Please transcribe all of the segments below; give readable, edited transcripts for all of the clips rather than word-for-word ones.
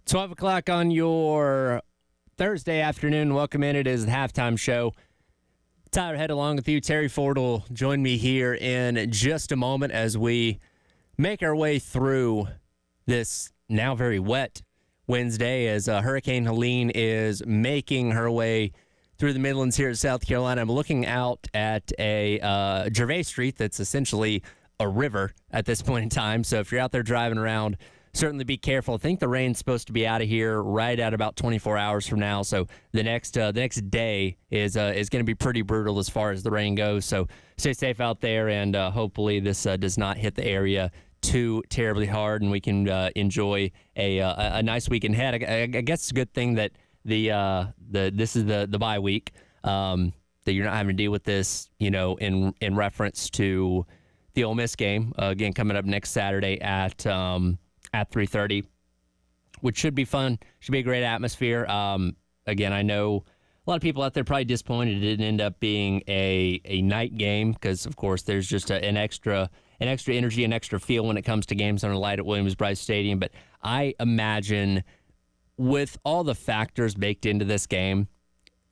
12 o'clock on your Thursday afternoon. Welcome in. It is the halftime show. Tyler Head along with you. Terry Ford will join me here in just a moment as we make our way through this now very wet Wednesday as Hurricane Helene is making her way through the Midlands here in South Carolina. I'm looking out at a Gervais Street that's essentially a river at this point in time. So if you're out there driving around, certainly be careful. I think the rain's supposed to be out of here right at about 24 hours from now. So the next day is going to be pretty brutal as far as the rain goes. So stay safe out there, and hopefully this does not hit the area too terribly hard, and we can enjoy a nice weekend ahead. I guess it's a good thing that this is the bye week, that you're not having to deal with this, in reference to the Ole Miss game again coming up next Saturday at 3:30, which should be fun. Should be a great atmosphere. Again, I know a lot of people out there probably disappointed it didn't end up being a night game because, of course, there's just an extra energy and extra feel when it comes to games under light at Williams-Brice Stadium. But I imagine with all the factors baked into this game,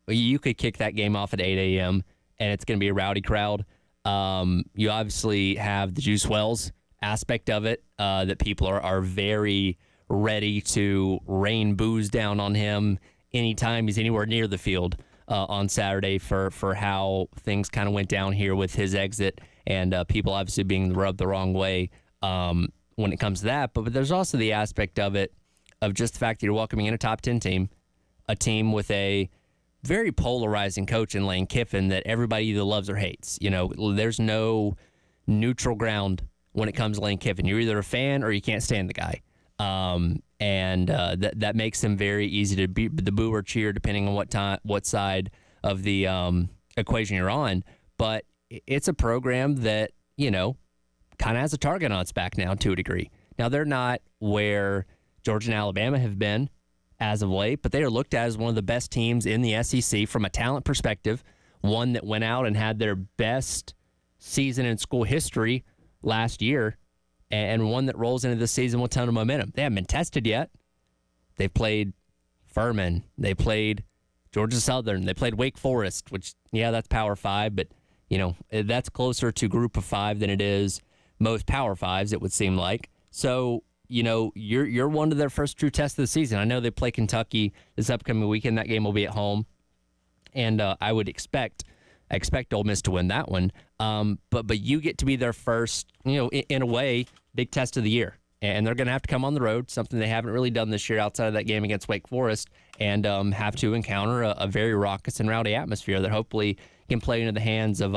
you could kick that game off at 8 a.m. and it's going to be a rowdy crowd. You obviously have the Juice Wells aspect of it, that people are very ready to rain booze down on him anytime he's anywhere near the field on Saturday for how things kind of went down here with his exit, and people obviously being rubbed the wrong way when it comes to that. But there's also the aspect of it of just the fact that you're welcoming in a top 10 team, a team with a very polarizing coach in Lane Kiffin that everybody either loves or hates. There's no neutral ground when it comes to Lane Kiffin. You're either a fan or you can't stand the guy. And that makes him very easy to be the boo or cheer depending on what side of the equation you're on. But it's a program that, kind of has a target on its back now to a degree. Now, they're not where Georgia and Alabama have been as of late, but they are looked at as one of the best teams in the SEC from a talent perspective, one that went out and had their best season in school history last year, and one that rolls into this season with a ton of momentum. They haven't been tested yet. They've played Furman. They played Georgia Southern. They played Wake Forest, which, that's Power 5, but, that's closer to Group of 5 than it is most Power 5s, it would seem like. So, you're one of their first true tests of the season. I know they play Kentucky this upcoming weekend. That game will be at home, and I would expect Ole Miss to win that one. But you get to be their first, in a way, big test of the year. And they're going to have to come on the road, something they haven't really done this year outside of that game against Wake Forest, and have to encounter a very raucous and rowdy atmosphere that hopefully can play into the hands of,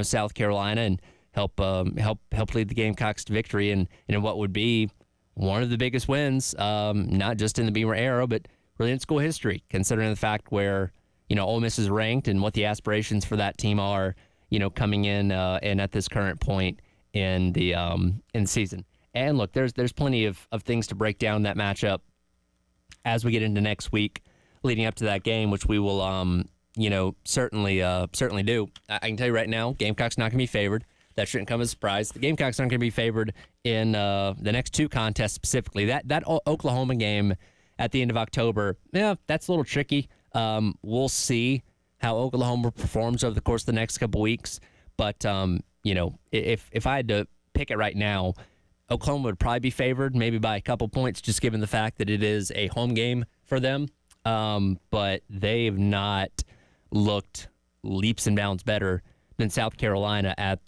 South Carolina and help lead the Gamecocks to victory and in what would be one of the biggest wins, not just in the Beamer era, but really in school history, considering the fact where Ole Miss is ranked and what the aspirations for that team are, coming in and at this current point in the season. And look, there's plenty of things to break down that matchup as we get into next week, leading up to that game, which we will, certainly do. I can tell you right now, Gamecocks not going to be favored. That shouldn't come as a surprise. The Gamecocks aren't going to be favored in the next two contests specifically. That Oklahoma game at the end of October, that's a little tricky. We'll see how Oklahoma performs over the course of the next couple weeks. But, if I had to pick it right now, Oklahoma would probably be favored, maybe by a couple points, just given the fact that it is a home game for them. But they've not looked leaps and bounds better than South Carolina at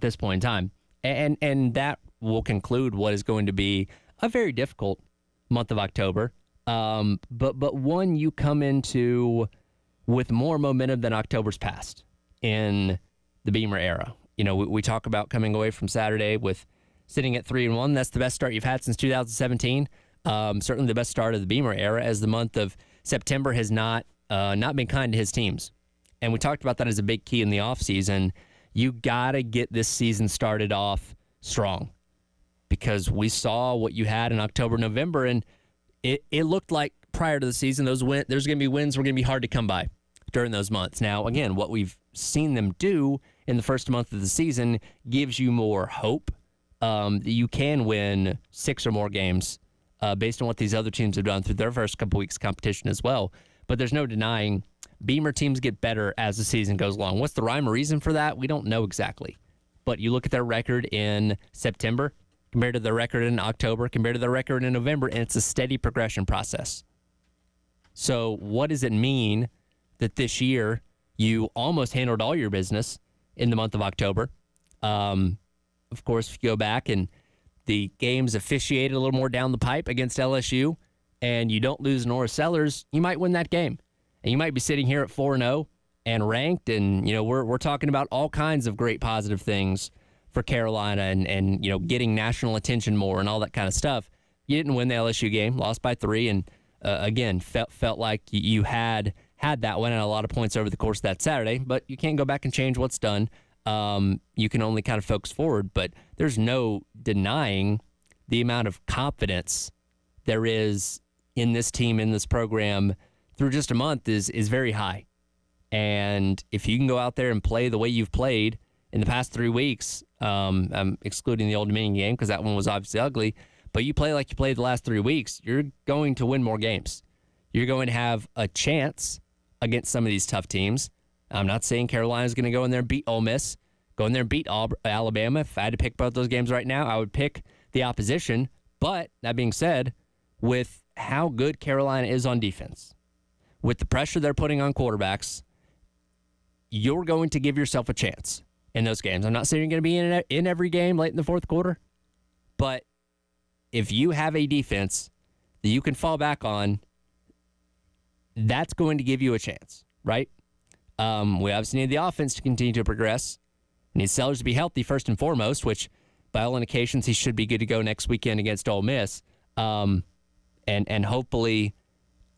this point in time. And that will conclude what is going to be a very difficult month of October. But one you come into with more momentum than October's past in the Beamer era. We talk about coming away from Saturday with sitting at 3-1. That's the best start you've had since 2017. Certainly the best start of the Beamer era, as the month of September has not been kind to his teams. And we talked about that as a big key in the offseason. You got to get this season started off strong, because we saw what you had in October, November, and it looked like prior to the season, there's going to be wins were going to be hard to come by during those months. Now, again, what we've seen them do in the first month of the season gives you more hope that you can win 6 or more games based on what these other teams have done through their first couple weeks of competition as well. But there's no denying Beamer teams get better as the season goes along. What's the rhyme or reason for that? We don't know exactly. But you look at their record in September compared to their record in October, compared to their record in November, and it's a steady progression process. So what does it mean that this year you almost handled all your business in the month of October? Of course, if you go back and the game's officiated a little more down the pipe against LSU and you don't lose Norris Sellers, you might win that game. And you might be sitting here at 4-0 and ranked, and we're talking about all kinds of great positive things for Carolina and getting national attention more and all that kind of stuff. You didn't win the LSU game, lost by 3, and again, felt like you had that one and a lot of points over the course of that Saturday, but you can't go back and change what's done. You can only kind of focus forward, but there's no denying the amount of confidence there is in this team, in this program through just a month is very high. And if you can go out there and play the way you've played in the past 3 weeks, I'm excluding the Old Dominion game because that one was obviously ugly, but you play like you played the last 3 weeks, you're going to win more games. You're going to have a chance against some of these tough teams. I'm not saying Carolina's going to go in there and beat Ole Miss, go in there and beat Alabama. If I had to pick both those games right now, I would pick the opposition. But that being said, with how good Carolina is on defense, with the pressure they're putting on quarterbacks, you're going to give yourself a chance in those games. I'm not saying you're going to be in every game late in the fourth quarter, but if you have a defense that you can fall back on, that's going to give you a chance, right? We obviously need the offense to continue to progress. We need Sellers to be healthy first and foremost, which by all indications he should be good to go next weekend against Ole Miss. And hopefully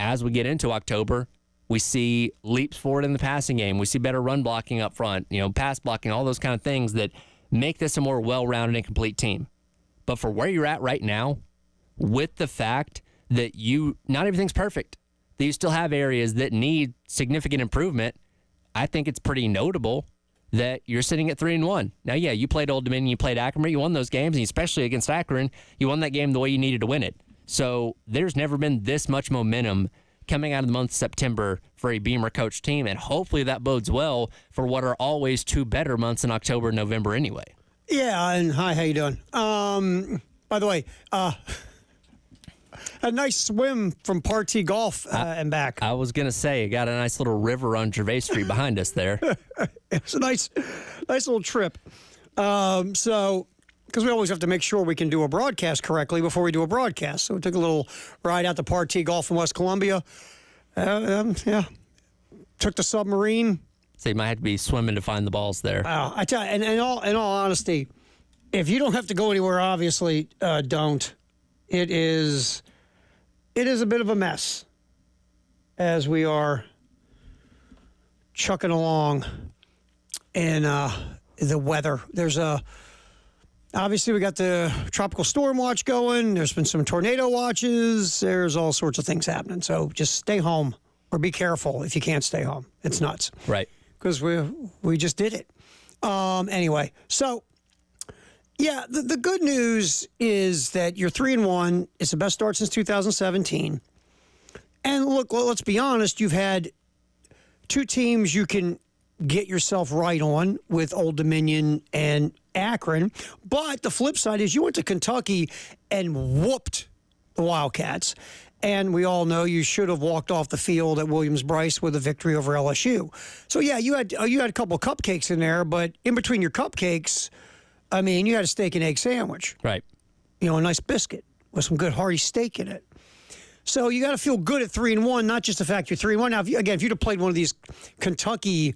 as we get into October, we see leaps forward in the passing game. We see better run blocking up front, pass blocking, all those kind of things that make this a more well-rounded and complete team. But for where you're at right now, with the fact that not everything's perfect, that you still have areas that need significant improvement, I think it's pretty notable that you're sitting at 3-1. Now, yeah, you played Old Dominion, you played Akron, you won those games, and especially against Akron, you won that game the way you needed to win it. So there's never been this much momentum coming out of the month of September for a Beamer coach team, and hopefully that bodes well for what are always 2 better months in October and November anyway. Yeah, and hi, how you doing? By the way, a nice swim from Partee Golf and back. I was going to say, you got a nice little river on Gervais Street behind us there. It's a nice little trip. Because we always have to make sure we can do a broadcast correctly before we do a broadcast. So we took a little ride out to Partee Golf in West Columbia. Yeah. Took the submarine. So you might have to be swimming to find the balls there. I tell you, and in all honesty, if you don't have to go anywhere, obviously don't. It is a bit of a mess as we are chucking along in the weather. Obviously, we got the tropical storm watch going. There's been some tornado watches. There's all sorts of things happening. So just stay home or be careful if you can't stay home. It's nuts. Right. Because we just did it. Anyway, so, yeah, the good news is that you're 3-1. It's the best start since 2017. And look, let's be honest. You've had 2 teams you can get yourself right on with Old Dominion and Akron. But the flip side is you went to Kentucky and whooped the Wildcats. And we all know you should have walked off the field at Williams-Brice with a victory over LSU. So, yeah, you had a couple of cupcakes in there, but in between your cupcakes, I mean, you had a steak and egg sandwich. Right. A nice biscuit with some good hearty steak in it. So you got to feel good at 3-1, not just the fact you're 3-1. Now, if you'd have played one of these Kentucky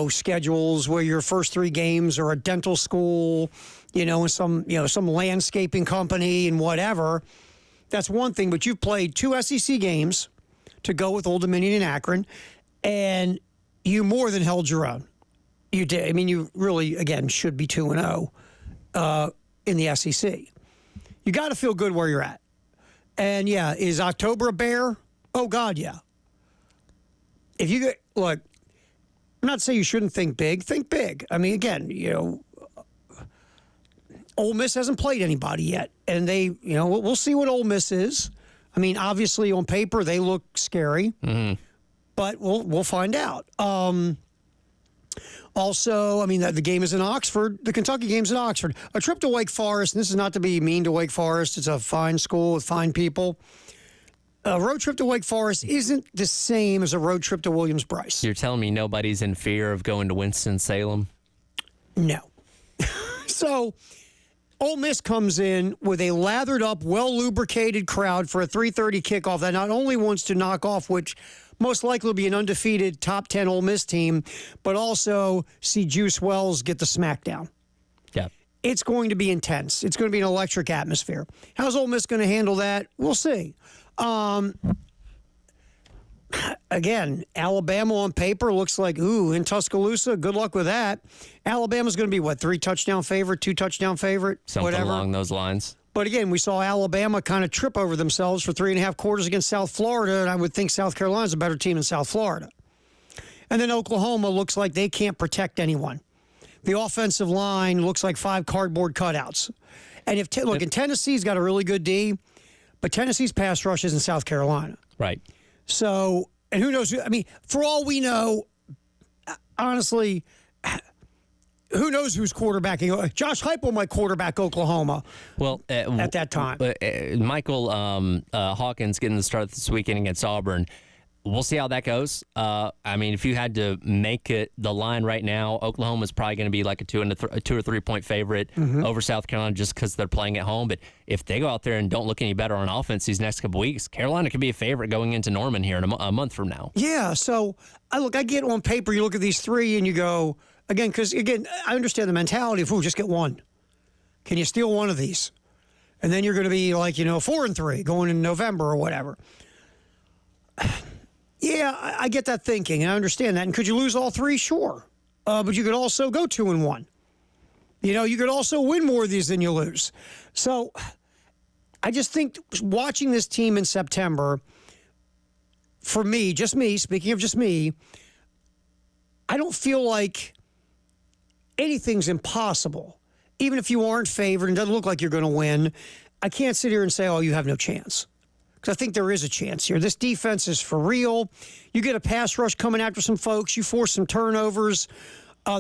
schedules where your first 3 games are a dental school, and some landscaping company and whatever, that's one thing. But you've played 2 SEC games to go with Old Dominion and Akron, and you more than held your own. You did. I mean, you really, again, should be 2-0 in the SEC. You got to feel good where you're at. And, yeah, is October a bear? Oh, God, yeah. If you get, look, I'm not saying you shouldn't think big. Think big. I mean, again, Ole Miss hasn't played anybody yet, and we'll see what Ole Miss is. I mean, obviously on paper they look scary, but we'll find out. Also, I mean, the game is in Oxford. The Kentucky game's in Oxford. A trip to Wake Forest, and this is not to be mean to Wake Forest. It's a fine school with fine people. A road trip to Wake Forest isn't the same as a road trip to Williams-Brice. You're telling me nobody's in fear of going to Winston-Salem? No. So, Ole Miss comes in with a lathered up, well-lubricated crowd for a 3:30 kickoff that not only wants to knock off, which most likely will be an undefeated top 10 Ole Miss team, but also see Juice Wells get the smackdown. Yeah. It's going to be intense. It's going to be an electric atmosphere. How's Ole Miss going to handle that? We'll see. Again, Alabama on paper looks like, in Tuscaloosa, good luck with that. Alabama's going to be, 3-touchdown favorite, 2-touchdown favorite, Something whatever. along those lines. But again, we saw Alabama kind of trip over themselves for 3.5 quarters against South Florida, and I would think South Carolina's a better team than South Florida. And then Oklahoma looks like they can't protect anyone. The offensive line looks like 5 cardboard cutouts. And and Tennessee's got a really good D, but Tennessee's pass rush isn't South Carolina. Right. So, and who knows? I mean, for all we know, honestly, who knows who's quarterbacking? Josh Heupel might quarterback Oklahoma. Well, at that time, Michael Hawkins getting the start this weekend against Auburn. We'll see how that goes. I mean, if you had to make it the line right now, Oklahoma's probably going to be like a 2 or 3 point favorite over South Carolina just because they're playing at home. But if they go out there and don't look any better on offense these next couple weeks, Carolina could be a favorite going into Norman here in a month from now. Yeah. So I get on paper, you look at these three and you go, because I understand the mentality of, just get one. Can you steal one of these? And then you're going to be 4-3 going in November or whatever. Yeah, I get that thinking, and I understand that. And could you lose all three? Sure. But you could also go 2-1. You could also win more of these than you lose. So I just think watching this team in September, for me, speaking of just me, I don't feel like anything's impossible. Even if you aren't favored and doesn't look like you're going to win, I can't sit here and say, you have no chance. Because I think there is a chance here. This defense is for real. You get a pass rush coming after some folks. You force some turnovers.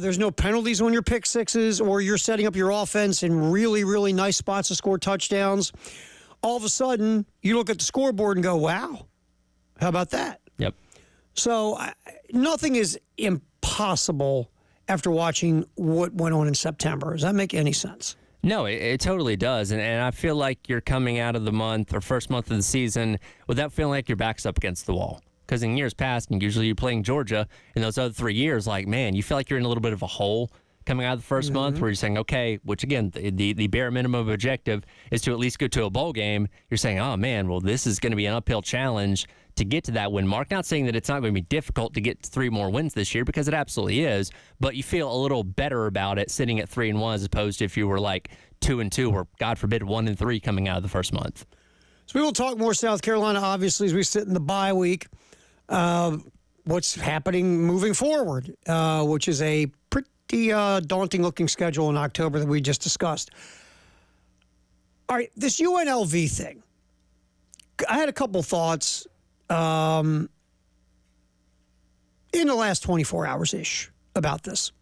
There's no penalties on your pick sixes, or you're setting up your offense in really, really nice spots to score touchdowns. All of a sudden, you look at the scoreboard and go, wow, how about that? Yep. So nothing is impossible after watching what went on in September. Does that make any sense? No, it totally does. And I feel like you're coming out of the month or first month of the season without feeling like your back's up against the wall. Because in years past, and usually you're playing Georgia, in those other 3 years, you feel like you're in a little bit of a hole coming out of the first month where you're saying, okay, which again, the bare minimum objective is to at least go to a bowl game. You're saying, oh man, well, this is going to be an uphill challenge to get to that win mark. Not saying that it's not going to be difficult to get 3 more wins this year, because it absolutely is, but you feel a little better about it sitting at 3-1 as opposed to if you were 2-2 or God forbid 1-3 coming out of the first month. So we will talk more South Carolina, obviously, as we sit in the bye week. What's happening moving forward, which is a pretty daunting-looking schedule in October that we just discussed. All right, this UNLV thing. I had a couple thoughts in the last 24 hours-ish about this.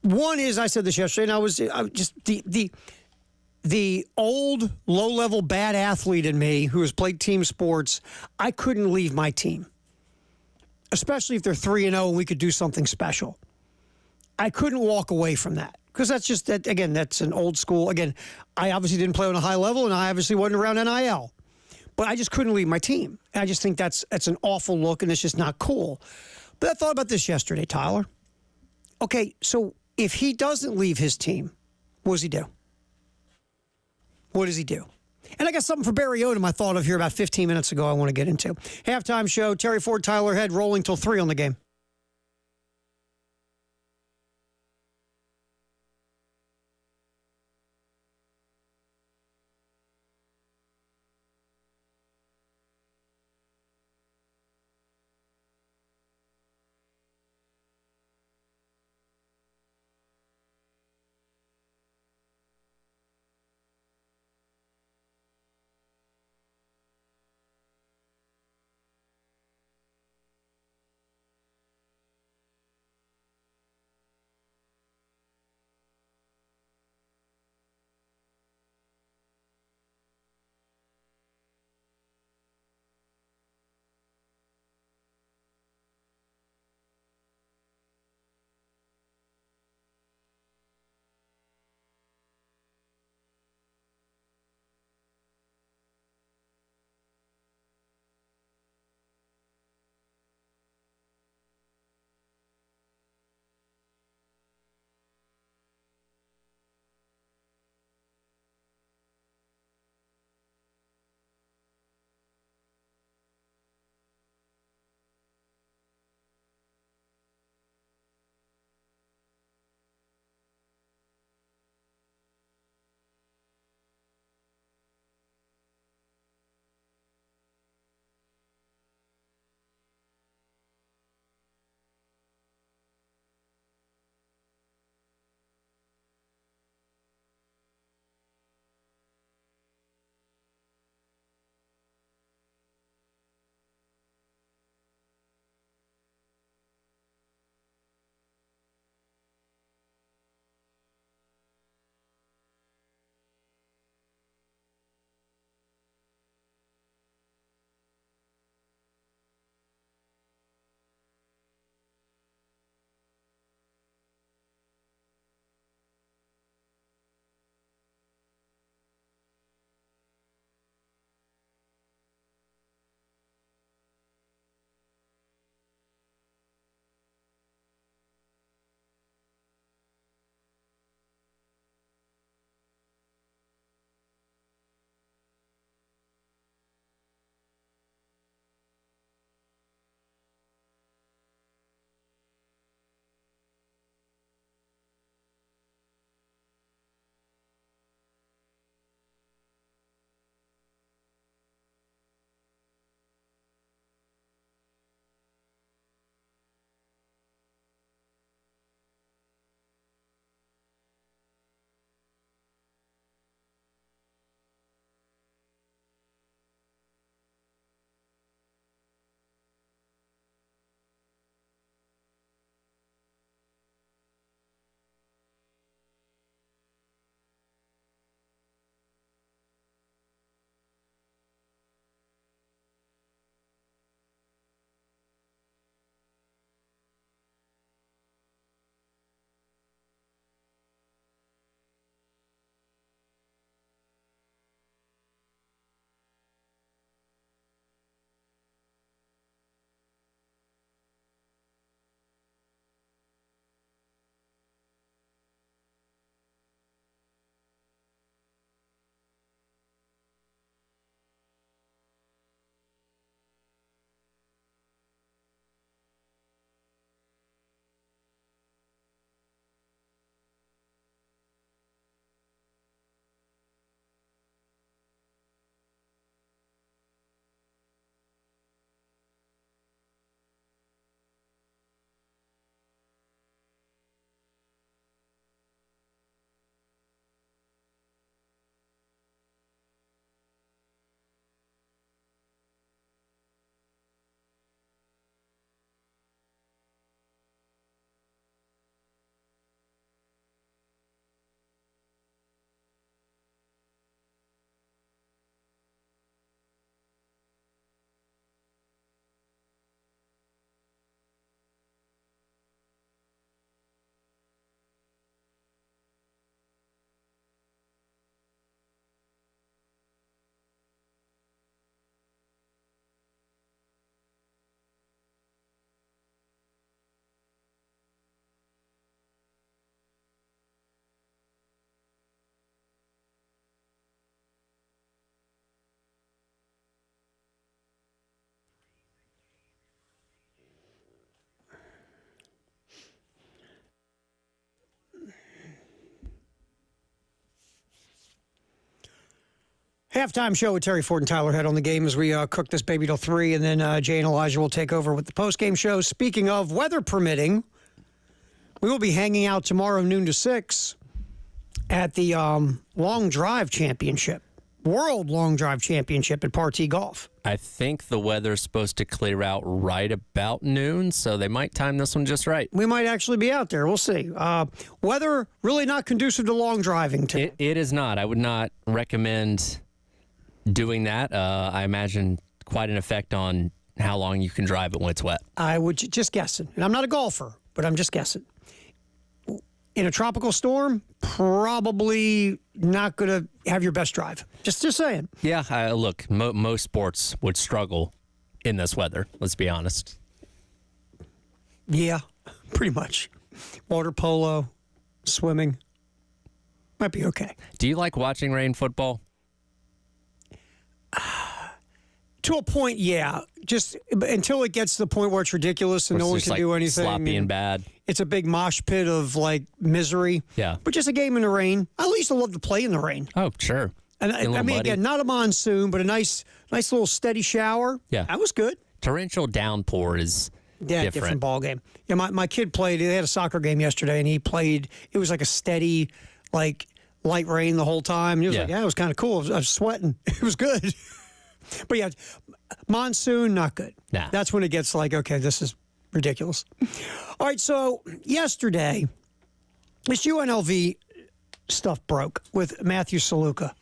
One is, I said this yesterday, and I was just the old, low-level bad athlete in me who has played team sports. I couldn't leave my team, especially if they're 3-0 and we could do something special. I couldn't walk away from that, because that's just that. Again, that's an old school. Again, I obviously didn't play on a high level, and I obviously wasn't around NIL, but I just couldn't leave my team. And I just think that's an awful look, and it's just not cool. But I thought about this yesterday, Tyler. Okay, so if he doesn't leave his team, what does he do? What does he do? And I got something for Barry Odom I thought of here about 15 minutes ago I want to get into. Halftime show, Terry Ford, Tyler Head, rolling till 3 on the game. Halftime show with Terry Ford and Tyler Head on the game as we cook this baby till 3, and then Jay and Elijah will take over with the postgame show. Speaking of weather permitting, we will be hanging out tomorrow noon to 6 at the Long Drive Championship, World Long Drive Championship at Partee Golf. I think the weather's supposed to clear out right about noon, so they might time this one just right. We might actually be out there. We'll see. Weather really not conducive to long driving today. It is not. I would not recommend doing that. I imagine quite an effect on how long you can drive it when it's wet. I would just guessing. And I'm not a golfer, but I'm just guessing. In a tropical storm, probably not going to have your best drive. Just saying. Yeah, look, most sports would struggle in this weather, let's be honest. Yeah, pretty much. Water polo, swimming, might be okay. Do you like watching rain football? To a point, yeah. Just until it gets to the point where it's ridiculous and no one can do anything. Sloppy and bad. It's a big mosh pit of like misery. Yeah. But just a game in the rain. I used to love to play in the rain. Oh, sure. And I mean, muddy. again, not a monsoon, but a nice little steady shower. Yeah. That was good. Torrential downpour is different ball game. Yeah, my kid played. They had a soccer game yesterday, and he played. It was like a steady, like light rain the whole time. And he was like, "Yeah, it was kind of cool. I was sweating. It was good." But yeah, monsoon not good. Nah. That's when it gets like, okay, this is ridiculous. All right, so yesterday, this UNLV stuff broke with Matthew Saluka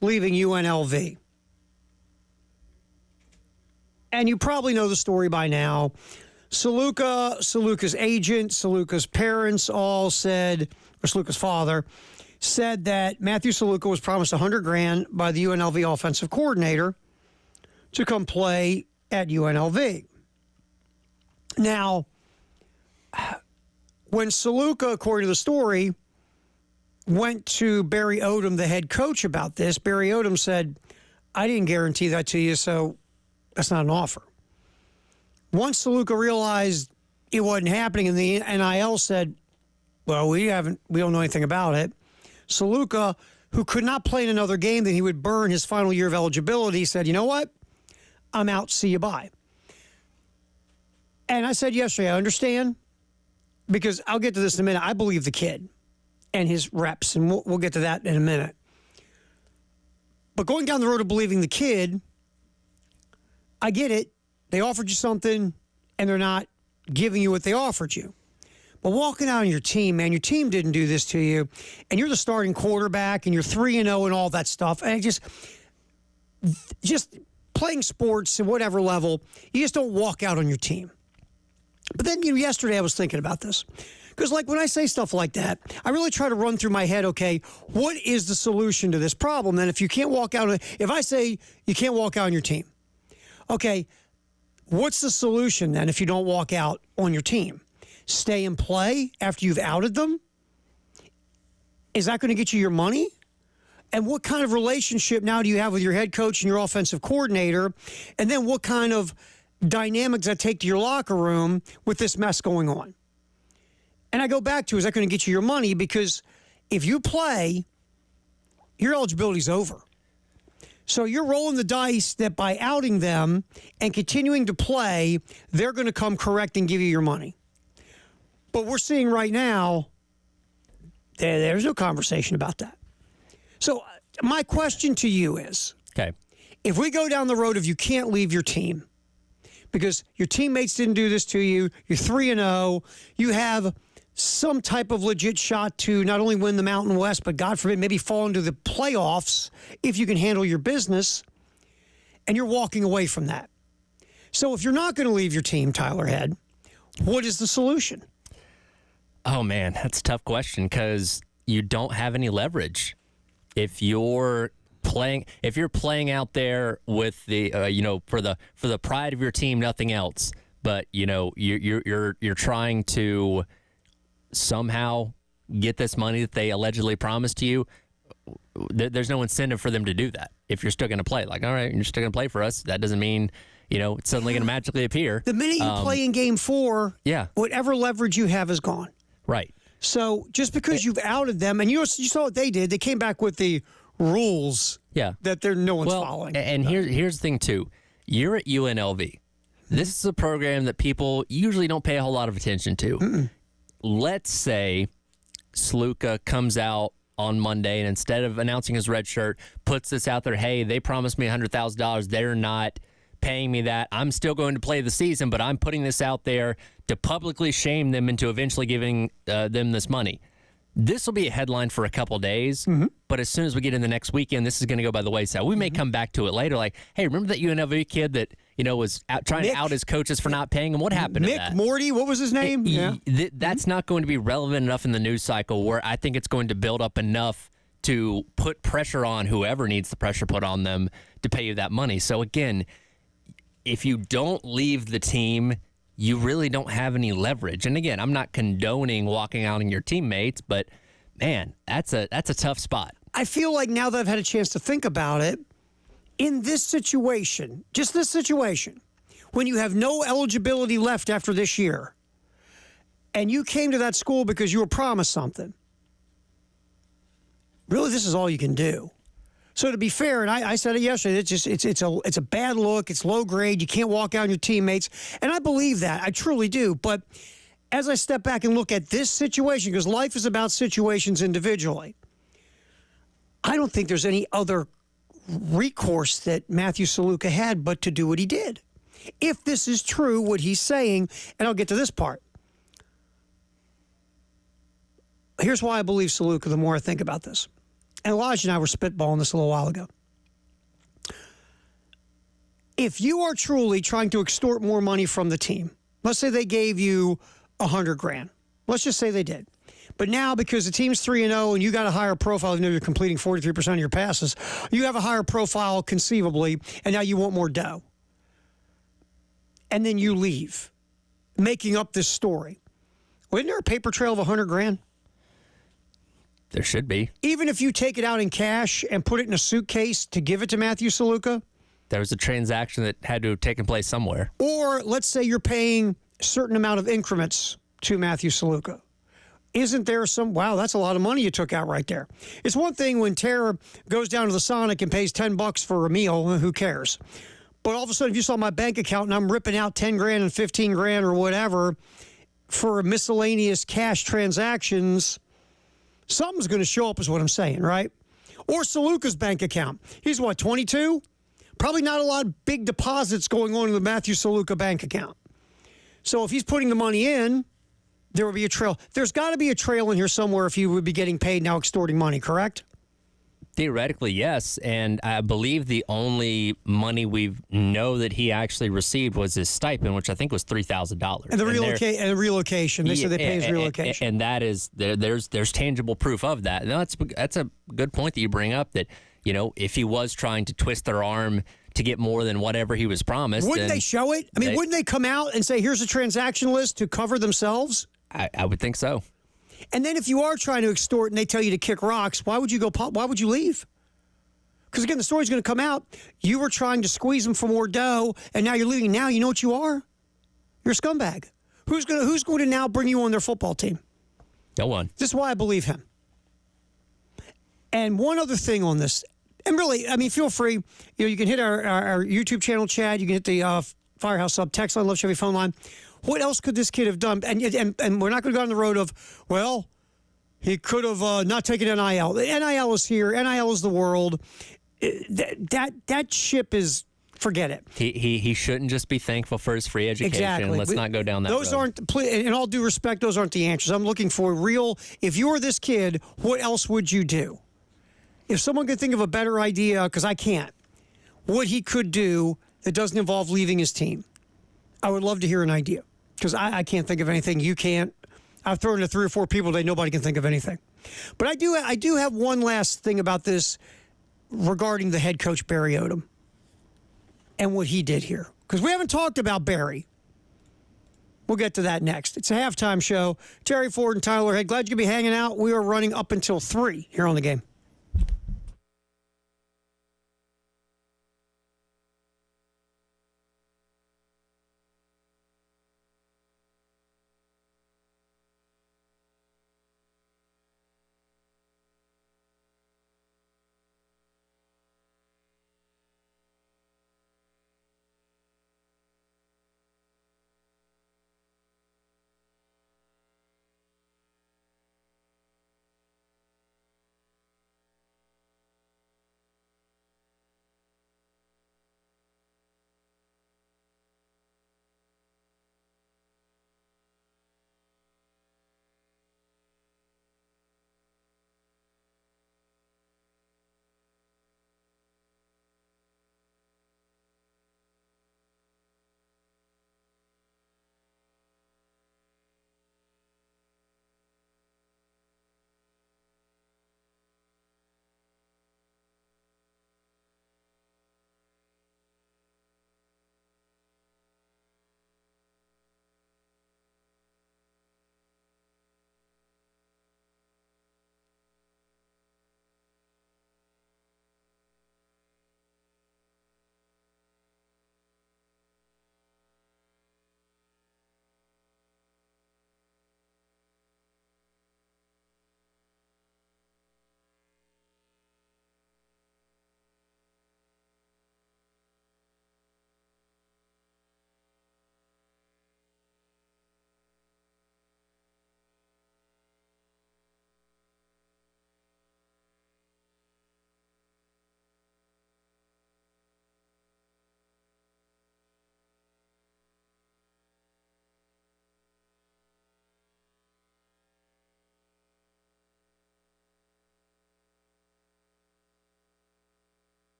leaving UNLV. And you probably know the story by now. Saluka's agent, Saluka's parents all said, or Saluka's father, said that Matthew Saluka was promised $100,000 by the UNLV offensive coordinator to come play at UNLV. Now, when Saluka, according to the story, went to Barry Odom, the head coach, about this, Barry Odom said, I didn't guarantee that to you, so that's not an offer. Once Saluka realized it wasn't happening, and the NIL said, well, we don't know anything about it, Saluka, who could not play in another game, that he would burn his final year of eligibility, said, you know what? I'm out. See you. Bye. And I said yesterday, I understand, because I'll get to this in a minute. I believe the kid and his reps, and we'll get to that in a minute. But going down the road of believing the kid, I get it. They offered you something, and they're not giving you what they offered you. But walking out on your team, man, your team didn't do this to you, and you're the starting quarterback, and you're 3-0 and all that stuff, and it just playing sports at whatever level, you just don't walk out on your team. But then, yesterday I was thinking about this. Because, like, when I say stuff like that, I really try to run through my head, okay, what is the solution to this problem? Then if you can't walk out, if I say you can't walk out on your team, okay, what's the solution then if you don't walk out on your team? Stay and play after you've outed them? Is that going to get you your money? And what kind of relationship now do you have with your head coach and your offensive coordinator? And then what kind of dynamics that take to your locker room with this mess going on? And I go back to, is that going to get you your money? Because if you play, your eligibility's over. So you're rolling the dice that by outing them and continuing to play, they're going to come correct and give you your money. But we're seeing right now, there's no conversation about that. So my question to you is, okay, if we go down the road of you can't leave your team because your teammates didn't do this to you, you're 3-0, you have some type of legit shot to not only win the Mountain West, but God forbid, maybe fall into the playoffs if you can handle your business, and you're walking away from that. So if you're not going to leave your team, Tyler Head, what is the solution? Oh, man, that's a tough question because you don't have any leverage. If you're playing out there with the for the pride of your team, nothing else, but you're trying to somehow get this money that they allegedly promised to you, there's no incentive for them to do that. If you're still going to play, like, all right, you're still going to play for us, that doesn't mean it's suddenly going to magically appear. The minute you play in game 4, whatever leverage you have is gone. Right. So just because you've outed them, and you saw what they did, they came back with the rules Yeah. that no one's following. And here's the thing, too. You're at UNLV. This is a program that people usually don't pay a whole lot of attention to. Let's say Sluka comes out on Monday and instead of announcing his red shirt, puts this out there, hey, they promised me $100,000. They're not paying me that. I'm still going to play the season, but I'm putting this out there to publicly shame them into eventually giving them this money. This will be a headline for a couple days, but as soon as we get in the next weekend, this is going to go by the wayside. We may come back to it later, like, hey, remember that UNLV kid that was trying to out his coaches for not paying him? What happened to that? Morty, what was his name? That's not going to be relevant enough in the news cycle where I think it's going to build up enough to put pressure on whoever needs the pressure put on them to pay you that money. So again, if you don't leave the team, you really don't have any leverage. And again, I'm not condoning walking out on your teammates, but man, that's a tough spot. I feel like now that I've had a chance to think about it, in this situation, just this situation, when you have no eligibility left after this year, and you came to that school because you were promised something, really this is all you can do. So to be fair, and I said it yesterday, it's a bad look. It's low grade. You can't walk out on your teammates, and I believe that. I truly do. But as I step back and look at this situation, because life is about situations individually, I don't think there's any other recourse that Matthew Saluka had but to do what he did. If this is true, what he's saying, and I'll get to this part. Here's why I believe Saluka the more I think about this. And Elijah and I were spitballing this a little while ago. If you are truly trying to extort more money from the team, let's say they gave you $100,000. Let's just say they did. But now, because the team's 3-0 and you got a higher profile, you're completing 43% of your passes, you have a higher profile conceivably, and now you want more dough. And then you leave, making up this story. Well, isn't there a paper trail of $100,000? There should be. Even if you take it out in cash and put it in a suitcase to give it to Matthew Saluka? There was a transaction that had to have taken place somewhere. Or let's say you're paying a certain amount of increments to Matthew Saluka. Isn't there some, wow, that's a lot of money you took out right there. It's one thing when Tara goes down to the Sonic and pays $10 for a meal, who cares? But all of a sudden, if you saw my bank account and I'm ripping out $10,000 and $15,000 or whatever for miscellaneous cash transactions, something's going to show up is what I'm saying, right? Or Saluka's bank account. He's what, 22? Probably not a lot of big deposits going on in the Matthew Saluka bank account. So if he's putting the money in, there will be a trail. There's got to be a trail in here somewhere if you would be getting paid now extorting money, correct? Theoretically, yes. And I believe the only money we know that he actually received was his stipend, which I think was $3,000. And the relocation. They said they pay his relocation. And that is, there's tangible proof of that. And that's a good point that you bring up, that, if he was trying to twist their arm to get more than whatever he was promised. Wouldn't they show it? I mean, wouldn't they come out and say, here's a transaction list to cover themselves? I would think so. And then if you are trying to extort and they tell you to kick rocks, why would you why would you leave? Because again, the story's going to come out. You were trying to squeeze them for more dough, and now you're leaving. Now you know what you are? You're a scumbag. Who's going to now bring you on their football team? No one. This is why I believe him. And one other thing on this, and really, I mean, feel free. You can hit our YouTube channel, Chad. You can hit the Firehouse Sub text line, Love Chevy phone line. What else could this kid have done? And we're not going to go down the road of, well, he could have not taken NIL. The NIL is here. NIL is the world. That ship is, forget it. He shouldn't just be thankful for his free education. Exactly. Let's not go down that road. Those aren't, in all due respect, those aren't the answers. I'm looking for real, if you were this kid, what else would you do? If someone could think of a better idea, because I can't, what he could do that doesn't involve leaving his team, I would love to hear an idea. Because I can't think of anything. You can't. I've thrown to 3 or 4 people today. Nobody can think of anything. But I do have one last thing about this regarding the head coach, Barry Odom, and what he did here. Because we haven't talked about Barry. We'll get to that next. It's a halftime show. Terry Ford and Tyler Head. Glad you could be hanging out. We are running up until 3 here on the game.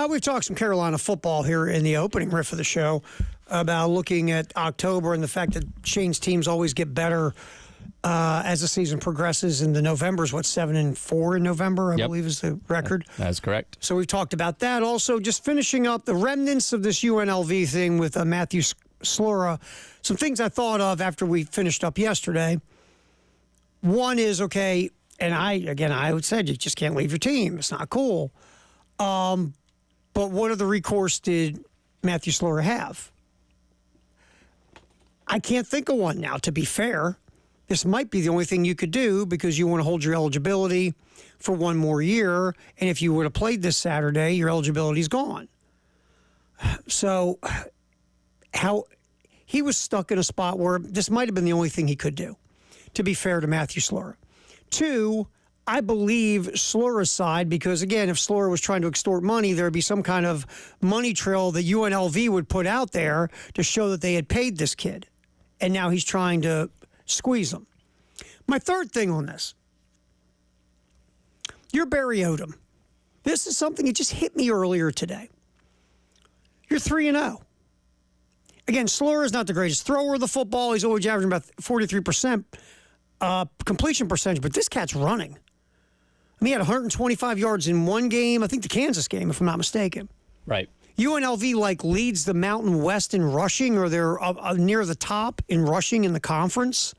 We've talked some Carolina football here in the opening riff of the show about looking at October and the fact that Shane's teams always get better as the season progresses. And the November's 7-4 in November, I believe is the record. That's correct. So we've talked about that. Also, just finishing up the remnants of this UNLV thing with Matthew Slura. Some things I thought of after we finished up yesterday. One is, okay, and I would say you just can't leave your team. It's not cool. But what other recourse did Matthew Slura have? I can't think of one now, to be fair. This might be the only thing you could do because you want to hold your eligibility for one more year. And if you would have played this Saturday, your eligibility is gone. So how he was stuck in a spot where this might have been the only thing he could do, to be fair to Matthew Slura. Two, I believe Slura's side, because, again, if Slura was trying to extort money, there would be some kind of money trail that UNLV would put out there to show that they had paid this kid. And now he's trying to squeeze them. My third thing on this, you're Barry Odom. This is something that just hit me earlier today. You're 3-0. Again, Slura is not the greatest thrower of the football. He's always averaging about 43% completion percentage, but this cat's running. I mean, he had 125 yards in one game, I think the Kansas game, if I'm not mistaken. Right. UNLV leads the Mountain West in rushing, or they're near the top in rushing in the conference.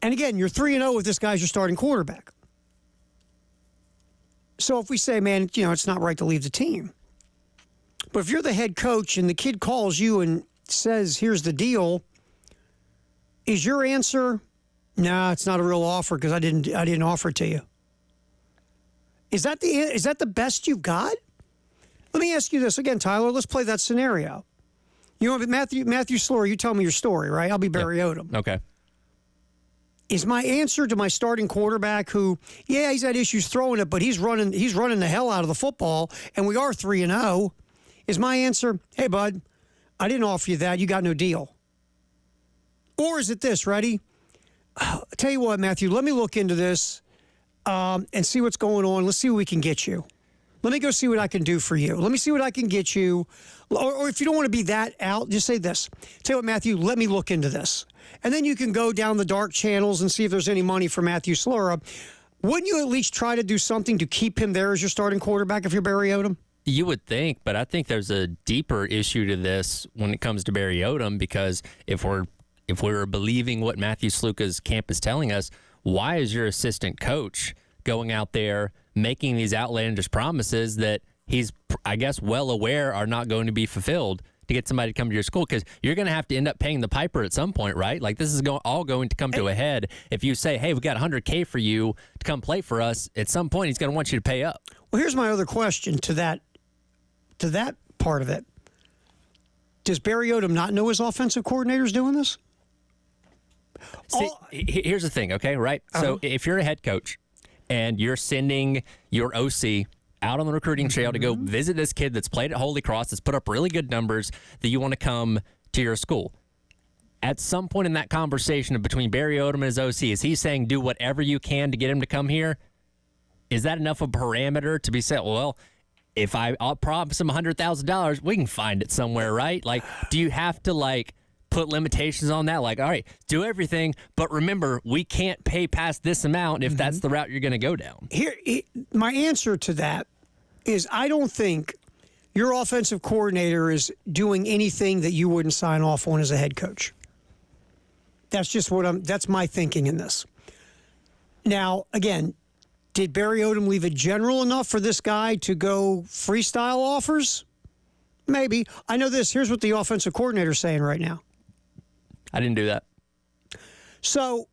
And again, you're 3-0 with this guy as your starting quarterback. So if we say, man, it's not right to leave the team. But if you're the head coach and the kid calls you and says, here's the deal, is your answer, nah, it's not a real offer because I didn't offer it to you? Is that the best you've got? Let me ask you this again, Tyler. Let's play that scenario. Matthew Slura, you tell me your story, right? I'll be Barry Odom. Okay. Is my answer to my starting quarterback who, he's had issues throwing it, but he's running the hell out of the football, and we are 3-0, is my answer, hey, bud, I didn't offer you that. You got no deal. Or is it this, ready? I'll tell you what, Matthew, let me look into this and see what's going on. Let's see what we can get you. Let me go see what I can do for you. Let me see what I can get you. Or if you don't want to be that out, just say this. Tell you what, Matthew, let me look into this. And then you can go down the dark channels and see if there's any money for Matthew Slura. Wouldn't you at least try to do something to keep him there as your starting quarterback if you're Barry Odom? You would think, but I think there's a deeper issue to this when it comes to Barry Odom, because if we're believing what Matthew Sluka's camp is telling us, why is your assistant coach going out there making these outlandish promises that he's, I guess, well aware are not going to be fulfilled to get somebody to come to your school? Because you're going to have to end up paying the piper at some point, right? This is all going to come to a head. If you say, hey, we got $100K for you to come play for us, at some point he's going to want you to pay up. Well, here's my other question to that part of it. Does Barry Odom not know his offensive coordinator's doing this? See, here's the thing, okay, right? So if you're a head coach and you're sending your OC out on the recruiting trail to go visit this kid that's played at Holy Cross, that's put up really good numbers, that you want to come to your school. At some point in that conversation between Barry Odom and his OC, is he saying do whatever you can to get him to come here? Is that enough of a parameter to be said, well, if I'll promise him $100,000, we can find it somewhere, right? Do you have to, put limitations on that? All right, do everything, but remember, we can't pay past this amount if that's the route you're going to go down. My answer to that is I don't think your offensive coordinator is doing anything that you wouldn't sign off on as a head coach. That's just that's my thinking in this. Now, again, did Barry Odom leave it general enough for this guy to go freestyle offers? Maybe. I know this. Here's what the offensive coordinator is saying right now. I didn't do that. So,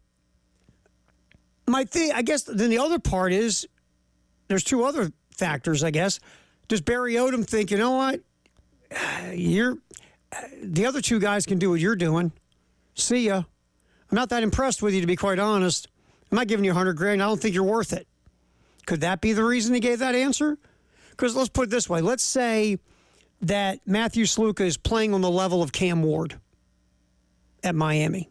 my thing, I guess, then the other part is there's two other factors, I guess. Does Barry Odom think, you know what? The other two guys can do what you're doing. See ya. I'm not that impressed with you, to be quite honest. I'm not giving you $100,000. I don't think you're worth it. Could that be the reason he gave that answer? Because let's put it this way. Let's say that Matthew Sluka is playing on the level of Cam Ward at Miami.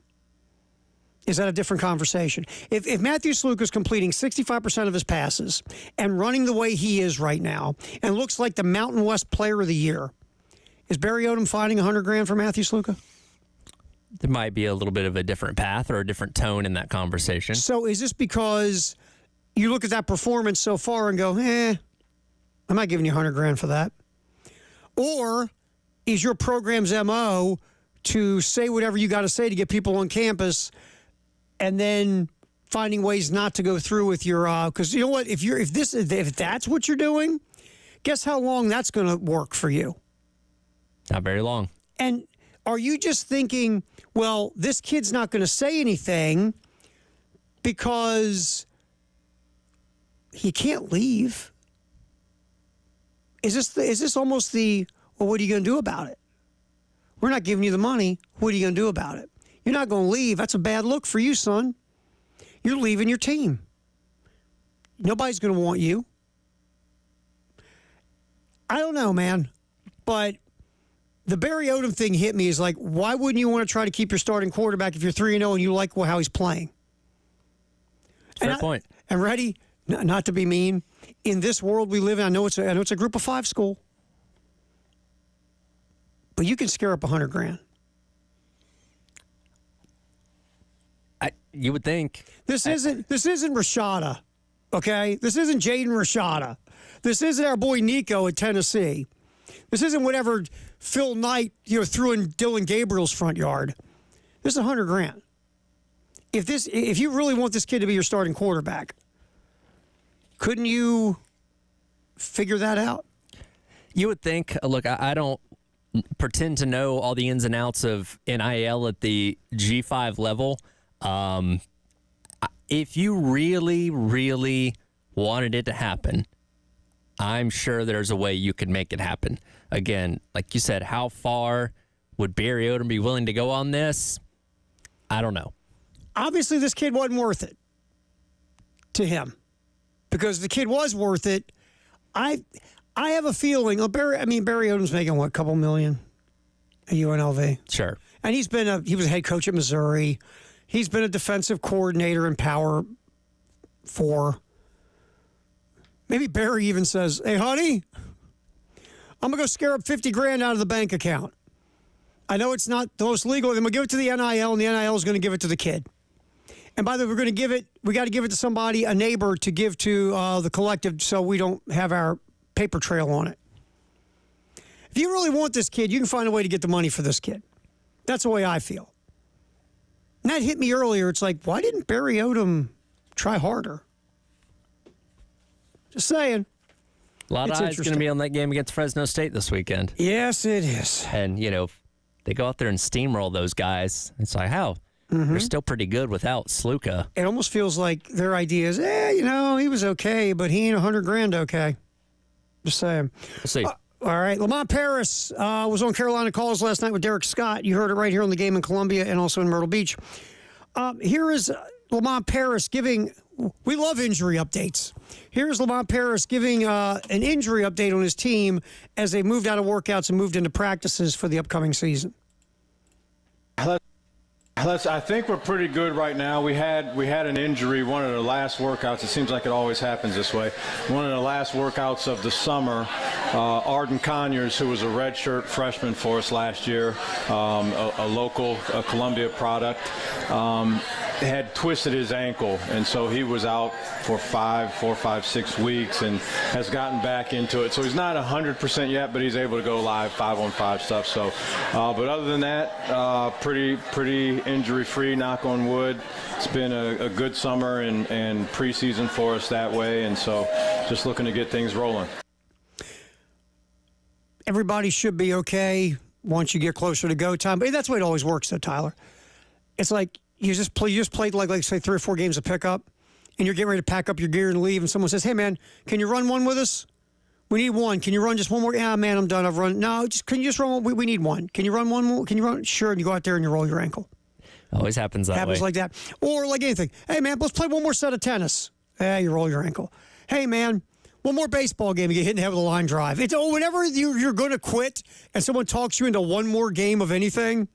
is that a different conversation? If Matthew Sluka is completing 65% of his passes and running the way he is right now and looks like the Mountain West Player of the Year, is Barry Odom finding $100,000 for Matthew Sluka? There might be a little bit of a different path or a different tone in that conversation. So is this because you look at that performance so far and go, I'm not giving you $100,000 for that? Or is your program's MO to say whatever you got to say to get people on campus and then finding ways not to go through with your because you know what, if that's what you're doing, guess how long that's going to work for you? Not very long. And are you just thinking, well, this kid's not going to say anything because he can't leave? Is this almost the, well, what are you going to do about it? We're not giving you the money. What are you going to do about it? You're not going to leave. That's a bad look for you, son. You're leaving your team. Nobody's going to want you. I don't know, man. But the Barry Odom thing hit me is like, why wouldn't you want to try to keep your starting quarterback if you're 3-0 and you like how he's playing? Fair point. And ready, not to be mean, in this world we live in, I know it's a group of 5 school, but you can scare up $100,000. You would think. This isn't Rashada, okay? This isn't Jaden Rashada. This isn't our boy Nico at Tennessee. This isn't whatever Phil Knight threw in Dylan Gabriel's front yard. This is $100,000. If you really want this kid to be your starting quarterback, couldn't you figure that out? You would think. Look, I don't pretend to know all the ins and outs of NIL at the G5 level. If you really, really wanted it to happen, I'm sure there's a way you could make it happen. Again, like you said, how far would Barry Odom be willing to go on this? I don't know. Obviously, this kid wasn't worth it to him because the kid was worth it. I have a feeling. Barry Odom's making what, a couple million at UNLV? Sure. And he was a head coach at Missouri. He's been a defensive coordinator in Power 4. Maybe Barry even says, hey, honey, I'm going to go scare up $50,000 out of the bank account. I know it's not the most legal. I'm going to give it to the NIL, and the NIL is going to give it to the kid. And by the way, we got to give it to somebody, a neighbor, to give to the collective so we don't have our paper trail on it. If you really want this kid, you can find a way to get the money for this kid. That's the way I feel. And that hit me earlier. It's like, why didn't Barry Odom try harder? Just saying. A lot of eyes going to be on that game against Fresno State this weekend. Yes, it is. And, they go out there and steamroll those guys. It's like, how? They're still pretty good without Sluka. It almost feels like their idea is, he was okay, but he ain't $100,000 okay. Just saying. We'll see. All right. Lamont Paris was on Carolina Calls last night with Derek Scott. You heard it right here on the game in Columbia and also in Myrtle Beach. Here is Lamont Paris giving – we love injury updates. Here's Lamont Paris giving an injury update on his team as they moved out of workouts and moved into practices for the upcoming season. I think we're pretty good right now. We had an injury, one of the last workouts. It seems like it always happens this way. One of the last workouts of the summer, Arden Conyers, who was a redshirt freshman for us last year, a local Columbia product, had twisted his ankle, and so he was out for 4, 5, 6 weeks and has gotten back into it. So he's not 100% yet, but he's able to go live 5-on-5 stuff. So, but other than that, pretty injury-free, knock on wood. It's been a good summer and preseason for us that way, and so just looking to get things rolling. Everybody should be okay once you get closer to go time. But that's the way it always works, though, Tyler. It's like you just played like say 3 or 4 games of pickup, and you're getting ready to pack up your gear and leave, and someone says, hey, man, can you run one with us? We need one. Can you run just one more? Yeah, man, I'm done. I've run. No, can you just run one? We need one. Can you run one more? Can you run? Sure. And you go out there and you roll your ankle. Always happens that way. Happens like that. Or like anything. Hey, man, let's play one more set of tennis. You roll your ankle. Hey, man, one more baseball game. You get hit in the head with a line drive. It's whenever you're going to quit and someone talks you into one more game of anything,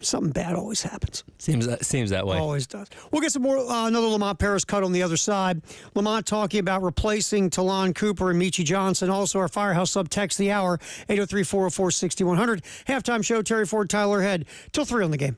Something bad always happens. Seems that way. Always does. We'll get some more, another Lamont Paris cut on the other side. Lamont talking about replacing Talon Cooper and Michi Johnson. Also, our Firehouse sub text the hour, 803-404-6100. Halftime show, Terry Ford, Tyler Head, till 3 on the game.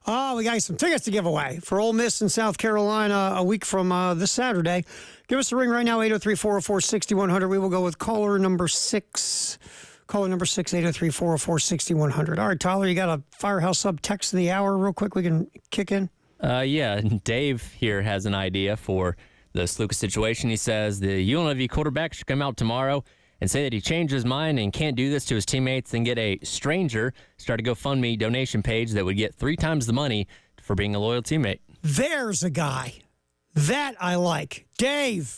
Oh, we got some tickets to give away for Ole Miss in South Carolina a week from this Saturday. Give us a ring right now, 803-404-6100. We will go with caller number 6. Caller number 6, 803-404-6100. All right, Tyler, you got a Firehouse Sub text of the hour real quick we can kick in? Yeah, Dave here has an idea for the Sluka situation. He says the UNLV quarterback should come out tomorrow and say that he changed his mind and can't do this to his teammates, then get a stranger start a GoFundMe donation page that would get 3 times the money for being a loyal teammate. There's a guy. That I like. Dave.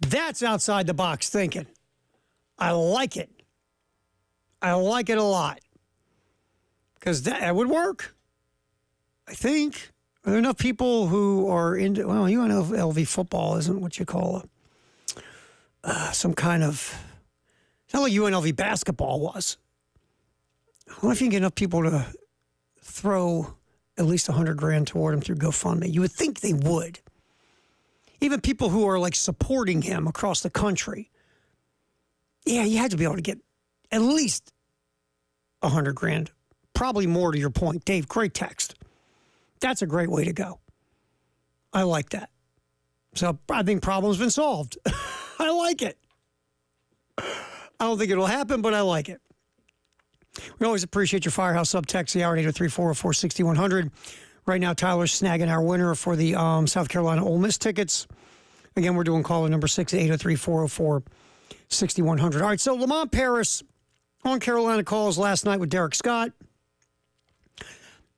That's outside the box thinking. I like it. I like it a lot. Because that would work. I think. Are there enough people who are into, well, UNLV football isn't what you call some kind of, it's not like UNLV basketball was. I wonder if you can get enough people to throw at least $100,000 toward him through GoFundMe. You would think they would. Even people who are like supporting him across the country. Yeah, you had to be able to get at least $100,000. Probably more to your point. Dave, great text. That's a great way to go. I like that. So I think problem's been solved. I like it. I don't think it'll happen, but I like it. We always appreciate your Firehouse Sub text, the hour, 803-404-6100. Right now, Tyler's snagging our winner for the South Carolina Ole Miss tickets. Again, we're doing caller number 6, 803-404-6100. All right, so Lamont Paris on Carolina Calls last night with Derek Scott.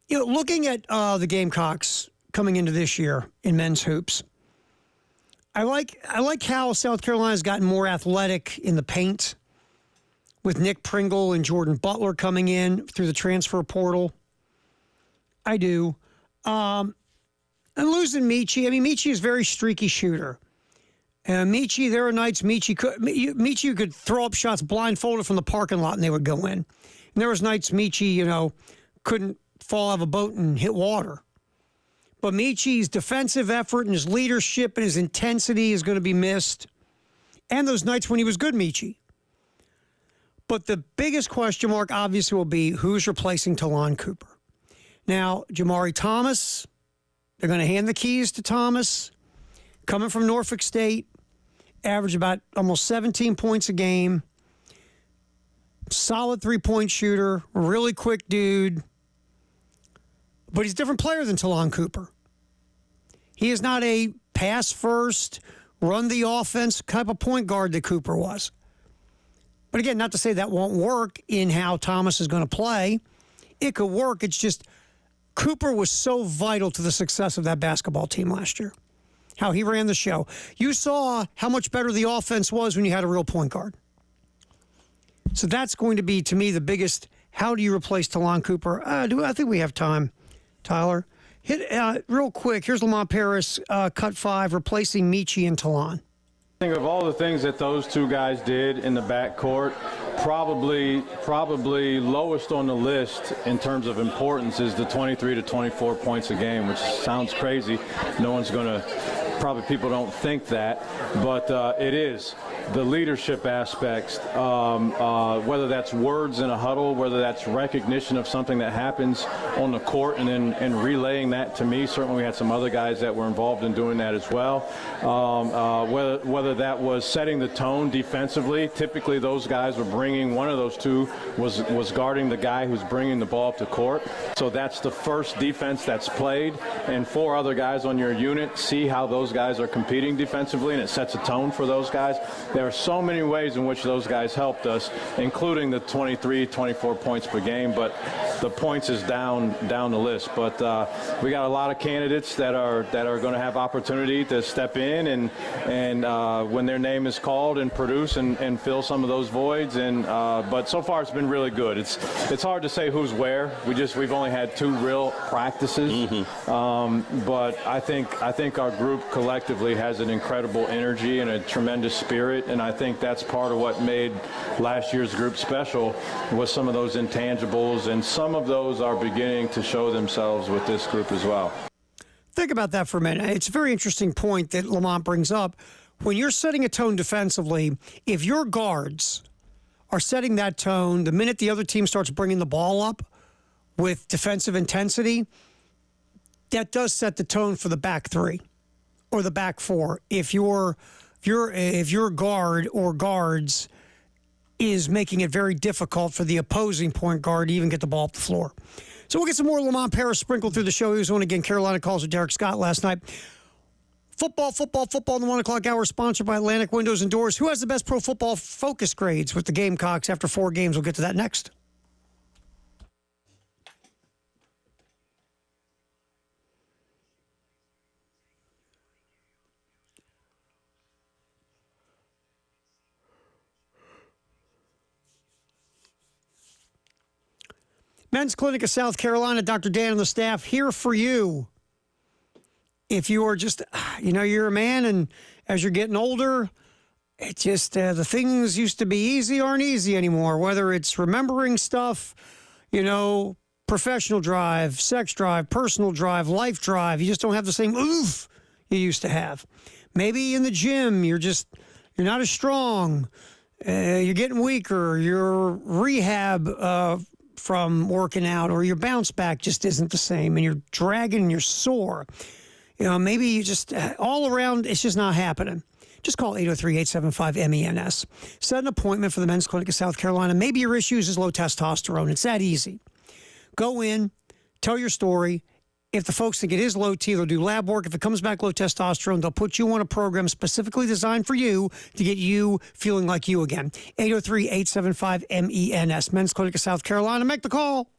You know, looking at the Gamecocks coming into this year in men's hoops, I like how South Carolina's gotten more athletic in the paint with Nick Pringle and Jordan Butler coming in through the transfer portal. I do. And losing Michi. I mean, Michi is a very streaky shooter. And Michi, there are nights Michi could throw up shots blindfolded from the parking lot and they would go in. And there was nights Michi, couldn't fall out of a boat and hit water. But Michi's defensive effort and his leadership and his intensity is going to be missed. And those nights when he was good, Michi. But the biggest question mark obviously will be who's replacing Talon Cooper. Now, Jamari Thomas, they're going to hand the keys to Thomas, coming from Norfolk State, averaged about almost 17 points a game, solid three-point shooter, really quick dude. But he's a different player than Talon Cooper. He is not a pass-first, run-the-offense type of point guard that Cooper was. But again, not to say that won't work in how Thomas is going to play. It could work. It's just Cooper was so vital to the success of that basketball team last year, how he ran the show. You saw how much better the offense was when you had a real point guard. So that's going to be, to me, the biggest, how do you replace Talon Cooper? I think we have time, Tyler. Hit real quick. Here's Lamont Paris, cut 5, replacing Michi and Talon. I think of all the things that those two guys did in the backcourt, probably lowest on the list in terms of importance is the 23 to 24 points a game, which sounds crazy. No one's going to, probably people don't think that, but it is. The leadership aspects, whether that's words in a huddle, whether that's recognition of something that happens on the court and relaying that to me. Certainly we had some other guys that were involved in doing that as well. Whether that was setting the tone defensively, typically those guys were bringing, one of those two was guarding the guy who's bringing the ball up to court. So that's the first defense that's played, and 4 other guys on your unit see how those guys are competing defensively, and it sets a tone for those guys. There are so many ways in which those guys helped us, including the 23, 24 points per game, but the points is down the list. But we got a lot of candidates that are going to have opportunity to step in and when their name is called and produce and fill some of those voids. But so far it's been really good. It's hard to say who's where. We've only had 2 real practices, but I think our group collectively has an incredible energy and a tremendous spirit. And I think that's part of what made last year's group special, was some of those intangibles, and some of those are beginning to show themselves with this group as well. Think about that for a minute. It's a very interesting point that Lamont brings up. When you're setting a tone defensively, if your guards are setting that tone. The minute the other team starts bringing the ball up with defensive intensity, that does set the tone for the back three or the back four. If your guard or guards is making it very difficult for the opposing point guard to even get the ball up the floor. So we'll get some more Lamont Paris sprinkled through the show. He was on again, Carolina Calls with Derek Scott last night. Football in the 1 o'clock hour, sponsored by Atlantic Windows and Doors. Who has the best pro football focus grades with the Gamecocks after 4 games? We'll get to that next. Men's Clinic of South Carolina, Dr. Dan and the staff here for you. If you are just, you're a man and as you're getting older, it just, the things used to be easy aren't easy anymore. Whether it's remembering stuff, professional drive, sex drive, personal drive, life drive, you just don't have the same oof you used to have. Maybe in the gym, you're not as strong. You're getting weaker. Your rehab, from working out, or your bounce back just isn't the same, and you're dragging and you're sore. Maybe you just all around, it's just not happening. Just call 803-875-MENS. Set an appointment for the Men's Clinic of South Carolina. Maybe your issues is low testosterone. It's that easy. Go in, tell your story. If the folks think it is low T, they'll do lab work. If it comes back low testosterone, they'll put you on a program specifically designed for you to get you feeling like you again. 803-875-MENS. Men's Clinic of South Carolina. Make the call.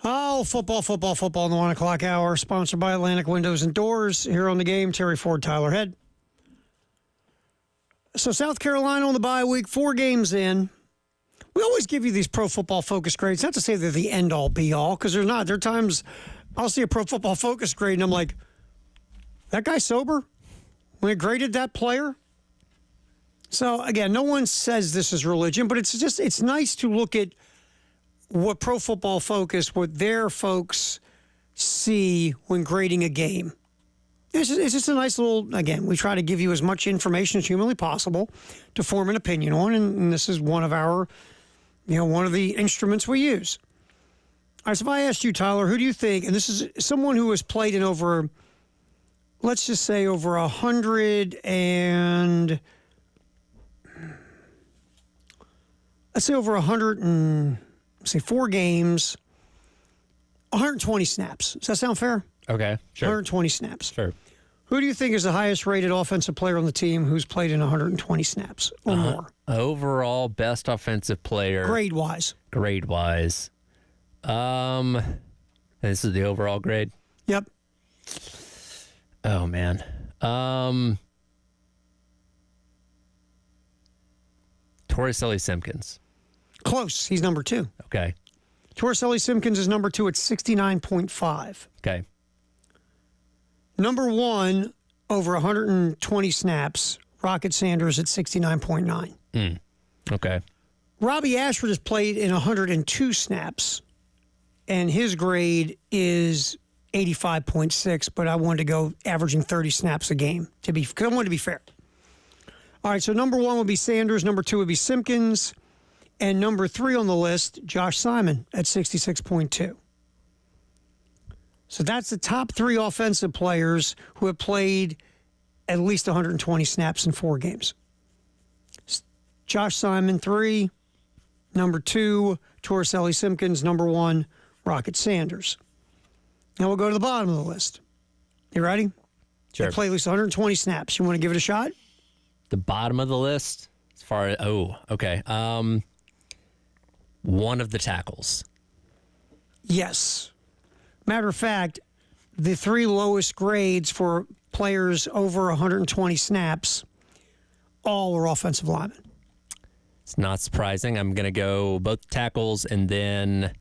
Oh, football in the 1 o'clock hour, sponsored by Atlantic Windows and Doors. Here on the game, Terry Ford, Tyler Head. So South Carolina on the bye week, 4 games in. We always give you these Pro Football Focus grades. Not to say they're the end-all, be-all, because they're not. There are times I'll see a Pro Football Focus grade, and I'm like, that guy sober? When it graded that player? So, again, no one says this is religion, but it's nice to look at what Pro Football Focus, what their folks see when grading a game. It's just a nice little, again, we try to give you as much information as humanly possible to form an opinion on, and this is one of our, one of the instruments we use. All right, so if I asked you, Tyler, who do you think, and this is someone who has played in over, let's just say over 100 and, let's say over 100 and, say 4 games, 120 snaps. Does that sound fair? Okay, sure. 120 snaps. Sure. Who do you think is the highest rated offensive player on the team who's played in 120 snaps or more? Overall best offensive player. Grade-wise. Grade-wise. This is the overall grade? Yep. Oh, man. Torricelli Simpkins. Close. He's number 2. Okay. Torricelli Simpkins is number 2 at 69.5. Okay. Number 1, over 120 snaps, Rocket Sanders at 69.9. Okay. Robbie Ashford has played in 102 snaps, and his grade is 85.6, but I wanted to go averaging 30 snaps a game because I wanted to be fair. All right, so number 1 would be Sanders, number 2 would be Simpkins, and number 3 on the list, Josh Simon at 66.2. So that's the top 3 offensive players who have played at least 120 snaps in 4 games. Josh Simon, 3. Number 2, Torricelli Simpkins. Number 1, Rocket Sanders. Now we'll go to the bottom of the list. You ready? Sure. They play at least 120 snaps. You want to give it a shot? The bottom of the list? As far as, okay. One of the tackles. Yes. Matter of fact, the 3 lowest grades for players over 120 snaps all are offensive linemen. It's not surprising. I'm going to go both tackles, and then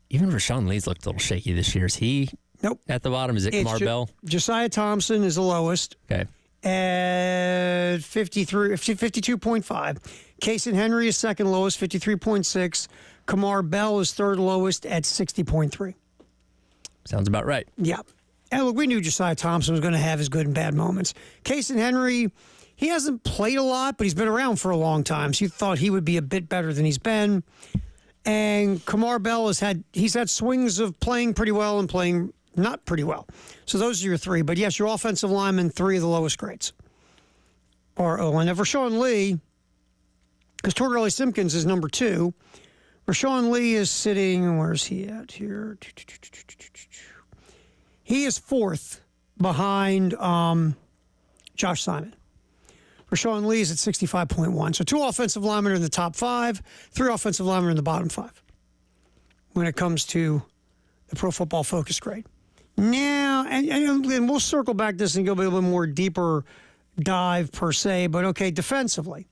even Rashawn Lee's looked a little shaky this year. Is he Nope. at the bottom? Is it Kamar Bell? Josiah Thompson is the lowest Okay. at 52.5. Kason Henry is second lowest, 53.6. Kamar Bell is third lowest at 60.3. Sounds about right. Yeah. And look, we knew Josiah Thompson was going to have his good and bad moments. Kason Henry, he hasn't played a lot, but he's been around for a long time. So you thought he would be a bit better than he's been. And Kamar Bell he's had swings of playing pretty well and playing not pretty well. So those are your 3. But yes, your offensive linemen, 3 of the lowest grades. And if Rashawn Lee, because Torricelli Simpkins is number 2, Rashawn Lee is sitting, where's he at here? He is 4th behind Josh Simon. Rashawn Lee is at 65.1. So 2 offensive linemen are in the top 5, 3 offensive linemen are in the bottom 5 when it comes to the Pro Football Focus grade. Now, and we'll circle back this and go a little bit more deeper dive per se, but okay, defensively,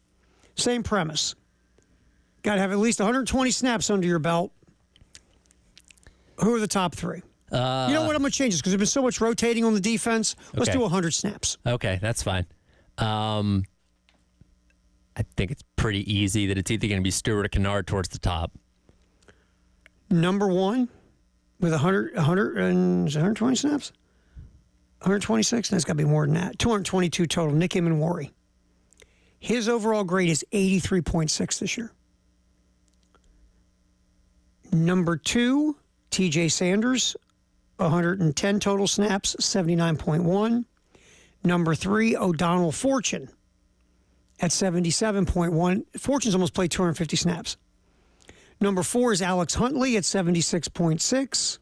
same premise. Got to have at least 120 snaps under your belt. Who are the top 3? You know what? I'm going to change this because there's been so much rotating on the defense. Let's do 100 snaps. Okay, that's fine. I think it's pretty easy that it's either going to be Stewart or Kennard towards the top. Number 1 with 120 snaps? 126? That's got to be more than that. 222 total. Nick Immanwori. His overall grade is 83.6 this year. Number 2, TJ Sanders, 110 total snaps, 79.1. Number 3, O'Donnell Fortune at 77.1. Fortune's almost played 250 snaps. Number 4 is Alex Huntley at 76.6.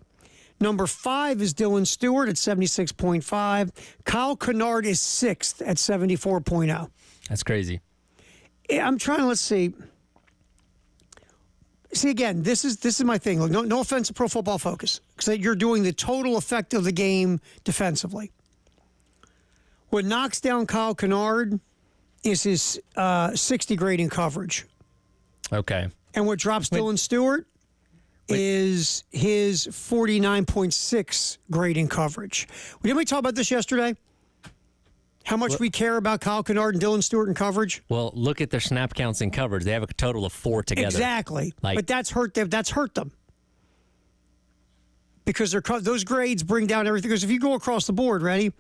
Number 5 is Dylan Stewart at 76.5. Kyle Kennard is 6th at 74.0. That's crazy. I'm trying to, let's see. See, again, this is my thing. Look, no offense to Pro Football Focus, because you're doing the total effect of the game defensively. What knocks down Kyle Kennard is his 60 grading coverage. Okay. And what drops Dylan Stewart is his 49.6 grading coverage. Didn't we talk about this yesterday? How much we care about Kyle Kennard and Dylan Stewart in coverage? Well, look at their snap counts in coverage. They have a total of 4 together. Exactly. But that's hurt them. That's hurt them. Because those grades bring down everything. Because if you go across the board, ready?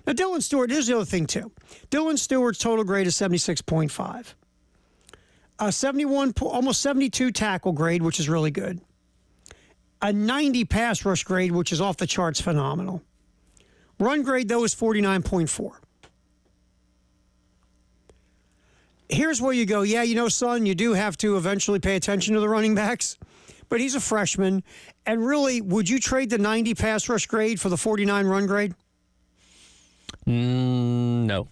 Now, Dylan Stewart, here's the other thing, too. Dylan Stewart's total grade is 76.5. 71, almost 72 tackle grade, which is really good. A 90 pass rush grade, which is off the charts phenomenal. Run grade, though, is 49.4. Here's where you go, yeah, son, you do have to eventually pay attention to the running backs, but he's a freshman. And really, would you trade the 90 pass rush grade for the 49 run grade? No.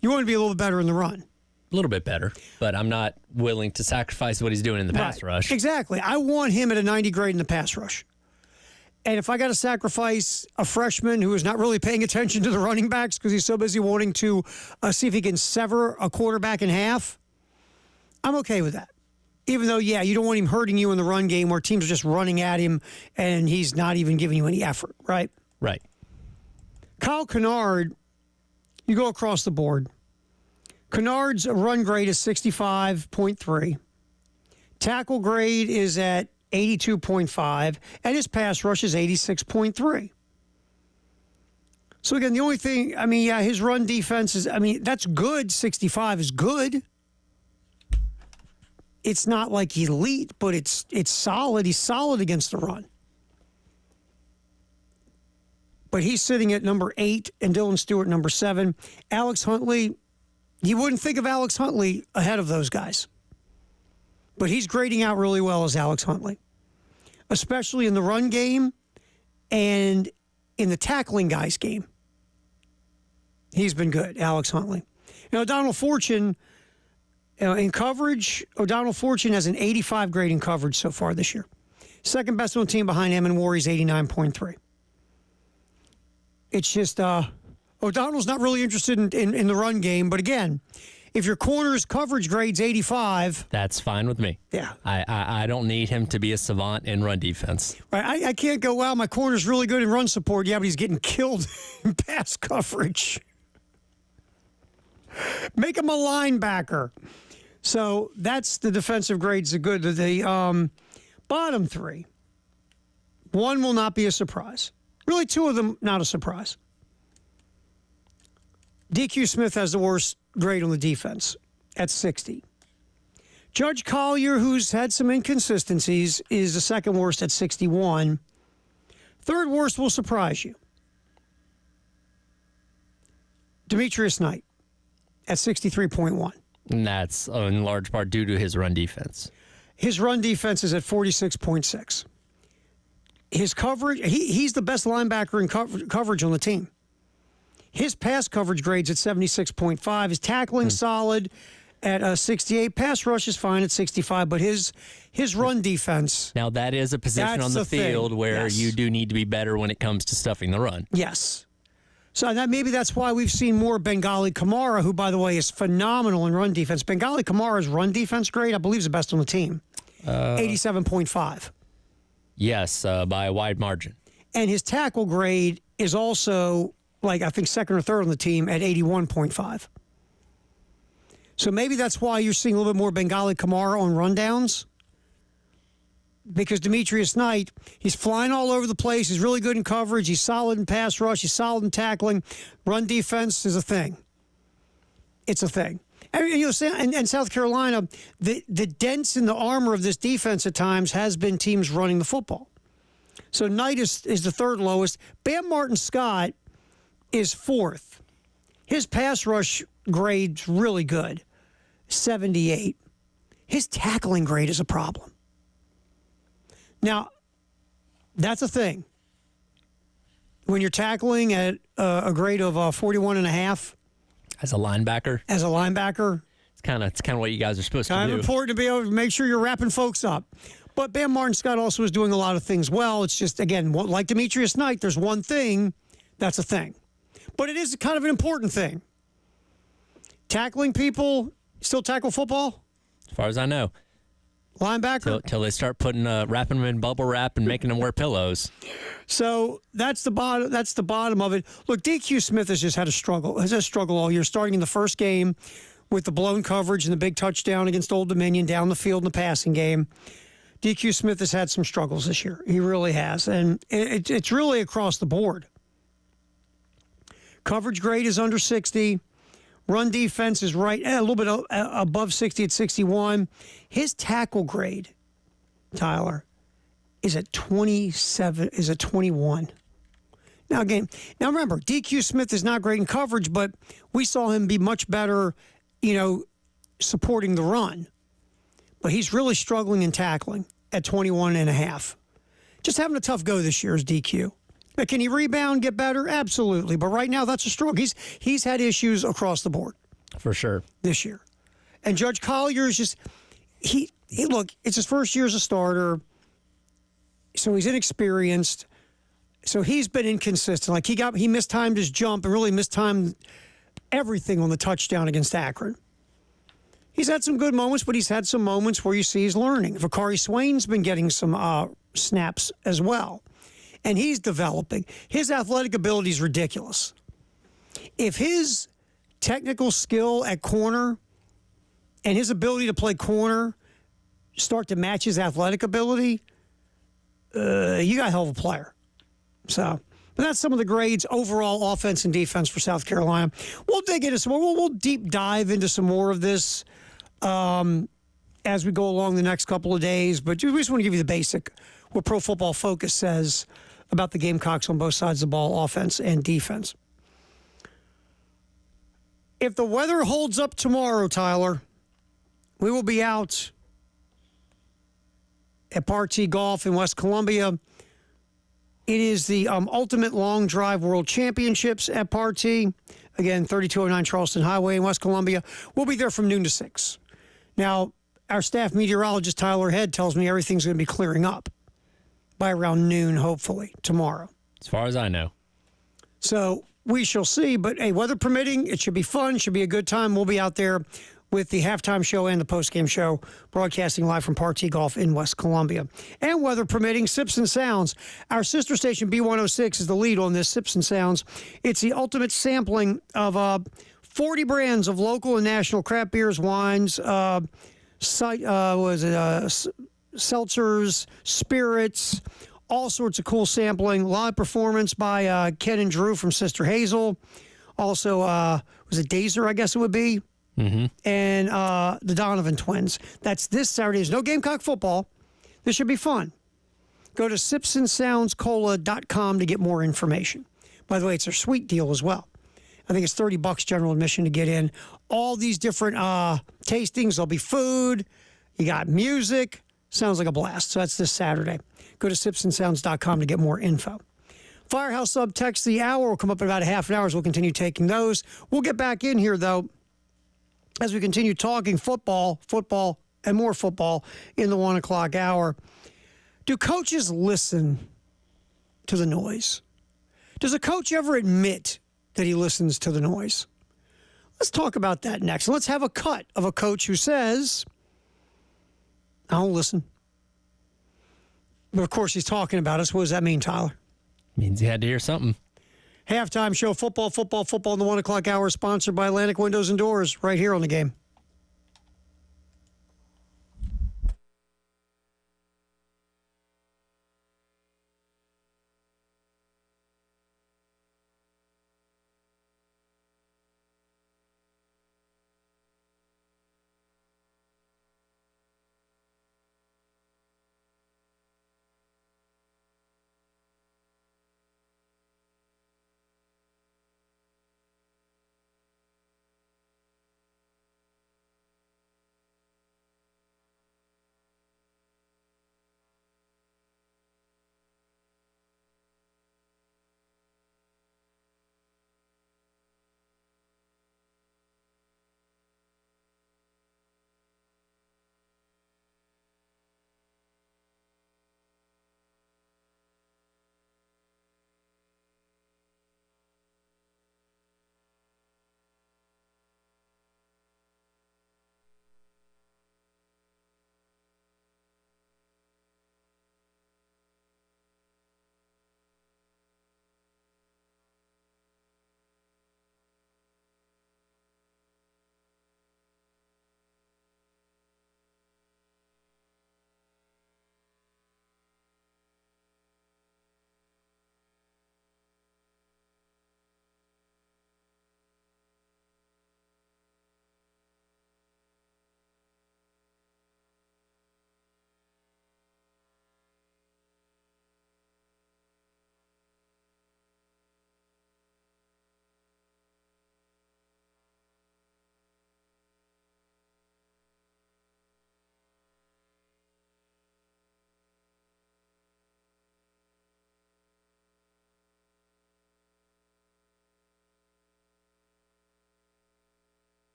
You want to be a little better in the run. A little bit better, but I'm not willing to sacrifice what he's doing in the pass rush. Exactly. I want him at a 90 grade in the pass rush. And if I got to sacrifice a freshman who is not really paying attention to the running backs because he's so busy wanting to see if he can sever a quarterback in half, I'm okay with that. Even though, yeah, you don't want him hurting you in the run game where teams are just running at him and he's not even giving you any effort, right? Right. Kyle Kennard, you go across the board. Kennard's run grade is 65.3. Tackle grade is at 82.5, and his pass rush is 86.3. So, again, the only thing, his run defense is, that's good. 65 is good. It's not like elite, but it's solid. He's solid against the run. But he's sitting at number 8 and Dylan Stewart number 7. Alex Huntley, you wouldn't think of Alex Huntley ahead of those guys. But he's grading out really well as Alex Huntley, especially in the run game and in the tackling guys game. He's been good, Alex Huntley. O'Donnell Fortune, in coverage, O'Donnell Fortune has an 85 grading coverage so far this year. Second best on the team behind Emmett Warry's 89.3. It's just O'Donnell's not really interested in the run game, but again, if your corner's coverage grade's 85... That's fine with me. Yeah. I don't need him to be a savant in run defense. Right. I can't go, wow, my corner's really good in run support. Yeah, but he's getting killed in pass coverage. Make him a linebacker. So that's the defensive grades. The bottom 3. One will not be a surprise. Really, 2 of them, not a surprise. DQ Smith has the worst grade on the defense at 60. Judge Collier, who's had some inconsistencies, is the second worst at 61. Third worst will surprise you. Demetrius Knight at 63.1. And that's in large part due to his run defense. His run defense is at 46.6. His coverage, he's the best linebacker in coverage on the team. His pass coverage grade's at 76.5. His tackling solid at 68. Pass rush is fine at 65, but his run defense. Now, that is a position on the field where you do need to be better when it comes to stuffing the run. Yes. So maybe that's why we've seen more Bengali Kamara, who, by the way, is phenomenal in run defense. Bengali Kamara's run defense grade, I believe, is the best on the team. 87.5. Yes, by a wide margin. And his tackle grade is also, I think, second or third on the team at 81.5. So maybe that's why you're seeing a little bit more Bengali Kamara on rundowns. Because Demetrius Knight, he's flying all over the place. He's really good in coverage. He's solid in pass rush. He's solid in tackling. Run defense is a thing. It's a thing. And South Carolina, the dents in the armor of this defense at times has been teams running the football. So Knight is the third lowest. Bam Martin Scott is fourth. His pass rush grade's really good, 78. His tackling grade is a problem. Now, that's a thing. When you're tackling at a grade of 41.5. As a linebacker? As a linebacker. It's It's kind of what you guys are supposed to Kind do. of important to be able to make sure you're wrapping folks up. But Bam Martin Scott also is doing a lot of things well. It's just, again, like Demetrius Knight, there's one thing that's a thing. But it is kind of an important thing. Tackling people, still tackle football? As far as I know. Linebacker? Till they start wrapping them in bubble wrap and making them wear pillows. So that's the bottom. That's the bottom of it. Look, DQ Smith has just had a struggle. Has had a struggle all year, starting in the first game with the blown coverage and the big touchdown against Old Dominion down the field in the passing game. DQ Smith has had some struggles this year. He really has, and it's really across the board. Coverage grade is under 60. Run defense is right a little bit above 60 at 61. His tackle grade, Tyler, is at 27. Is at 21. Now remember, DQ Smith is not great in coverage, but we saw him be much better, supporting the run. But he's really struggling in tackling at 21 and a half. Just having a tough go this year as DQ. But can he rebound, get better? Absolutely. But right now, that's a struggle. He's had issues across the board. For sure. This year. And Judge Collier is just, look, it's his first year as a starter. So he's inexperienced. So he's been inconsistent. Like he mistimed his jump and really mistimed everything on the touchdown against Akron. He's had some good moments, but he's had some moments where you see he's learning. Vakari Swain's been getting some snaps as well. And he's developing. His athletic ability is ridiculous. If his technical skill at corner and his ability to play corner start to match his athletic ability, you got a hell of a player. So, but that's some of the grades overall, offense and defense for South Carolina. We'll dig into some more. We'll deep dive into some more of this as we go along the next couple of days. But we just want to give you the basic, what Pro Football Focus says about the Gamecocks on both sides of the ball, offense and defense. If the weather holds up tomorrow, Tyler, we will be out at Partee Golf in West Columbia. It is the Ultimate Long Drive World Championships at Partee. Again, 3209 Charleston Highway in West Columbia. We'll be there from noon to 6. Now, our staff meteorologist, Tyler Head, tells me everything's going to be clearing up by around noon, hopefully, tomorrow. As far as I know. So we shall see. But, hey, weather permitting, it should be fun, should be a good time. We'll be out there with the halftime show and the postgame show, broadcasting live from Partee Golf in West Columbia. And weather permitting, Sips and Sounds. Our sister station, B106, is the lead on this, Sips and Sounds. It's the ultimate sampling of 40 brands of local and national craft beers, wines, seltzers, spirits, all sorts of cool sampling. Live performance by Ken and Drew from Sister Hazel. Also, was it Dazer, I guess it would be? Mm-hmm. And the Donovan twins. That's this Saturday. There's no Gamecock football. This should be fun. Go to sipsandsoundscola.com to get more information. By the way, it's a sweet deal as well. I think it's $30 general admission to get in. All these different tastings. There'll be food. You got music. Sounds like a blast. So that's this Saturday. Go to sipsandsounds.com to get more info. Firehouse Sub text the hour will come up in about a half an hour. We'll continue taking those. We'll get back in here, though, as we continue talking football, and more football in the 1 o'clock hour. Do coaches listen to the noise? Does a coach ever admit that he listens to the noise? Let's talk about that next. Let's have a cut of a coach who says, I don't listen. But, of course, he's talking about us. What does that mean, Tyler? Means he had to hear something. Halftime show, football in the 1 o'clock hour, sponsored by Atlantic Windows and Doors, right here on the Game.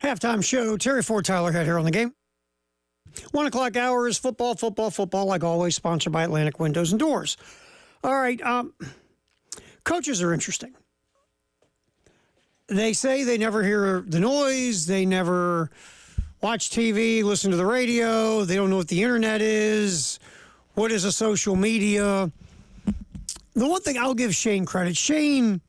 Halftime show. Terry Ford, Tyler Head here on the game. 1 o'clock hour is football, like always, sponsored by Atlantic Windows and Doors. All right. Coaches are interesting. They say they never hear the noise. They never watch TV, listen to the radio. They don't know what the internet is. What is a social media? The one thing I'll give Shane credit, Shane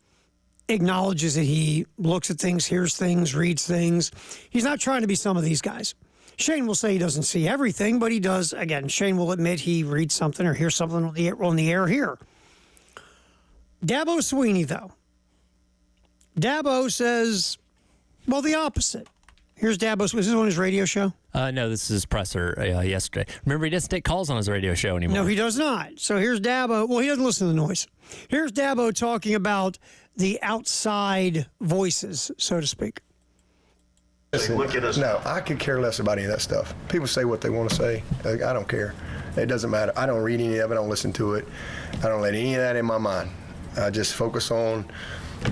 acknowledges that he looks at things, hears things, reads things. He's not trying to be some of these guys. Shane will say he doesn't see everything, but he does. Again, Shane will admit he reads something or hears something on the air here. Dabo Swinney, though. Dabo says, well, the opposite. Here's Dabo. Is this on his radio show? No, this is presser yesterday. Remember, he doesn't take calls on his radio show anymore. No, he does not. So here's Dabo. Well, he doesn't listen to the noise. Here's Dabo talking about the outside voices, so to speak. Listen, look at us. No, I could care less about any of that stuff. People say what they want to say. I don't care. It doesn't matter. I don't read any of it. I don't listen to it. I don't let any of that in my mind. I just focus on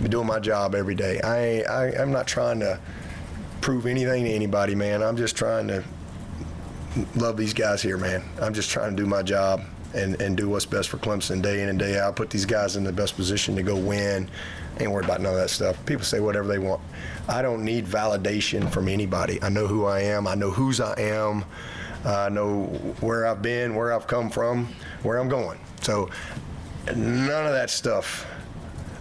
doing my job every day. I'm not trying to prove anything to anybody, man. I'm just trying to love these guys here, man. I'm just trying to do my job and do what's best for Clemson day in and day out. Put these guys in the best position to go win. Ain't worried about none of that stuff. People say whatever they want. I don't need validation from anybody. I know who I am. I know whose I am. I know where I've been, where I've come from, where I'm going. So none of that stuff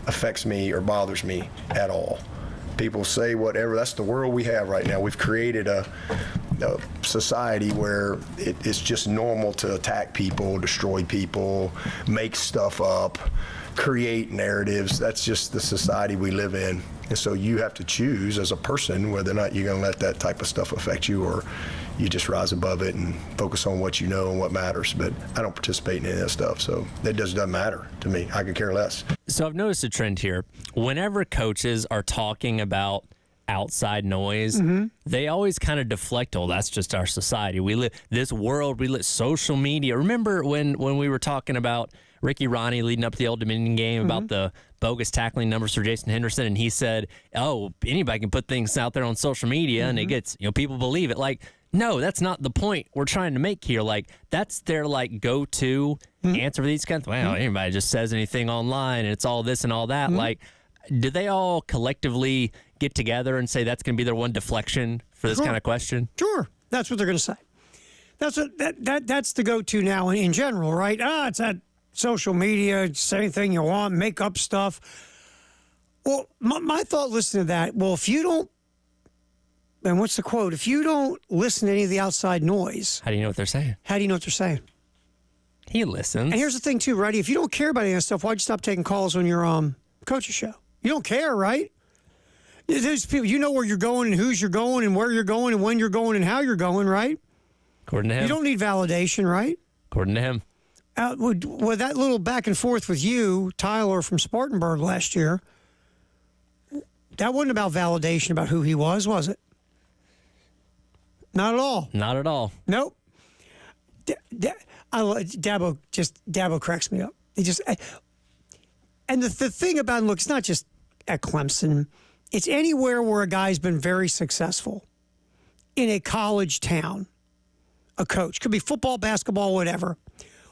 affects me or bothers me at all. People say whatever. That's the world we have right now. We've created a society where it's just normal to attack people, destroy people, make stuff up, create narratives. That's just the society we live in. And so you have to choose as a person whether or not you're going to let that type of stuff affect you, or you just rise above it and focus on what you know and what matters. But I don't participate in any of that stuff, so that doesn't matter to me. I could care less. So I've noticed a trend here. Whenever coaches are talking about outside noise, they always kind of deflect, oh, that's just our society. We live this world, we live social media. Remember when we were talking about Ricky Ronnie leading up to the Old Dominion game about the bogus tackling numbers for Jason Henderson, and he said, oh, anybody can put things out there on social media and it gets, people believe it. Like, no, that's not the point we're trying to make here. Like, that's their go-to answer for these kinds. Well, anybody just says anything online and it's all this and all that. Like, do they all collectively get together and say that's going to be their one deflection for this kind of question? Sure. That's what they're going to say. That's the go-to now in general, right? It's that social media, say anything you want, make up stuff. Well, my thought listening to that, well, if you don't, and what's the quote? If you don't listen to any of the outside noise, How do you know what they're saying? How do you know what they're saying? He listens. And here's the thing, too, Roddy. If you don't care about any of that stuff, why'd you stop taking calls on your coach's show? You don't care, right? There's people, you know where you're going and who's you're going and where you're going and when you're going and how you're going, right? According to him. You don't need validation, right? According to him. With that little back and forth with you, Tyler from Spartanburg last year, that wasn't about validation about who he was it? Not at all. Not at all. Nope. Dabo cracks me up. And the thing about him, look, it's not just at Clemson. It's anywhere where a guy's been very successful in a college town, a coach. Could be football, basketball, whatever.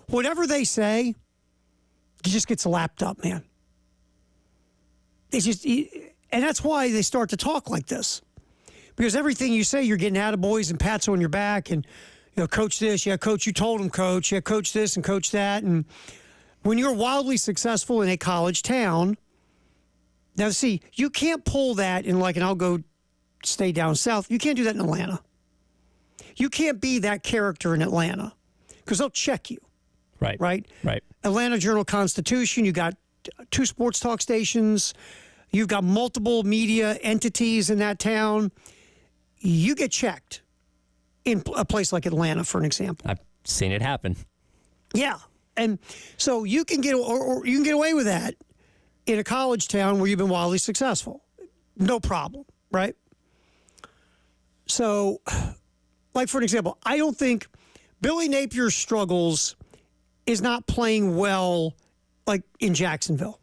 Whatever they say, he just gets lapped up, man. And that's why they start to talk like this. Because everything you say, you're getting attaboys and pats on your back and, coach this, yeah, coach, you told him, coach, yeah, coach this and coach that. And when you're wildly successful in a college town, now see, you can't pull that in and I'll go stay down south. You can't do that in Atlanta. You can't be that character in Atlanta because they'll check you. Right. Right? Right. Atlanta Journal-Constitution, you got 2 sports talk stations. You've got multiple media entities in that town. You get checked in a place like Atlanta, for an example. I've seen it happen. Yeah. And so you can get or you can get away with that in a college town where you've been wildly successful. No problem, right? So, for an example, I don't think Billy Napier's struggles is not playing well in Jacksonville.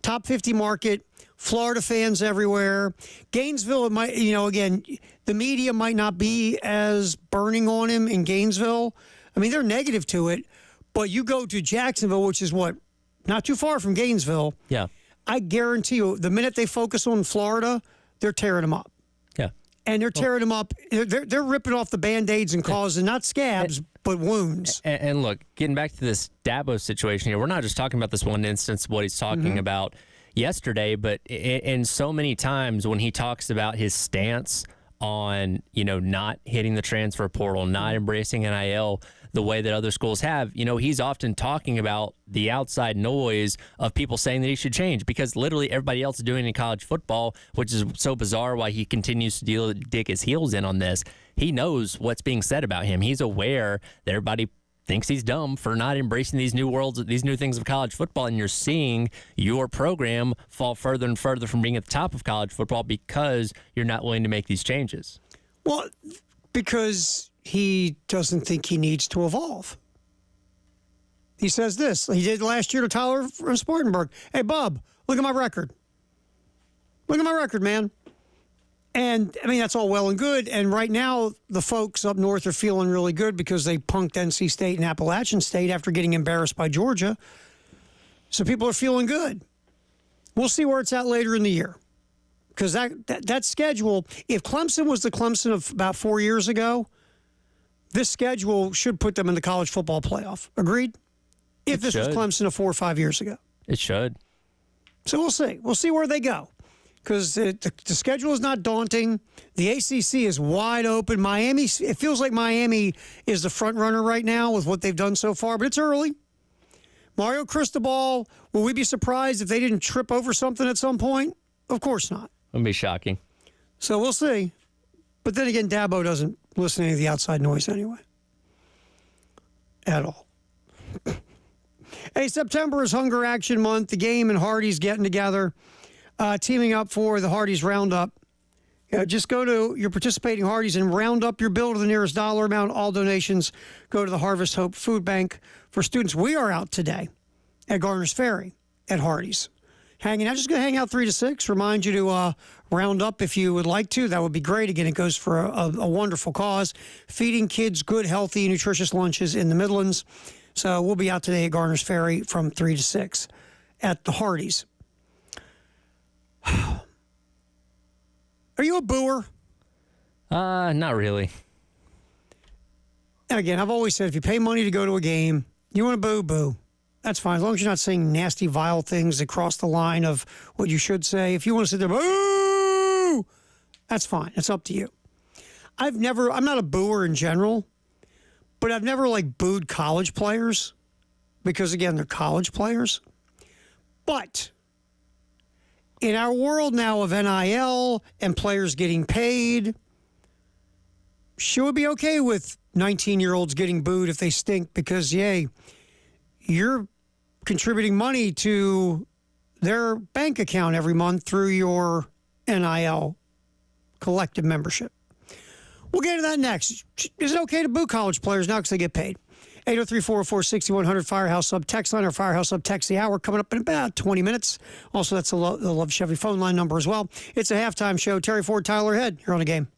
top 50 market, Florida fans everywhere. Gainesville, it might, again, the media might not be as burning on him in Gainesville. I mean, they're negative to it, but you go to Jacksonville, which is not too far from Gainesville. Yeah. I guarantee you, the minute they focus on Florida, they're tearing them up. Yeah. And they're tearing them up. They're ripping off the Band-Aids and causing not scabs, but wounds. And look, getting back to this Dabo situation here, we're not just talking about this one instance, what he's talking about yesterday, but in so many times when he talks about his stance on, not hitting the transfer portal, not embracing NIL the way that other schools have, he's often talking about the outside noise of people saying that he should change, because literally everybody else is doing it in college football, which is so bizarre why he continues to dig his heels in on this. He knows what's being said about him. He's aware that everybody thinks he's dumb for not embracing these new things of college football, and you're seeing your program fall further and further from being at the top of college football because you're not willing to make these changes. Well, because he doesn't think he needs to evolve. He says this. He did last year to Tyler from Spartanburg. Hey, Bub, look at my record. Look at my record, man. And, I mean, that's all well and good. And right now, the folks up north are feeling really good because they punked NC State and Appalachian State after getting embarrassed by Georgia. So people are feeling good. We'll see where it's at later in the year. Because that schedule, if Clemson was the Clemson of about 4 years ago, this schedule should put them in the college football playoff. Agreed? If this was Clemson of 4 or 5 years ago. It should. So we'll see. We'll see where they go. Because the schedule is not daunting. The ACC is wide open. Miami, it feels like Miami is the front runner right now with what they've done so far, but it's early. Mario Cristobal, will we be surprised if they didn't trip over something at some point? Of course not. It would be shocking. So we'll see. But then again, Dabo doesn't listen to any of the outside noise anyway. At all. Hey, September is Hunger Action Month. The game and Hardee's getting together. Teaming up for the Hardee's Roundup. Just go to your participating Hardee's and round up your bill to the nearest dollar amount. All donations go to the Harvest Hope Food Bank for students. We are out today at Garner's Ferry at Hardee's. Hanging out, just going to hang out 3 to 6. Remind you to round up if you would like to. That would be great. Again, it goes for a wonderful cause, feeding kids good, healthy, nutritious lunches in the Midlands. So we'll be out today at Garner's Ferry from 3 to 6 at the Hardee's. Are you a booer? Not really. And again, I've always said if you pay money to go to a game, you want to boo, boo. That's fine. As long as you're not saying nasty, vile things that cross the line of what you should say. If you want to sit there, boo, that's fine. It's up to you. I'm not a booer in general, but I've never booed college players because, again, they're college players. But in our world now of NIL and players getting paid, she would be okay with 19-year-olds getting booed if they stink because, yay, you're contributing money to their bank account every month through your NIL collective membership. We'll get to that next. Is it okay to boo college players now because they get paid? 803-404-6100 Firehouse Sub text line or Firehouse Sub text the hour coming up in about 20 minutes. Also, that's the Love Chevy phone line number as well. It's a halftime show. Terry Ford, Tyler Head, here on the game.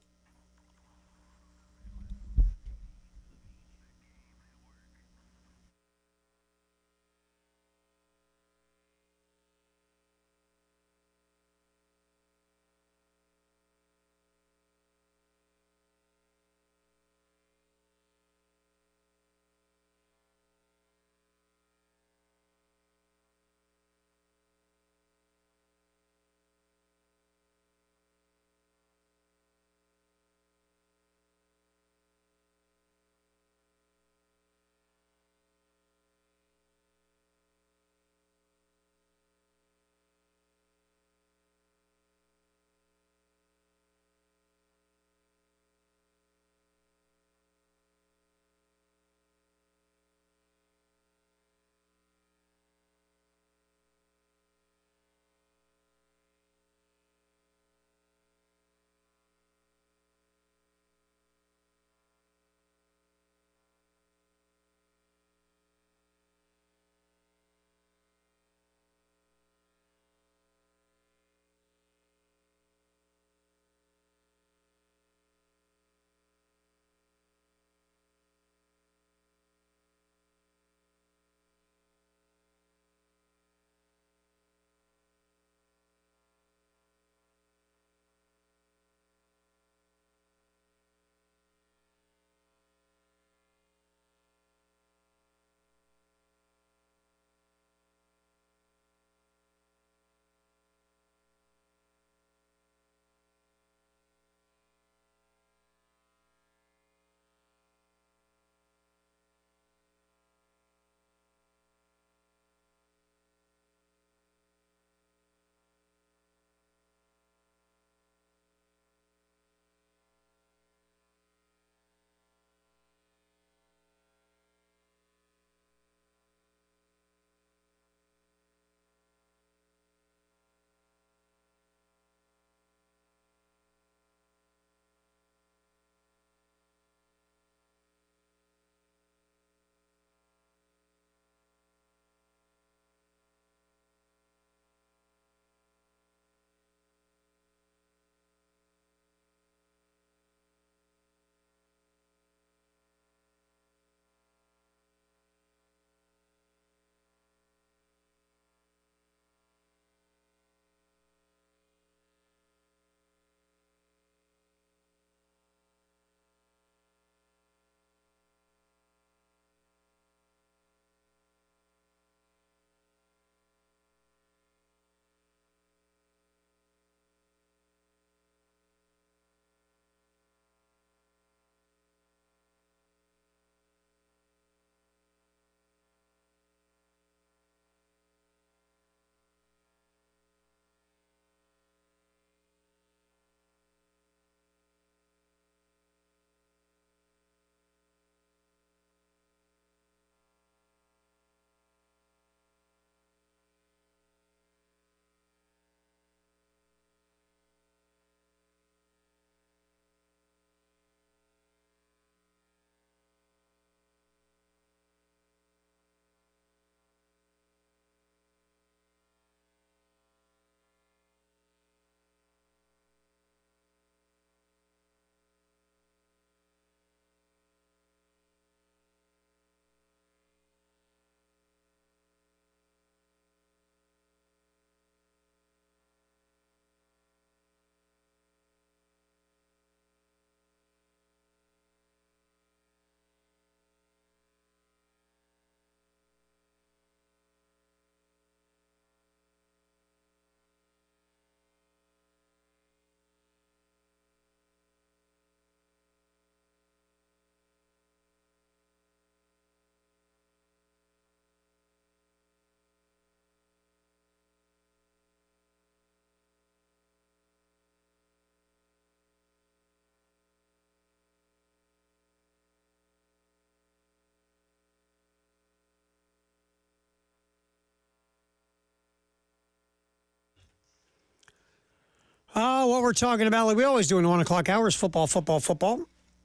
What we're talking about, like we always do in the 1 o'clock hours, football.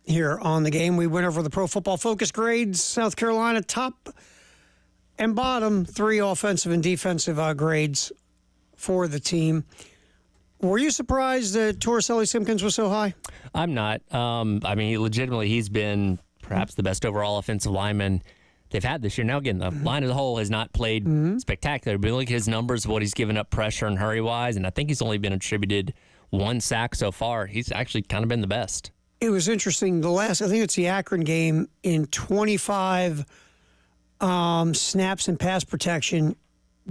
Here on the game, we went over the Pro Football Focus grades. South Carolina, top and bottom, 3 offensive and defensive grades for the team. Were you surprised that Torricelli Simpkins was so high? I'm not. Legitimately, he's been perhaps the best overall offensive lineman they've had this year. Now, again, the line as a whole has not played spectacular, but look at his numbers, what he's given up pressure and hurry-wise, and I think he's only been attributed 1 sack so far. He's actually kind of been the best. It was interesting. I think it's the Akron game, in 25 snaps and pass protection,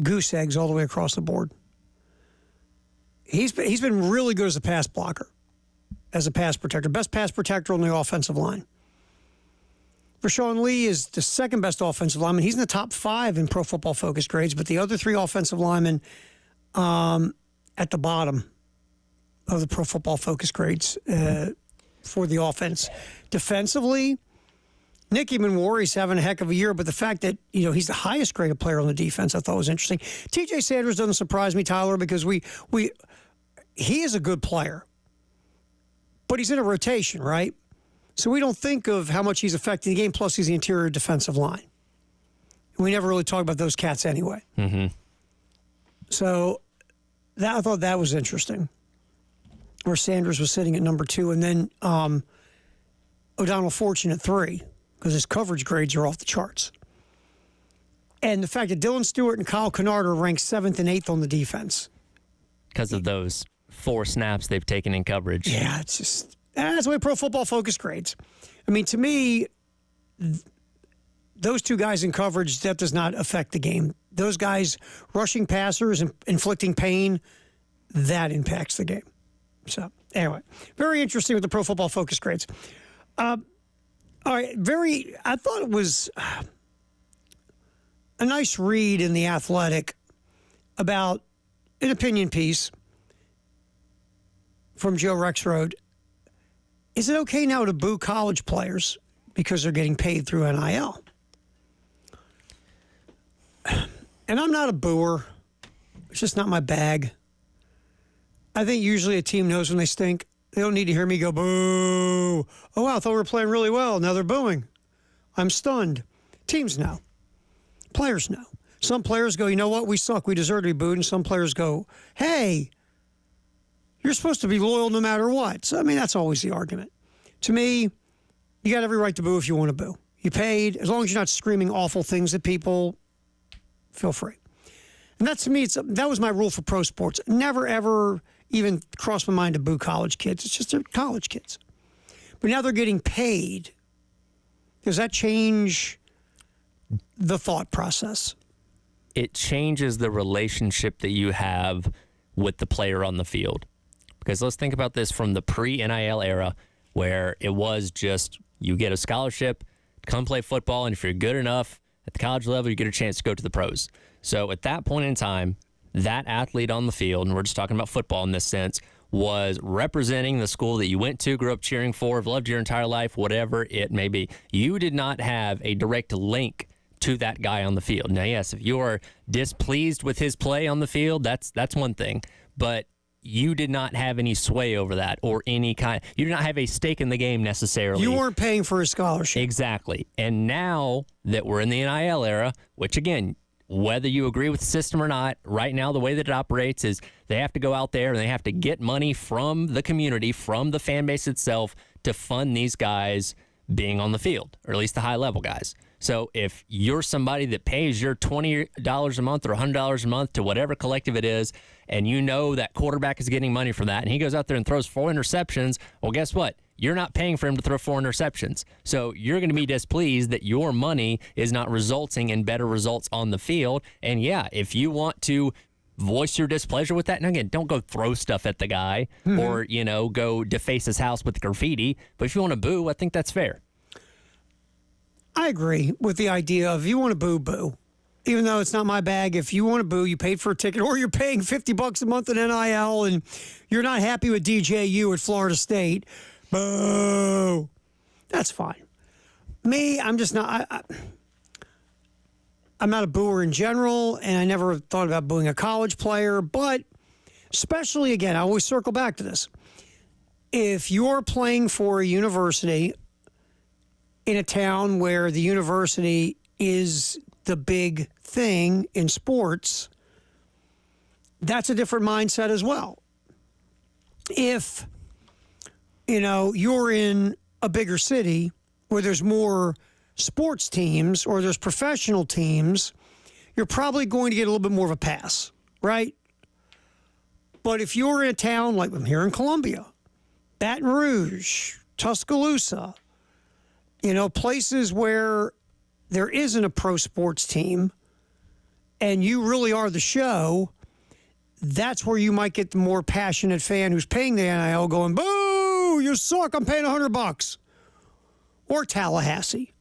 goose eggs all the way across the board. He's been really good as a pass blocker, as a pass protector. Best pass protector on the offensive line. Rashawn Lee is the second best offensive lineman. He's in the top 5 in Pro Football Focus grades, but the other 3 offensive linemen at the bottom of the Pro Football Focus grades for the offense. Defensively, Nicky Manwari's having a heck of a year, but the fact that he's the highest graded player on the defense I thought was interesting. TJ Sanders doesn't surprise me, Tyler, because he is a good player, but he's in a rotation, right? So we don't think of how much he's affecting the game, plus he's the interior defensive line. We never really talk about those cats anyway. Mm-hmm. So I thought that was interesting, where Sanders was sitting at number 2, and then O'Donnell Fortune at 3, because his coverage grades are off the charts. And the fact that Dylan Stewart and Kyle Kennard are ranked 7th and 8th on the defense. Because of those 4 snaps they've taken in coverage. Yeah, it's just, that's the way Pro Football Focus grades. I mean, to me, those 2 guys in coverage, that does not affect the game. Those guys rushing passers and inflicting pain, that impacts the game. So, anyway, very interesting with the Pro Football Focus grades. All right, I thought it was a nice read in The Athletic about an opinion piece from Joe Rexrode. Is it okay now to boo college players because they're getting paid through NIL? And I'm not a booer. It's just not my bag. I think usually a team knows when they stink. They don't need to hear me go, boo. Oh, wow, I thought we were playing really well. Now they're booing. I'm stunned. Teams know. Players know. Some players go, you know what? We suck. We deserve to be booed. And some players go, hey, you're supposed to be loyal no matter what. So, I mean, that's always the argument. To me, you got every right to boo if you want to boo. You paid. As long as you're not screaming awful things at people, feel free. And that, to me, that was my rule for pro sports. Never, ever even crossed my mind to boo college kids. It's just they're college kids. But now they're getting paid. Does that change the thought process? It changes the relationship that you have with the player on the field. Because let's think about this from the pre-NIL era, where it was just you get a scholarship, come play football, and if you're good enough at the college level, you get a chance to go to the pros. So at that point in time, that athlete on the field, and we're just talking about football in this sense, was representing the school that you went to, grew up cheering for, have loved your entire life, whatever it may be. You did not have a direct link to that guy on the field. Now, yes, if you are displeased with his play on the field, that's one thing. But you did not have any sway over that or any kind. You did not have a stake in the game necessarily. You weren't paying for a scholarship. Exactly. And now that we're in the NIL era, which again, whether you agree with the system or not, right now the way that it operates is they have to go out there and they have to get money from the community, from the fan base itself to fund these guys being on the field, or at least the high-level guys. So if you're somebody that pays your $20 a month or $100 a month to whatever collective it is, and you know that quarterback is getting money from that, and he goes out there and throws 4 interceptions, well, guess what? You're not paying for him to throw 4 interceptions. So you're going to be displeased that your money is not resulting in better results on the field. And yeah, if you want to voice your displeasure with that, and again, don't go throw stuff at the guy or, go deface his house with graffiti. But if you want to boo, I think that's fair. I agree with the idea of if you want to boo, boo. Even though it's not my bag, if you want to boo, you paid for a ticket, or you're paying $50 a month in NIL and you're not happy with DJU at Florida State, boo. That's fine. Me, I'm just not. I'm not a booer in general, and I never thought about booing a college player, but Especially, again, I always circle back to this. If you're playing for a university in a town where the university is the big thing in sports, that's a different mindset as well. If, you're in a bigger city where there's more sports teams or there's professional teams, you're probably going to get a little bit more of a pass, right? But if you're in a town like I'm here in Columbia, Baton Rouge, Tuscaloosa, places where there isn't a pro sports team and you really are the show, that's where you might get the more passionate fan who's paying the NIL going, boo, you suck, I'm paying $100. Or Tallahassee.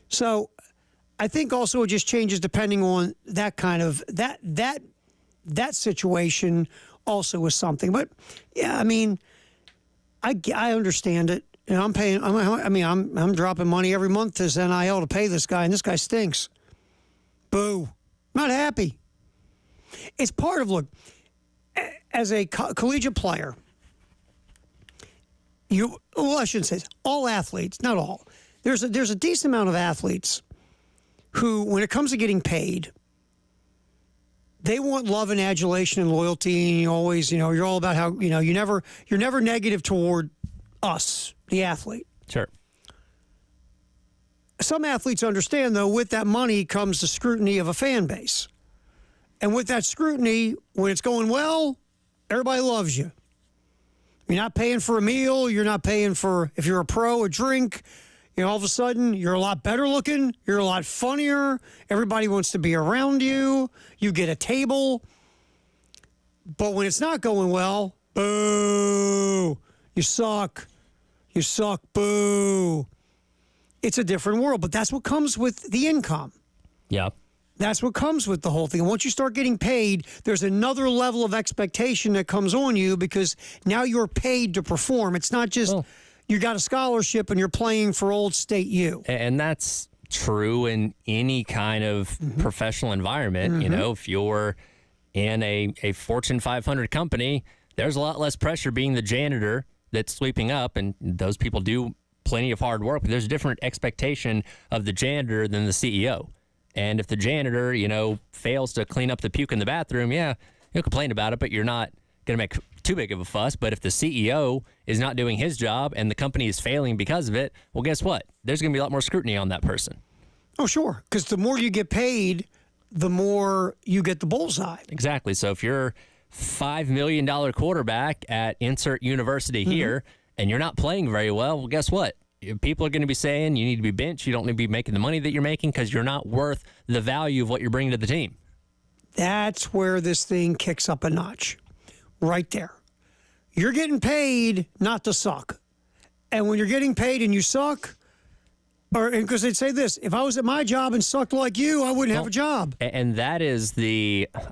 So I think also it just changes depending on that kind of, that situation also is something. But yeah, I mean, I understand it. And I'm paying, I'm dropping money every month as NIL to pay this guy, and this guy stinks. Boo. Not happy. It's part of, look, as a collegiate player, I shouldn't say this, all athletes, not all. There's a decent amount of athletes who, when it comes to getting paid, they want love and adulation and loyalty, and you always, you're all about how, you're never negative toward us, the athlete. Sure. Some athletes understand, though, with that money comes the scrutiny of a fan base. And with that scrutiny, when it's going well, everybody loves you. You're not paying for a meal. You're not paying for, if you're a pro, a drink. All of a sudden, you're a lot better looking. You're a lot funnier. Everybody wants to be around you. You get a table. But when it's not going well, boo. You suck. You suck. Boo. It's a different world. But that's what comes with the income. Yeah. That's what comes with the whole thing. And once you start getting paid, there's another level of expectation that comes on you because now you're paid to perform. It's not just you got a scholarship and you're playing for Old State U. And that's true in any kind of professional environment. If you're in a Fortune 500 company, there's a lot less pressure being the janitor that's sweeping up, and those people do plenty of hard work, but there's a different expectation of the janitor than the CEO. And if the janitor, fails to clean up the puke in the bathroom, yeah, you'll complain about it, but you're not going to make too big of a fuss. But if the CEO is not doing his job and the company is failing because of it, well, guess what? There's going to be a lot more scrutiny on that person. Oh, sure. Because the more you get paid, the more you get the bullseye. Exactly. So if you're $5 million quarterback at insert university here and you're not playing very well guess what? People are going to be saying you need to be benched. You don't need to be making the money that you're making because you're not worth the value of what you're bringing to the team. That's where this thing kicks up a notch. Right there. You're getting paid not to suck. And when you're getting paid and you suck, because they'd say this, if I was at my job and sucked like you, I wouldn't have a job. And that is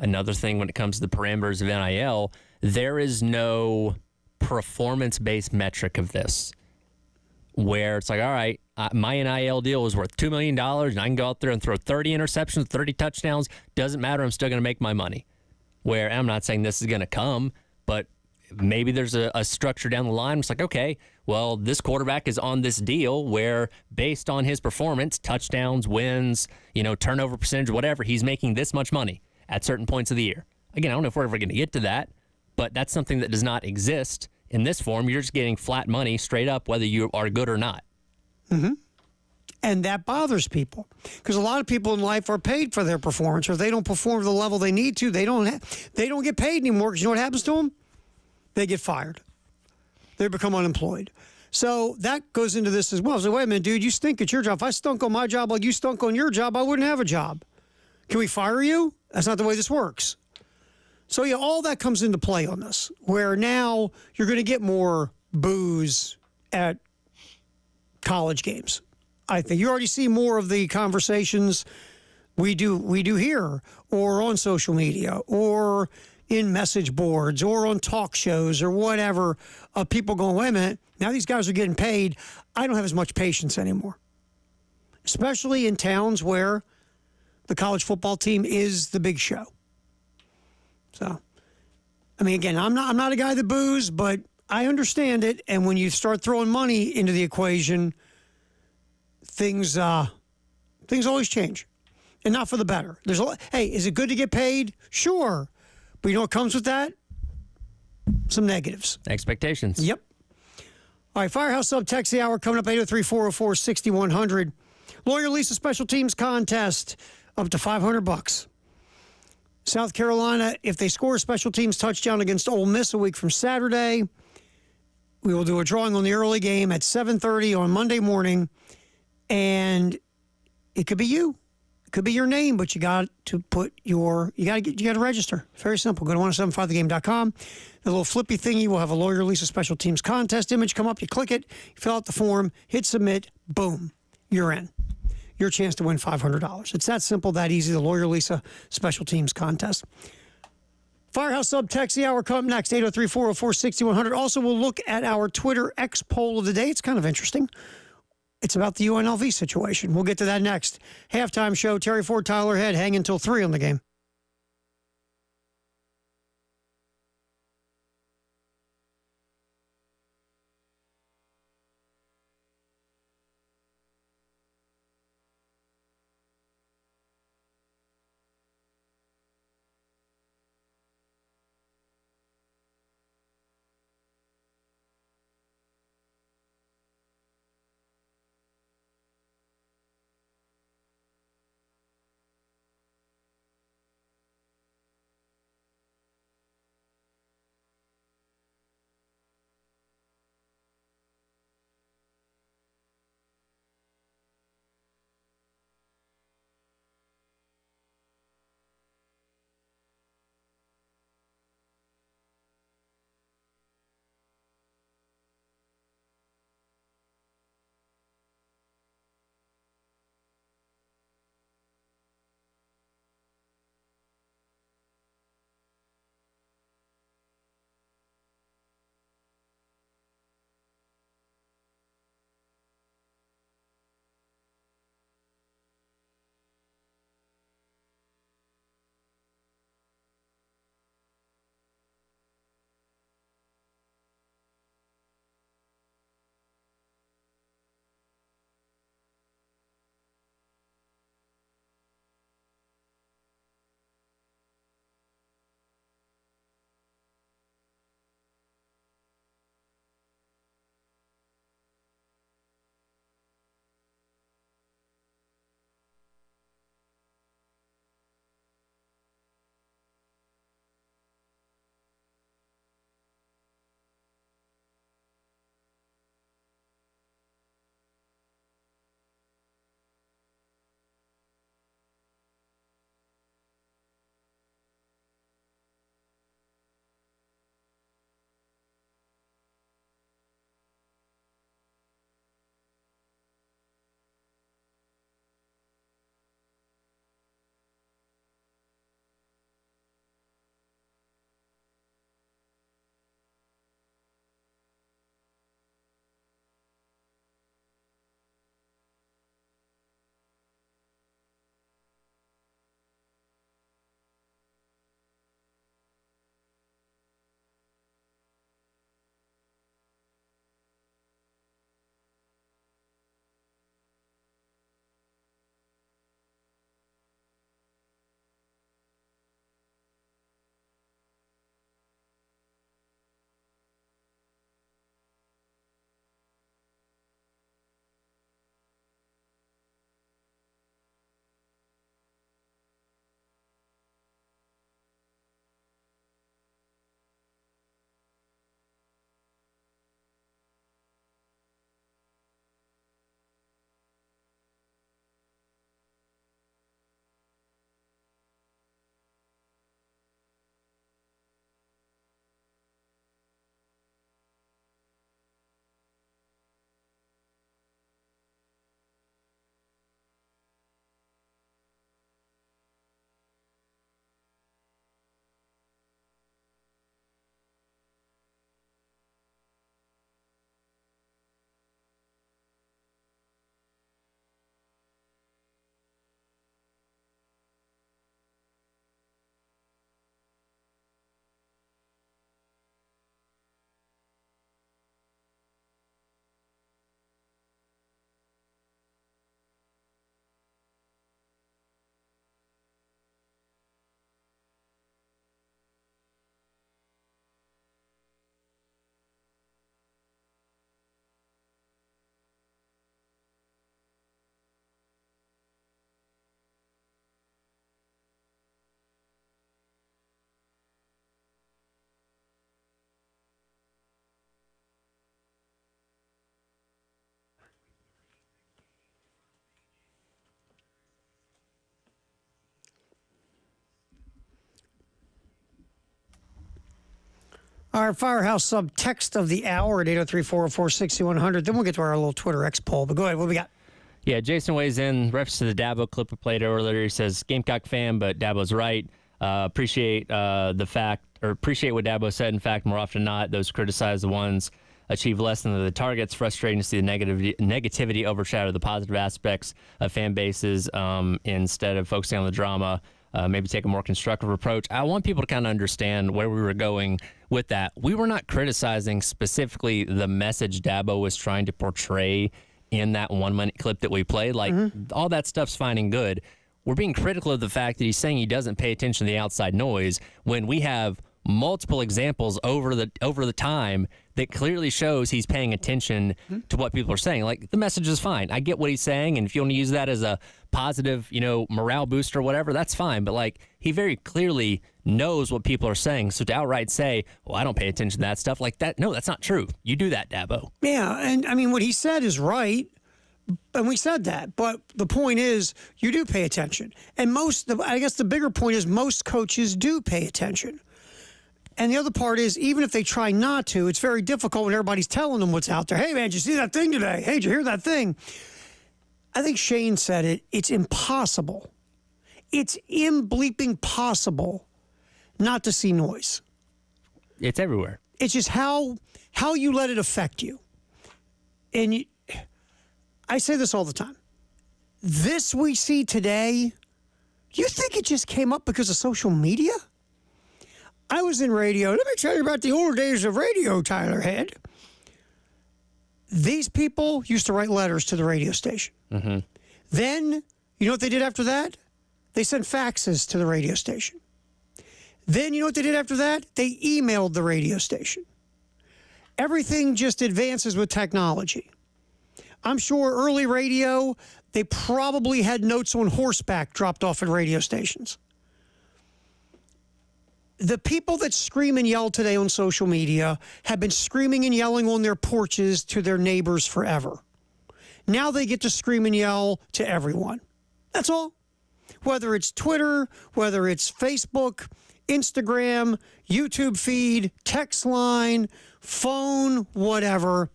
another thing when it comes to the parameters of NIL. There is no performance-based metric of this, where it's like, all right, my NIL deal is worth $2 million, and I can go out there and throw 30 interceptions, 30 touchdowns. Doesn't matter. I'm still going to make my money. Where I'm not saying this is going to come, but maybe there's a structure down the line. It's like, okay, well, this quarterback is on this deal where based on his performance, touchdowns, wins, turnover percentage, whatever, he's making this much money at certain points of the year. Again, I don't know if we're ever going to get to that, but that's something that does not exist in this form. You're just getting flat money straight up, whether you are good or not. Mm-hmm. And that bothers people because a lot of people in life are paid for their performance, or if they don't perform to the level they need to, they don't get paid anymore. Because you know what happens to them? They get fired. They become unemployed. So that goes into this as well. So wait a minute, dude, you stink at your job. If I stunk on my job like you stunk on your job, I wouldn't have a job. Can we fire you? That's not the way this works. So yeah, all that comes into play on this, where now you're going to get more boos at college games. I think you already see more of the conversations we do here, or on social media, or in message boards, or on talk shows, or whatever, of people going, wait a minute, now these guys are getting paid. I don't have as much patience anymore. Especially in towns where the college football team is the big show. So, I mean, again, I'm not a guy that boos, but I understand it. And when you start throwing money into the equation, things always change, and not for the better. Hey, is it good to get paid? Sure, but you know what comes with that? Some negatives. Expectations. Yep. All right, Firehouse Sub Text the Hour coming up 803-404-6100. Lawyer Lisa Special Teams Contest up to $500. South Carolina, if they score a special teams touchdown against Ole Miss a week from Saturday, we will do a drawing on the early game at 7:30 on Monday morning, and it could be you. It could be your name, but you got to register. Very simple. Go to 1075thegame.com. The little flippy thingy will have a Lawyer Lisa Special Teams Contest image come up. You click it, you fill out the form, hit submit, boom, you're in. Your chance to win $500. It's that simple, that easy. The Lawyer Lisa Special Teams Contest. Firehouse Sub Text the Hour come up next, 803-404-6100. Also, we'll look at our Twitter X poll of the day. It's kind of interesting. It's about the UNLV situation. We'll get to that next. Halftime show, Terry Ford, Tyler Head, hang until 3 on the game. Our Firehouse sub text of the hour at 803-404-6100. Then we'll get to our little Twitter X poll. But go ahead. What we got? Yeah, Jason weighs in, reference to the Dabo clip we played earlier. He says, Gamecock fan, but Dabo's right. Appreciate appreciate what Dabo said. In fact, more often than not, those criticize the ones achieve less than the targets. Frustrating to see the negativity overshadow the positive aspects of fan bases instead of focusing on the drama. Maybe take a more constructive approach. I want people to kind of understand where we were going with that. We were not criticizing specifically the message Dabo was trying to portray in that 1-minute clip that we played. Like, all that stuff's fine and good. We're being critical of the fact that he's saying he doesn't pay attention to the outside noise when we have multiple examples over the time that clearly shows he's paying attention to what people are saying. Like, the message is fine. I get what he's saying, and if you want to use that as a positive, morale booster or whatever, that's fine. But, like, he very clearly knows what people are saying. So to outright say, well, I don't pay attention to that stuff, like that, no, that's not true. You do that, Dabo. Yeah, and I mean, what he said is right. And we said that, but the point is, you do pay attention. And I guess the bigger point is most coaches do pay attention. And the other part is, even if they try not to, it's very difficult when everybody's telling them what's out there. Hey, man, did you see that thing today? Hey, did you hear that thing? I think Shane said it. It's impossible. It's bleeping possible not to see noise. It's everywhere. It's just how you let it affect you. And I say this all the time. This we see today, you think it just came up because of social media? I was in radio. Let me tell you about the old days of radio, Tyler Head. These people used to write letters to the radio station. Mm-hmm. Then, you know what they did after that? They sent faxes to the radio station. Then, you know what they did after that? They emailed the radio station. Everything just advances with technology. I'm sure early radio, they probably had notes on horseback dropped off at radio stations. The people that scream and yell today on social media have been screaming and yelling on their porches to their neighbors forever. Now they get to scream and yell to everyone. That's all. Whether it's Twitter, whether it's Facebook, Instagram, YouTube feed, text line, phone, whatever.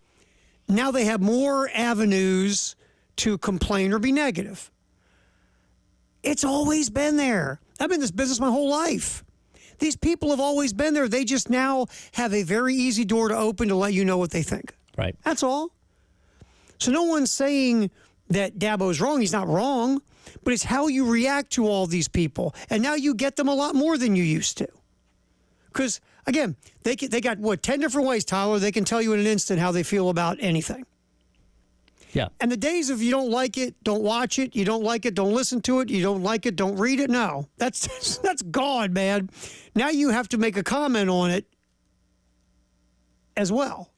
Now they have more avenues to complain or be negative. It's always been there. I've been in this business my whole life. These people have always been there. They just now have a very easy door to open to let you know what they think. Right. That's all. So no one's saying that Dabo's wrong. He's not wrong. But it's how you react to all these people. And now you get them a lot more than you used to. Because, again, they got, 10 different ways, Tyler, they can tell you in an instant how they feel about anything. Yeah. And the days of you don't like it, don't watch it. You don't like it, don't listen to it. You don't like it, don't read it. No, that's gone, man. Now you have to make a comment on it as well.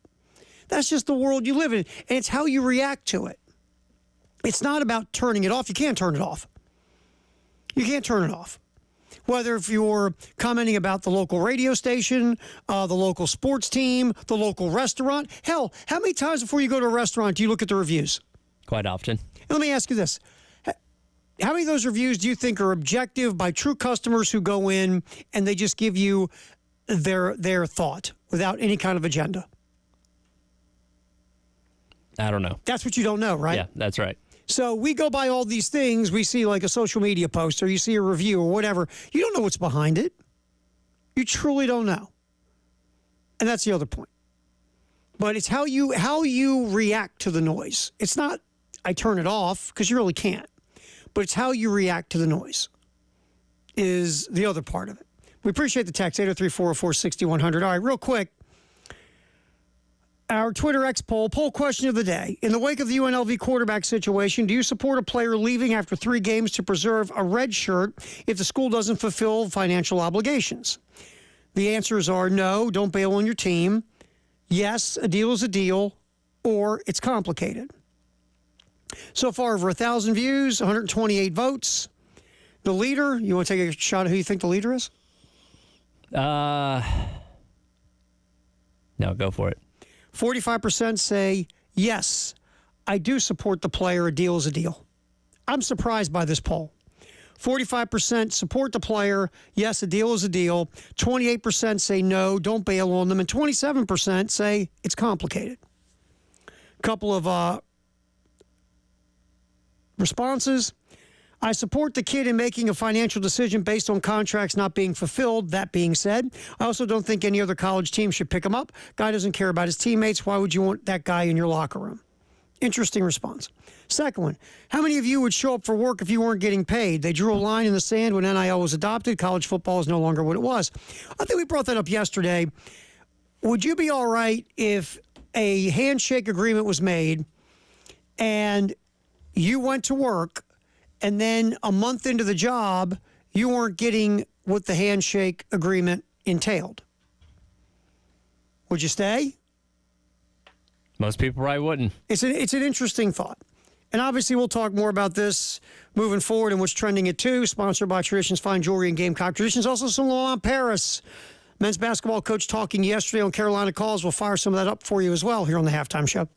That's just the world you live in. And it's how you react to it. It's not about turning it off. You can't turn it off. You can't turn it off. Whether if you're commenting about the local radio station, the local sports team, the local restaurant. Hell, how many times before you go to a restaurant do you look at the reviews? Quite often. And let me ask you this. How many of those reviews do you think are objective by true customers who go in and they just give you their thought without any kind of agenda? I don't know. That's what you don't know, right? Yeah, that's right. So we go by all these things. We see like a social media post or you see a review or whatever. You don't know what's behind it. You truly don't know. And that's the other point. But it's how you react to the noise. It's not I turn it off because you really can't. But it's how you react to the noise is the other part of it. We appreciate the text, 803-404-6100. All right, real quick. Our Twitter X poll question of the day. In the wake of the UNLV quarterback situation, do you support a player leaving after 3 games to preserve a red shirt if the school doesn't fulfill financial obligations? The answers are no, don't bail on your team. Yes, a deal is a deal, or it's complicated. So far, over 1,000 views, 128 votes. The leader, you want to take a shot at who you think the leader is? No, go for it. 45% say, yes, I do support the player. A deal is a deal. I'm surprised by this poll. 45% support the player. Yes, a deal is a deal. 28% say no, don't bail on them. And 27% say it's complicated. A couple of responses. I support the kid in making a financial decision based on contracts not being fulfilled. That being said, I also don't think any other college team should pick him up. Guy doesn't care about his teammates. Why would you want that guy in your locker room? Interesting response. Second one, how many of you would show up for work if you weren't getting paid? They drew a line in the sand when NIL was adopted. College football is no longer what it was. I think we brought that up yesterday. Would you be all right if a handshake agreement was made and you went to work and then a month into the job, you weren't getting what the handshake agreement entailed? Would you stay? Most people probably wouldn't. It's an interesting thought. And obviously, we'll talk more about this moving forward and what's trending at 2, sponsored by Traditions Fine Jewelry and Gamecock Traditions. Also, some Laurent Paris, men's basketball coach, talking yesterday on Carolina Calls. We'll fire some of that up for you as well here on the Halftime Show.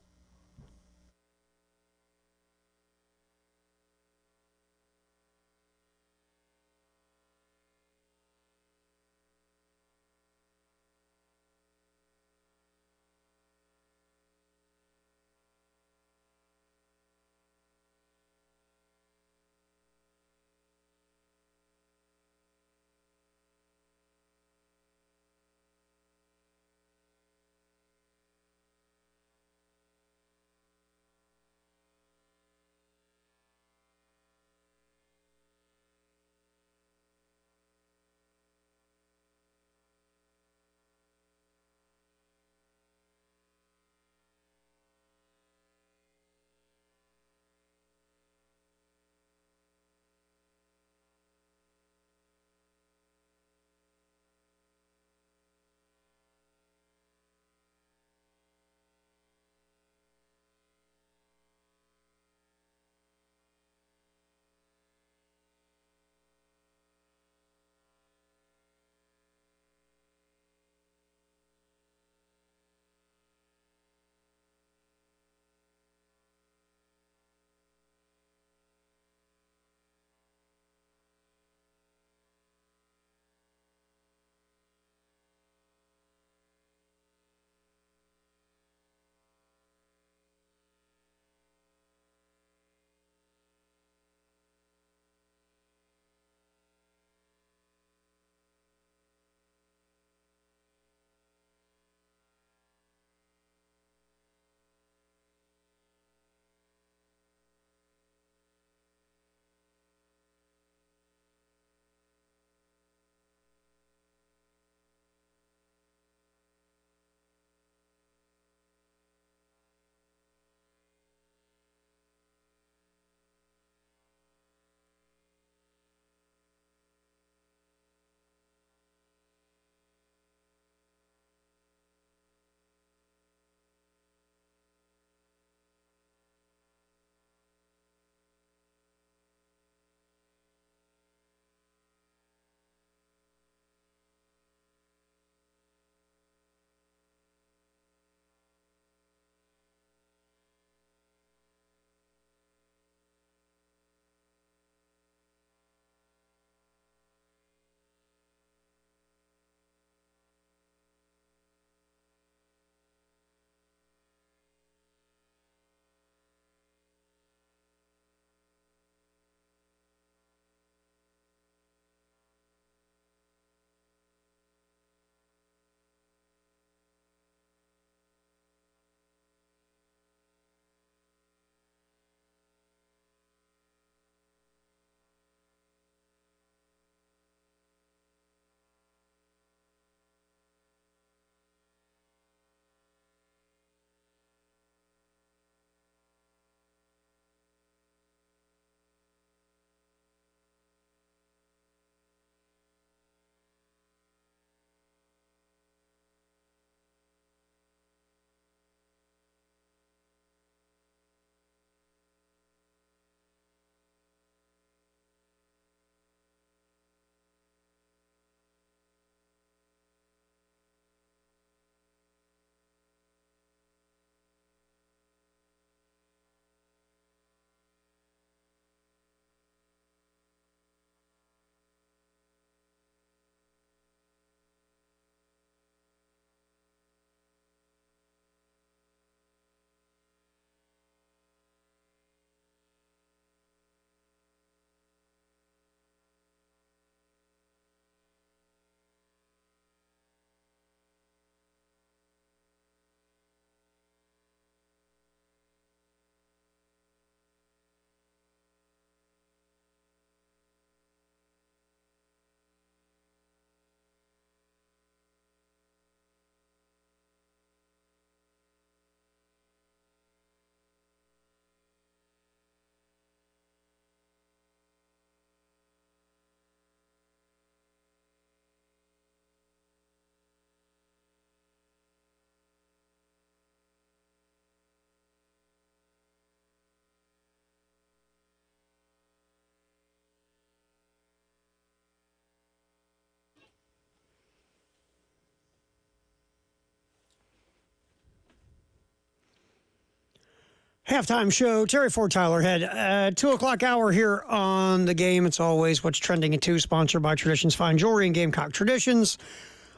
Halftime show, Terry Ford, Tyler Head. 2 o'clock hour here on The Game. It's always What's Trending at 2, sponsored by Traditions Fine Jewelry and Gamecock Traditions.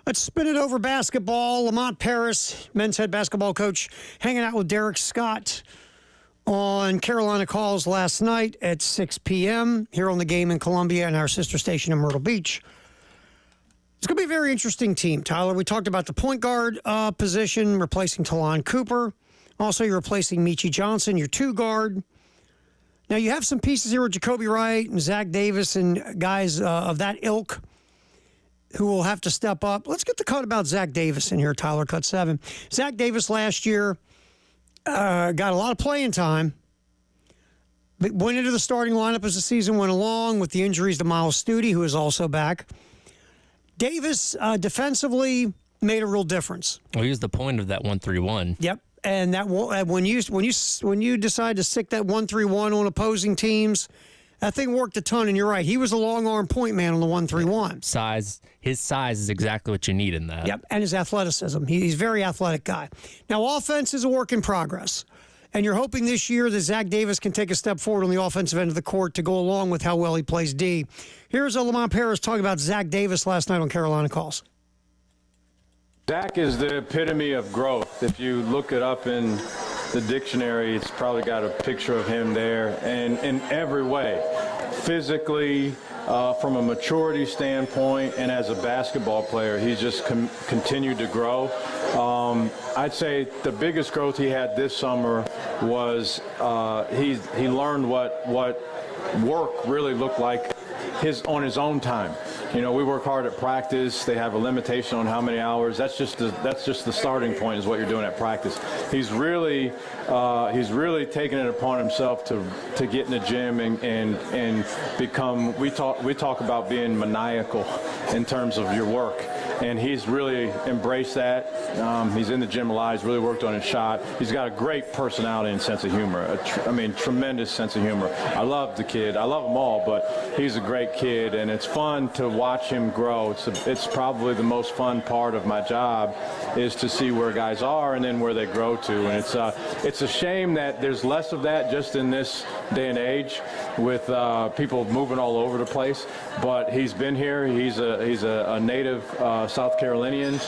Let's spin it over basketball. Lamont Paris, men's head basketball coach, hanging out with Derek Scott on Carolina Calls last night at 6 p.m. here on The Game in Columbia and our sister station in Myrtle Beach. It's going to be a very interesting team, Tyler. We talked about the point guard position, replacing Talon Cooper. Also, you're replacing Michi Johnson, your 2 guard. Now, you have some pieces here with Jacoby Wright and Zach Davis and guys of that ilk who will have to step up. Let's get the cut about Zach Davis in here, Tyler, cut 7. Zach Davis last year got a lot of playing time. But went into the starting lineup as the season went along with the injuries to Miles Studi, who is also back. Davis defensively made a real difference. Well, he was the point of that 1-3-1. Yep. And that when you decide to stick that 1-3-1 on opposing teams, that thing worked a ton. And you're right, he was a long arm point man on the 1-3-1. His size is exactly what you need in that. Yep, and his athleticism. He's a very athletic guy. Now, offense is a work in progress, and you're hoping this year that Zach Davis can take a step forward on the offensive end of the court to go along with how well he plays D. Here's Lamont Paris talking about Zach Davis last night on Carolina Calls. Zach is the epitome of growth. If you look it up in the dictionary, it's probably got a picture of him there. And in every way, physically, from a maturity standpoint, and as a basketball player, he's just continued to grow. I'd say the biggest growth he had this summer was he learned what work really looked like on his own time. You know, we work hard at practice. They have a limitation on how many hours. That's just the starting point is what you're doing at practice. He's really taken it upon himself to get in the gym and become. We talk about being maniacal in terms of your work. And he's really embraced that. He's in the gym a lot. He's really worked on his shot. He's got a great personality and sense of humor. Tremendous sense of humor. I love the kid. I love them all, but he's a great kid, and it's fun to watch him grow. It's probably the most fun part of my job is to see where guys are and then where they grow to. And it's a shame that there's less of that just in this day and age with people moving all over the place. But he's been here. He's a native South Carolinian.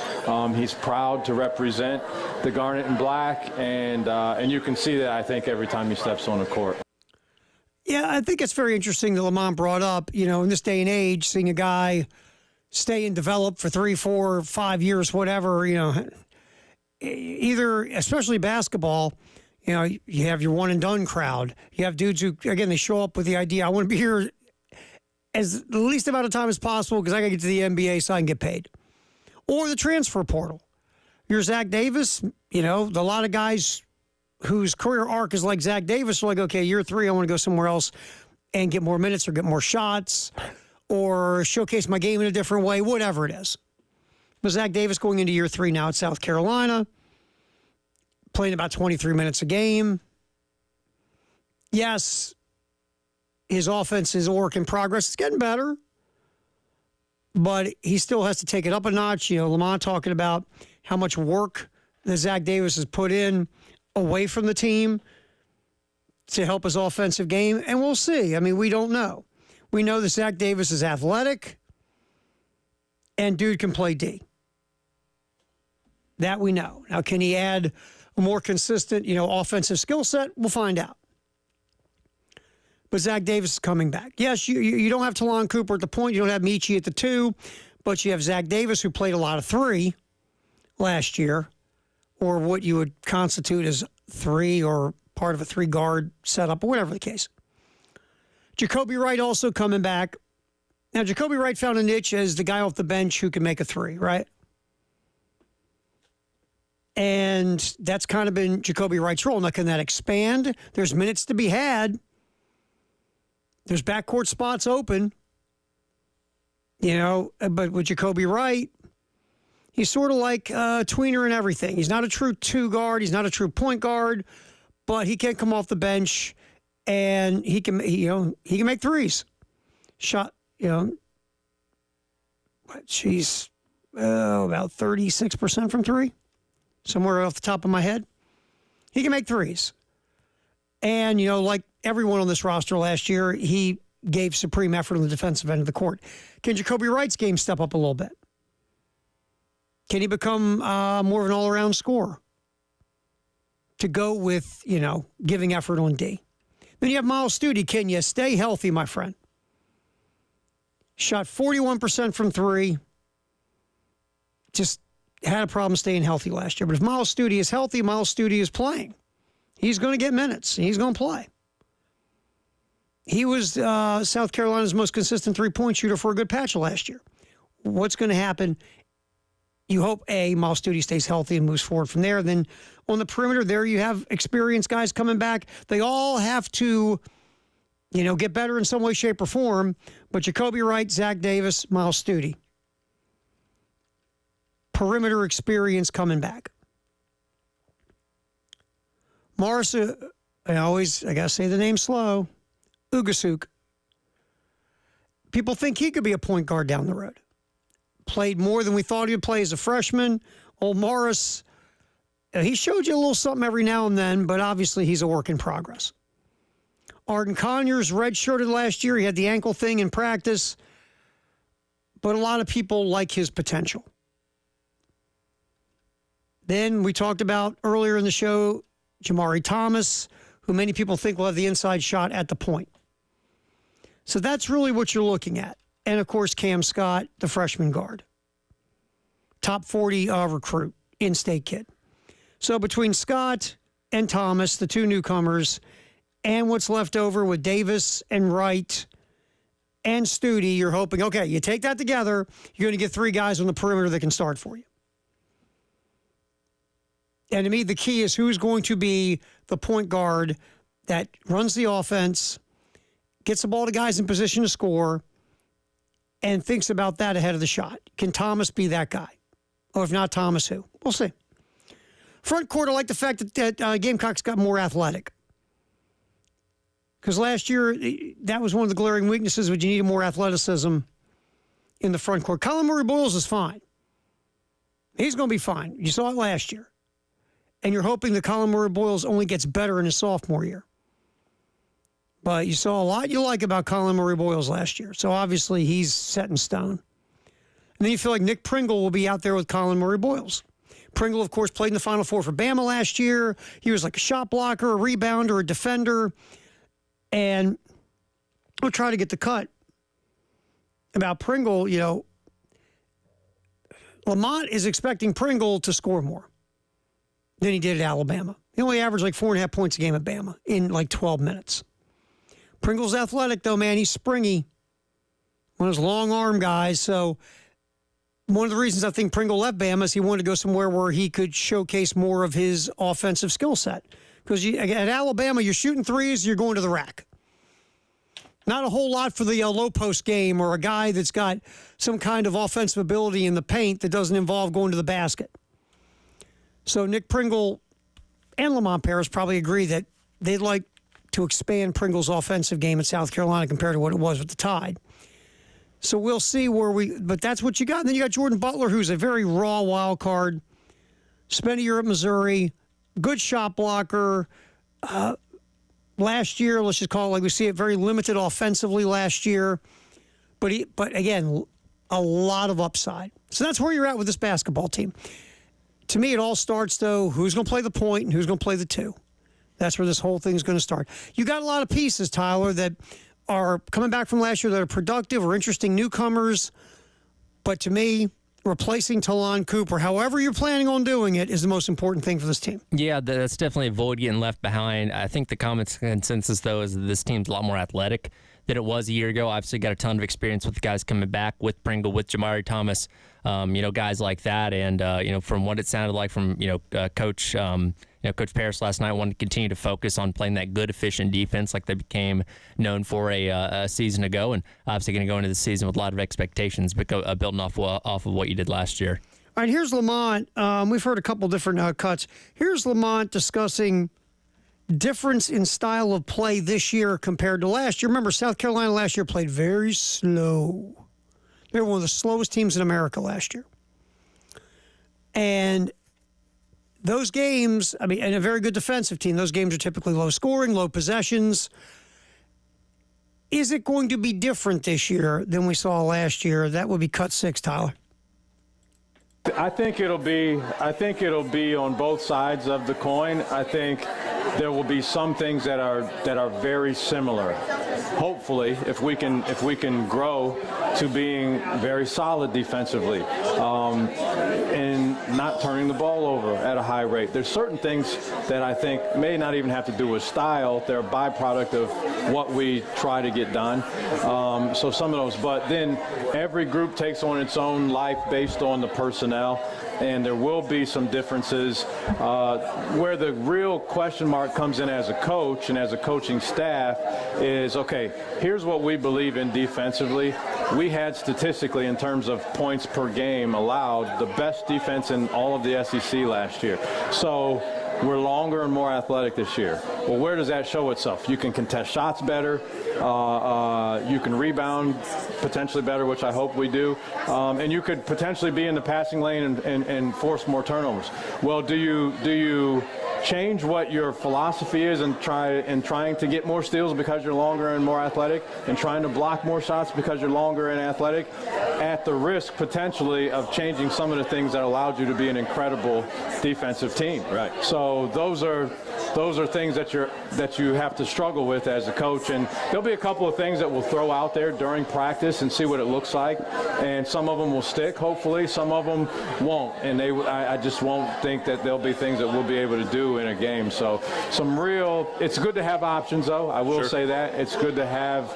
He's proud to represent the Garnet and Black, and you can see that, I think, every time he steps on the court. Yeah, I think it's very interesting that Lamont brought up, you know, in this day and age, seeing a guy stay and develop for 3, 4, 5 years, whatever, you know, either, especially basketball, you know, you have your one and done crowd. You have dudes who, again, they show up with the idea, I want to be here as the least amount of time as possible because I got to get to the NBA so I can get paid. Or the transfer portal. You're Zach Davis, you know, a lot of guys whose career arc is like Zach Davis are like, okay, year 3, I want to go somewhere else and get more minutes or get more shots or showcase my game in a different way, whatever it is. But Zach Davis going into year 3 now at South Carolina, playing about 23 minutes a game. Yes, his offense is a work in progress. It's getting better. But he still has to take it up a notch. You know, Lamont talking about how much work that Zach Davis has put in away from the team to help his offensive game. And we'll see. I mean, we don't know. We know that Zach Davis is athletic and dude can play D. That we know. Now, can he add a more consistent, you know, offensive skill set? We'll find out. But Zach Davis is coming back. Yes, you don't have Talon Cooper at the point. You don't have Michi at the 2. But you have Zach Davis, who played a lot of 3 last year, or what you would constitute as 3 or part of a 3-guard setup, or whatever the case. Jacoby Wright also coming back. Now, Jacoby Wright found a niche as the guy off the bench who can make a 3, right? And that's kind of been Jacoby Wright's role. Now, can that expand? There's minutes to be had. There's backcourt spots open. You know, but with Jacoby Wright, he's sort of like tweener and everything. He's not a true 2-guard. He's not a true point guard, but he can come off the bench and he can make 3s. Shot, you know, she's about 36% from 3, somewhere off the top of my head. He can make 3s. And, like everyone on this roster last year, he gave supreme effort on the defensive end of the court. Can Jacoby Wright's game step up a little bit? Can he become more of an all-around scorer to go with, giving effort on D? Then you have Miles Stute. Can you stay healthy, my friend? Shot 41% from three. Just had a problem staying healthy last year. But if Miles Stute is healthy, Miles Stute is playing. He's going to get minutes. He's going to play. He was South Carolina's most consistent three-point shooter for a good patch last year. What's going to happen? You hope, Miles Stute stays healthy and moves forward from there. Then on the perimeter, there you have experienced guys coming back. They all have to, get better in some way, shape, or form. But Jacoby Wright, Zach Davis, Miles Stute. Perimeter experience coming back. Morris, I got to say the name slow, Ugasuk. People think he could be a point guard down the road. Played more than we thought he would play as a freshman. Old Morris, he showed you a little something every now and then, but obviously he's a work in progress. Arden Conyers redshirted last year. He had the ankle thing in practice, but a lot of people like his potential. Then we talked about earlier in the show, Jamari Thomas, who many people think will have the inside shot at the point. So that's really what you're looking at. And, of course, Cam Scott, the freshman guard. Top 40 recruit, in-state kid. So between Scott and Thomas, the two newcomers, and what's left over with Davis and Wright and Stute, you're hoping, okay, you take that together, you're going to get three guys on the perimeter that can start for you. And to me, the key is who's going to be the point guard that runs the offense, gets the ball to guys in position to score, and thinks about that ahead of the shot. Can Thomas be that guy? Or if not Thomas, who? We'll see. Front court, I like the fact that Gamecocks got more athletic. Because last year, that was one of the glaring weaknesses, but you needed more athleticism in the front court. Colin Murray-Boyles is fine. He's going to be fine. You saw it last year. And you're hoping that Colin Murray-Boyles only gets better in his sophomore year. But you saw a lot you like about Colin Murray-Boyles last year. So obviously he's set in stone. And then you feel like Nick Pringle will be out there with Colin Murray-Boyles. Pringle, of course, played in the Final Four for Bama last year. He was like a shot blocker, a rebounder, a defender. And we'll try to get the cut about Pringle. Lamont is expecting Pringle to score more than he did at Alabama. He only averaged like 4.5 points a game at Bama in like 12 minutes. Pringle's athletic, though, man. He's springy. One of those long-arm guys. So one of the reasons I think Pringle left Bama is he wanted to go somewhere where he could showcase more of his offensive skill set. Because at Alabama, you're shooting threes, you're going to the rack. Not a whole lot for the low post game or a guy that's got some kind of offensive ability in the paint that doesn't involve going to the basket. So Nick Pringle and Lamont Paris probably agree that they'd like to expand Pringle's offensive game at South Carolina compared to what it was with the Tide. So we'll see but that's what you got. And then you got Jordan Butler, who's a very raw wild card. Spent a year at Missouri, good shot blocker. Last year, let's just call it like we see it, very limited offensively last year. But again, a lot of upside. So that's where you're at with this basketball team. To me, it all starts, though, who's going to play the point and who's going to play the two. That's where this whole thing's going to start. You got a lot of pieces, Tyler, that are coming back from last year that are productive or interesting newcomers. But to me, replacing Talon Cooper, however you're planning on doing it, is the most important thing for this team. Yeah, that's definitely a void getting left behind. I think the common consensus, though, is that this team's a lot more athletic than it was a year ago. Obviously got a ton of experience with the guys coming back, with Pringle, with Jamari Thomas, guys like that. And, from what it sounded like from, Coach Coach Paris last night wanted to continue to focus on playing that good, efficient defense like they became known for a season ago. And obviously going to go into the season with a lot of expectations, but building off of what you did last year. All right, here's Lamont. We've heard a couple different cuts. Here's Lamont discussing difference in style of play this year compared to last year. Remember, South Carolina last year played very slow. They were one of the slowest teams in America last year. And those games, I mean, and a very good defensive team, those games are typically low scoring, low possessions. Is it going to be different this year than we saw last year? That would be cut 6, Tyler. I think it'll be on both sides of the coin. I think there will be some things that are very similar. Hopefully, if we can grow to being very solid defensively, and not turning the ball over at a high rate. There's certain things that I think may not even have to do with style. They're a byproduct of what we try to get done. So some of those, but then every group takes on its own life based on the personnel, and there will be some differences. Where the real question mark comes in as a coach and as a coaching staff is, okay, here's what we believe in defensively. We had statistically, in terms of points per game allowed, the best defense in all of the SEC last year. So we're longer and more athletic this year. Well, where does that show itself? You can contest shots better. You can rebound potentially better, which I hope we do. And you could potentially be in the passing lane and force more turnovers. Well, do you change what your philosophy is and trying to get more steals because you're longer and more athletic, and trying to block more shots because you're longer and athletic, at the risk potentially of changing some of the things that allowed you to be an incredible defensive team? Right. So those are things that you have to struggle with as a coach, and there'll be a couple of things that we'll throw out there during practice and see what it looks like, and some of them will stick, hopefully, some of them won't, and I just won't think that there'll be things that we'll be able to do in a game. So it's good to have options, though. I will say that it's good to have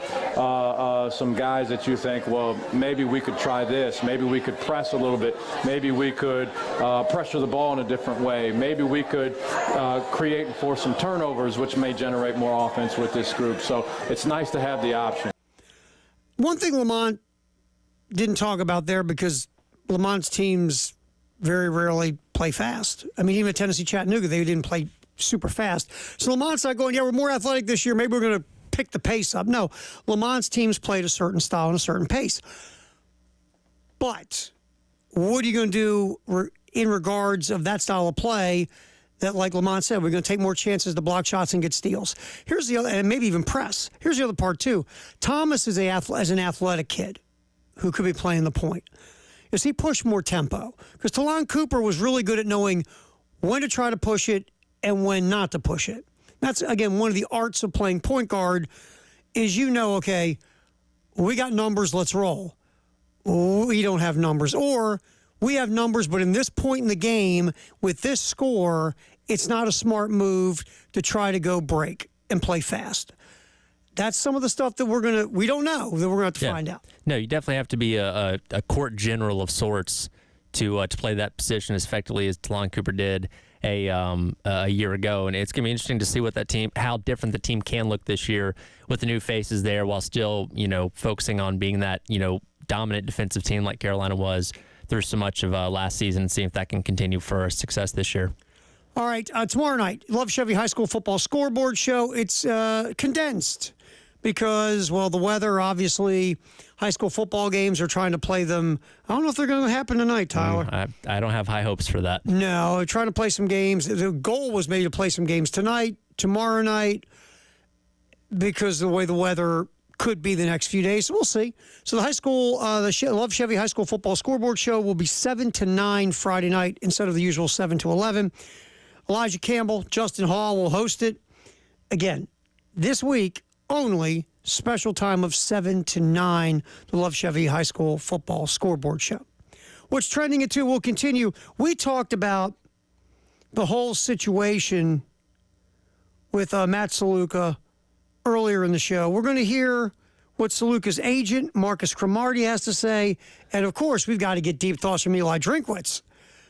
some guys that you think, well, maybe we could try this, maybe we could press a little bit, maybe we could pressure the ball in a different way, maybe we could create and force some turnovers, which may generate more offense with this group. So it's nice to have the option. One thing Lamont didn't talk about there, because Lamont's teams very rarely play fast. I mean, even at Tennessee Chattanooga, they didn't play super fast. So Lamont's not going, yeah, we're more athletic this year, maybe we're going to pick the pace up. No, Lamont's teams played a certain style and a certain pace. But what are you going to do in regards of that style of play that, like Lamont said, we're going to take more chances to block shots and get steals? Here's the other, and maybe even press. Here's the other part, too. Thomas is an athletic kid who could be playing the point. Is he pushed more tempo? Because Talon Cooper was really good at knowing when to try to push it and when not to push it. That's, again, one of the arts of playing point guard is, okay, we got numbers, let's roll. We don't have numbers. Or we have numbers, but in this point in the game, with this score, it's not a smart move to try to go break and play fast. That's some of the stuff that we don't know, that we're going to have to find out. No, you definitely have to be a court general of sorts to play that position as effectively as Talon Cooper did a year ago. And it's going to be interesting to see what how different the team can look this year with the new faces there, while still, focusing on being that, dominant defensive team like Carolina was through so much of last season, and see if that can continue for success this year. All right, tomorrow night, Love Chevy High School Football Scoreboard Show. It's condensed because, well, the weather, obviously, high school football games are trying to play them. I don't know if they're going to happen tonight, Tyler. I don't have high hopes for that. No, trying to play some games. The goal was maybe to play some games tonight, tomorrow night, because the way the weather could be the next few days. So we'll see. So the high school, the Love Chevy High School Football Scoreboard Show will be 7 to 9 Friday night instead of the usual 7 to 11. Elijah Campbell, Justin Hall will host it. Again, this week only, special time of 7 to 9, the Love Chevy High School Football Scoreboard Show. What's trending at 2 will continue. We talked about the whole situation with Matt Saluka earlier in the show. We're going to hear what Saluka's agent, Marcus Cromartie, has to say. And, of course, we've got to get deep thoughts from Eli Drinkwitz.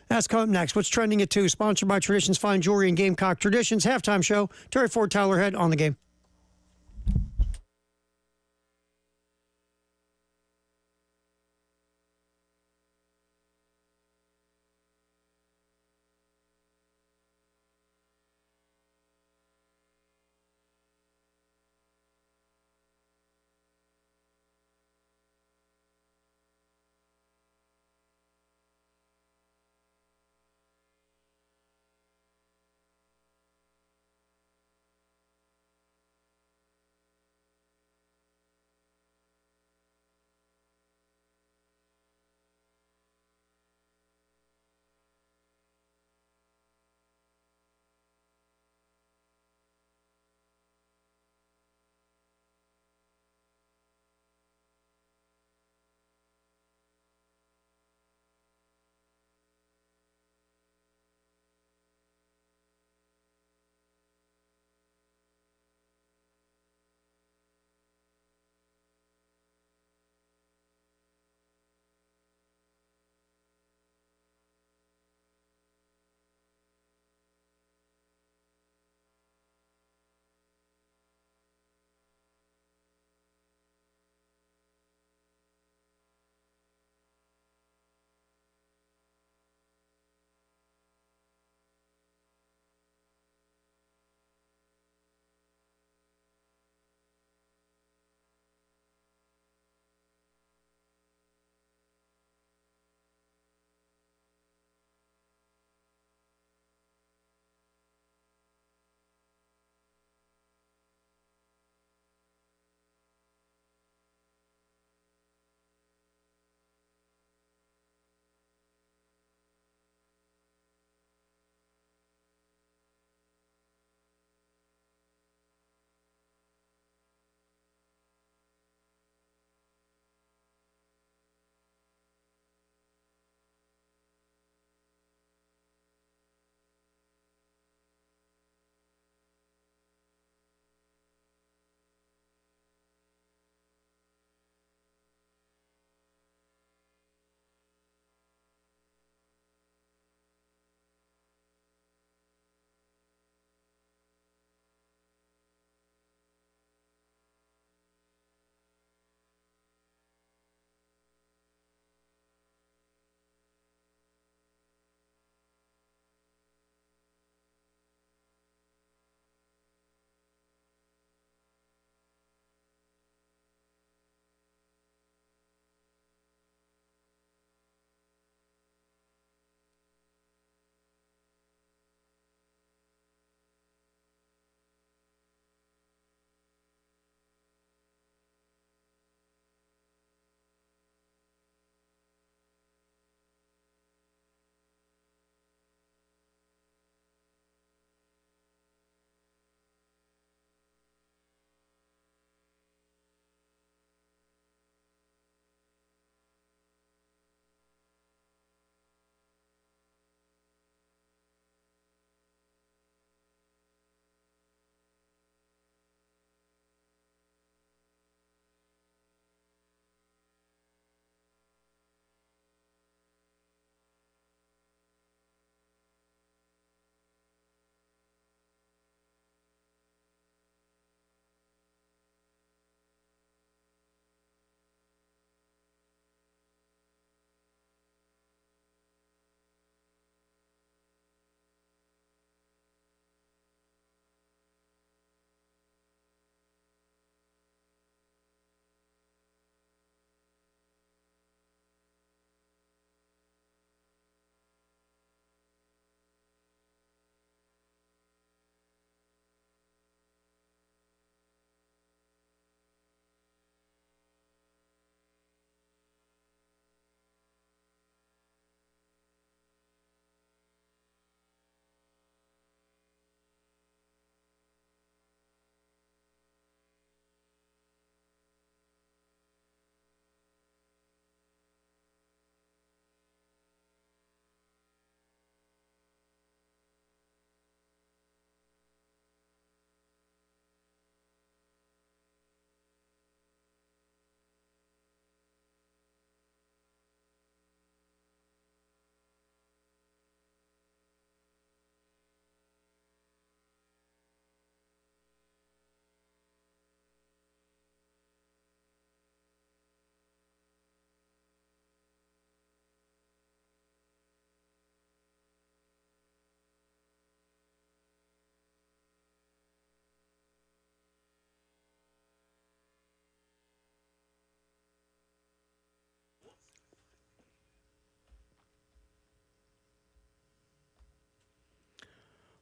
That's coming up next. What's trending at 2? Sponsored by Traditions Fine Jewelry and Gamecock Traditions. Halftime show. Terry Ford, Tyler Head on the game.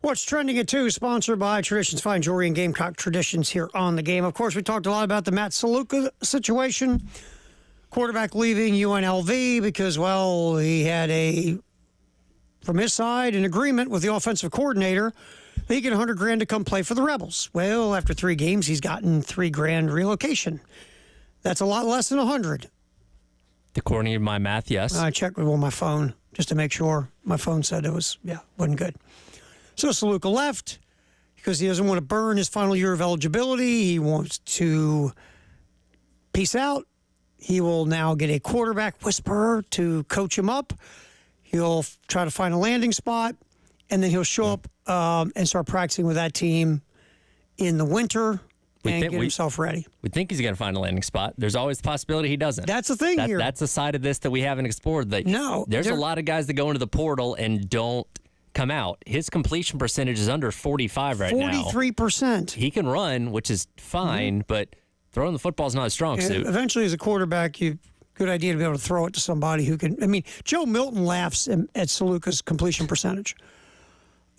What's trending at 2, sponsored by Traditions Fine Jewelry and Gamecock Traditions here on The Game. Of course, we talked a lot about the Matt Saluka situation. Quarterback leaving UNLV because, well, he had from his side, an agreement with the offensive coordinator that he get $100,000 to come play for the Rebels. Well, after 3 games, he's gotten $3,000 relocation. That's a lot less than $100,000. According to my math, yes. I checked with my phone just to make sure. My phone said it wasn't good. So Saluka left because he doesn't want to burn his final year of eligibility. He wants to peace out. He will now get a quarterback whisperer to coach him up. He'll try to find a landing spot, and then he'll show up and start practicing with that team in the winter and get himself ready. We think he's going to find a landing spot. There's always the possibility he doesn't. That's the thing here. That's a side of this that we haven't explored. There's a lot of guys that go into the portal and don't come out. His completion percentage is under 45 right now. 43%. He can run, which is fine, but throwing the football is not his strong suit. Eventually, as a quarterback, good idea to be able to throw it to somebody who can. I mean, Joe Milton laughs at Saluka's completion percentage.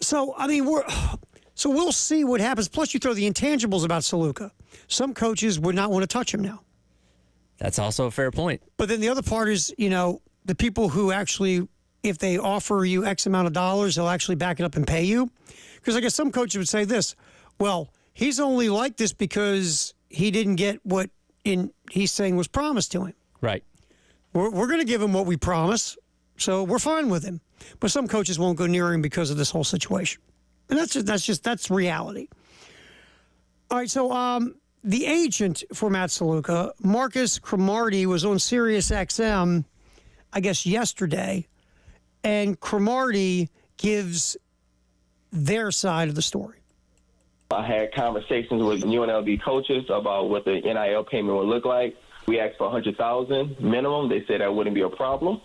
So, I mean, we'll see what happens. Plus, you throw the intangibles about Saluka. Some coaches would not want to touch him now. That's also a fair point. But then the other part is, the people who actually, if they offer you X amount of dollars, they'll actually back it up and pay you. Because I guess some coaches would say this, well, he's only like this because he didn't get what he's saying was promised to him. Right. We're going to give him what we promise, so we're fine with him. But some coaches won't go near him because of this whole situation. And that's reality. All right, so the agent for Matt Saluka, Marcus Cromartie, was on Sirius XM, I guess yesterday, and Cromartie gives their side of the story. I had conversations with UNLV coaches about what the NIL payment would look like. We asked for $100,000 minimum. They said that wouldn't be a problem.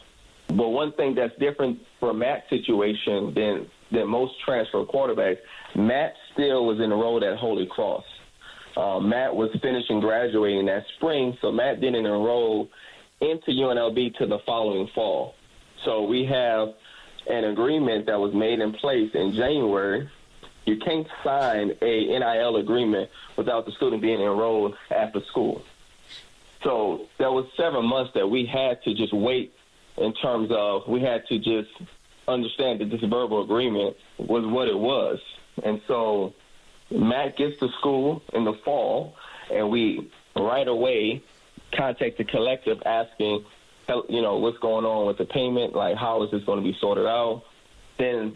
But one thing that's different for Matt's situation than most transfer quarterbacks, Matt still was enrolled at Holy Cross. Matt was finishing graduating that spring, so Matt didn't enroll into UNLV till the following fall. So we have an agreement that was made in place in January. You can't sign a NIL agreement without the student being enrolled after school. So there was 7 months that we had to just wait in terms of we had to just understand that this verbal agreement was what it was. And so Matt gets to school in the fall, and we right away contact the collective asking, what's going on with the payment? Like, how is this going to be sorted out? Then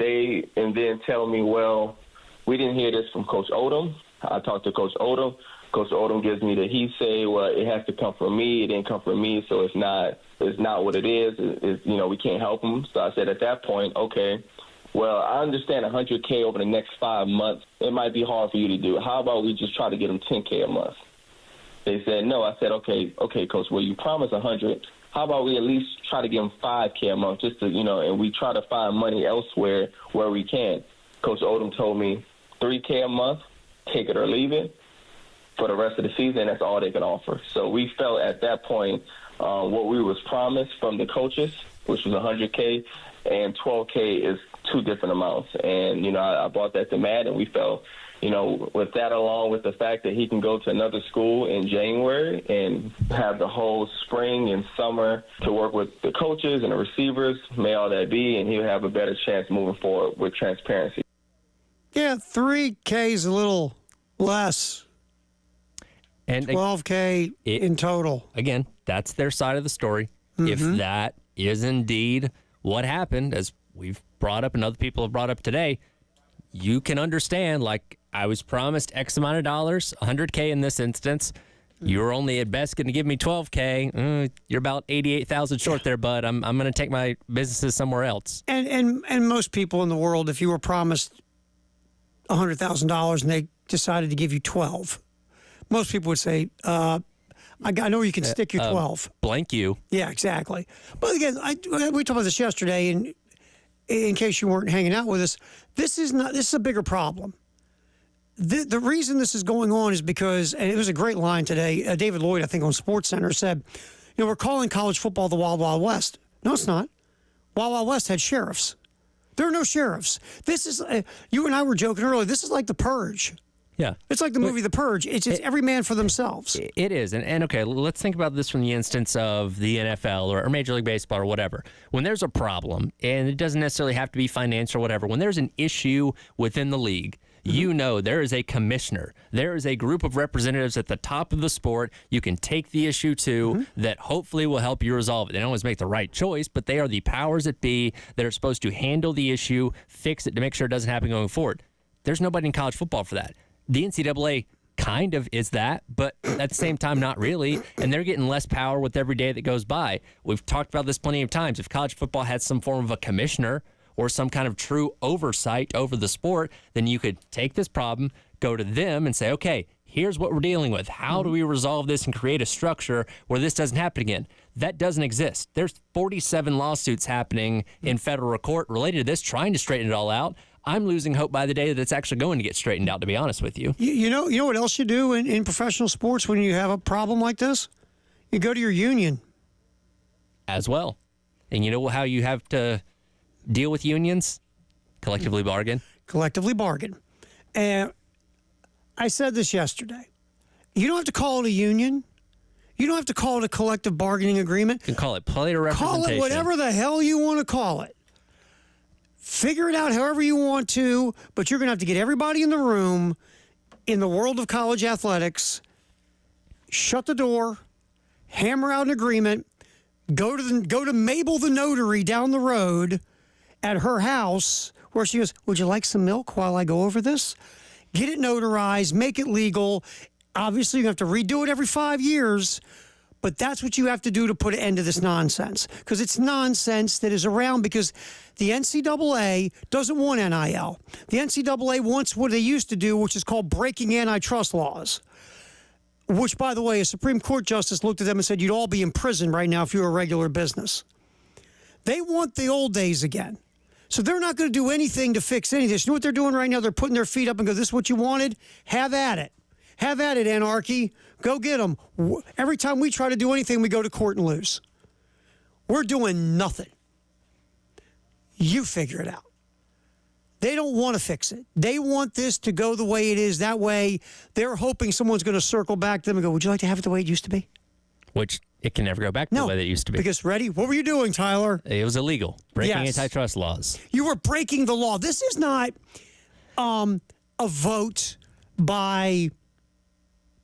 tell me, well, we didn't hear this from Coach Odom. I talked to Coach Odom. Coach Odom gives me the he say, well, it has to come from me. It didn't come from me, so it's not what it is. We can't help him. So I said at that point, okay, well, I understand $100K over the next 5 months. It might be hard for you to do. How about we just try to get him $10K a month? They said no. I said, okay, Coach. Well, you promised $100. How about we at least try to give him $5K a month, just to and we try to find money elsewhere where we can. Coach Odom told me $3K a month, take it or leave it. For the rest of the season, that's all they could offer. So we felt at that point what we was promised from the coaches, which was $100K, and $12K is 2 different amounts. And, I brought that to Matt, and we felt, with that along with the fact that he can go to another school in January and have the whole spring and summer to work with the coaches and the receivers, may all that be, and he'll have a better chance moving forward with transparency. Yeah, $3K is a little less. And $12K in total. Again, that's their side of the story. Mm-hmm. If that is indeed what happened, as we've brought up and other people have brought up today, you can understand, like, I was promised X amount of dollars, $100K in this instance. You're only at best going to give me $12K. You're about $88,000 short there, bud. I'm going to take my businesses somewhere else. And most people in the world, if you were promised $100,000 and they decided to give you $12,000, most people would say, I know you can stick your 12. Blank you. Yeah, exactly. But again, we talked about this yesterday, and in case you weren't hanging out with us, this is a bigger problem. The reason this is going on is because, and it was a great line today, David Lloyd, I think, on SportsCenter said, we're calling college football the Wild Wild West. No, it's not. Wild Wild West had sheriffs. There are no sheriffs. This is, you and I were joking earlier, this is like The Purge. Yeah. It's like the movie The Purge. It's every man for themselves. It is. And okay, let's think about this from the instance of the NFL or Major League Baseball or whatever. When there's a problem, and it doesn't necessarily have to be financial or whatever, when there's an issue within the league, you know there is a commissioner. There is a group of representatives at the top of the sport you can take the issue to that hopefully will help you resolve it. They don't always make the right choice, but they are the powers that be that are supposed to handle the issue, fix it to make sure it doesn't happen going forward. There's nobody in college football for that. The NCAA kind of is that, but at the same time, not really. And they're getting less power with every day that goes by. We've talked about this plenty of times. If college football had some form of a commissioner or some kind of true oversight over the sport, then you could take this problem, go to them and say, okay, here's what we're dealing with. How do we resolve this and create a structure where this doesn't happen again? That doesn't exist. There's 47 lawsuits happening in federal court related to this, trying to straighten it all out. I'm losing hope by the day that it's actually going to get straightened out, to be honest with you. You know what else you do in professional sports when you have a problem like this? You go to your union. As well. And you know how you have to deal with unions? Collectively bargain. Collectively bargain. And I said this yesterday. You don't have to call it a union. You don't have to call it a collective bargaining agreement. You can call it player representation. Call it whatever the hell you want to call it. Figure it out however you want to, but you're going to have to get everybody in the room in the world of college athletics, shut the door, hammer out an agreement, go to Mabel the notary down the road at her house where she goes, would you like some milk while I go over this? Get it notarized, make it legal. Obviously, you have to redo it every 5 years, but that's what you have to do to put an end to this nonsense, because it's nonsense that is around because the NCAA doesn't want NIL. The NCAA wants what they used to do, which is called breaking antitrust laws, which, by the way, a Supreme Court justice looked at them and said you'd all be in prison right now if you were a regular business. They want the old days again. So they're not going to do anything to fix any of this. You know what they're doing right now? They're putting their feet up and go, this is what you wanted? Have at it. Have at it, anarchy. Go get them. Every time we try to do anything, we go to court and lose. We're doing nothing. You figure it out. They don't want to fix it. They want this to go the way it is. That way, they're hoping someone's going to circle back to them and go, would you like to have it the way it used to be? Which it can never go back to the way that it used to be. Because, ready? What were you doing, Tyler? It was illegal. Breaking antitrust laws. You were breaking the law. This is not a vote by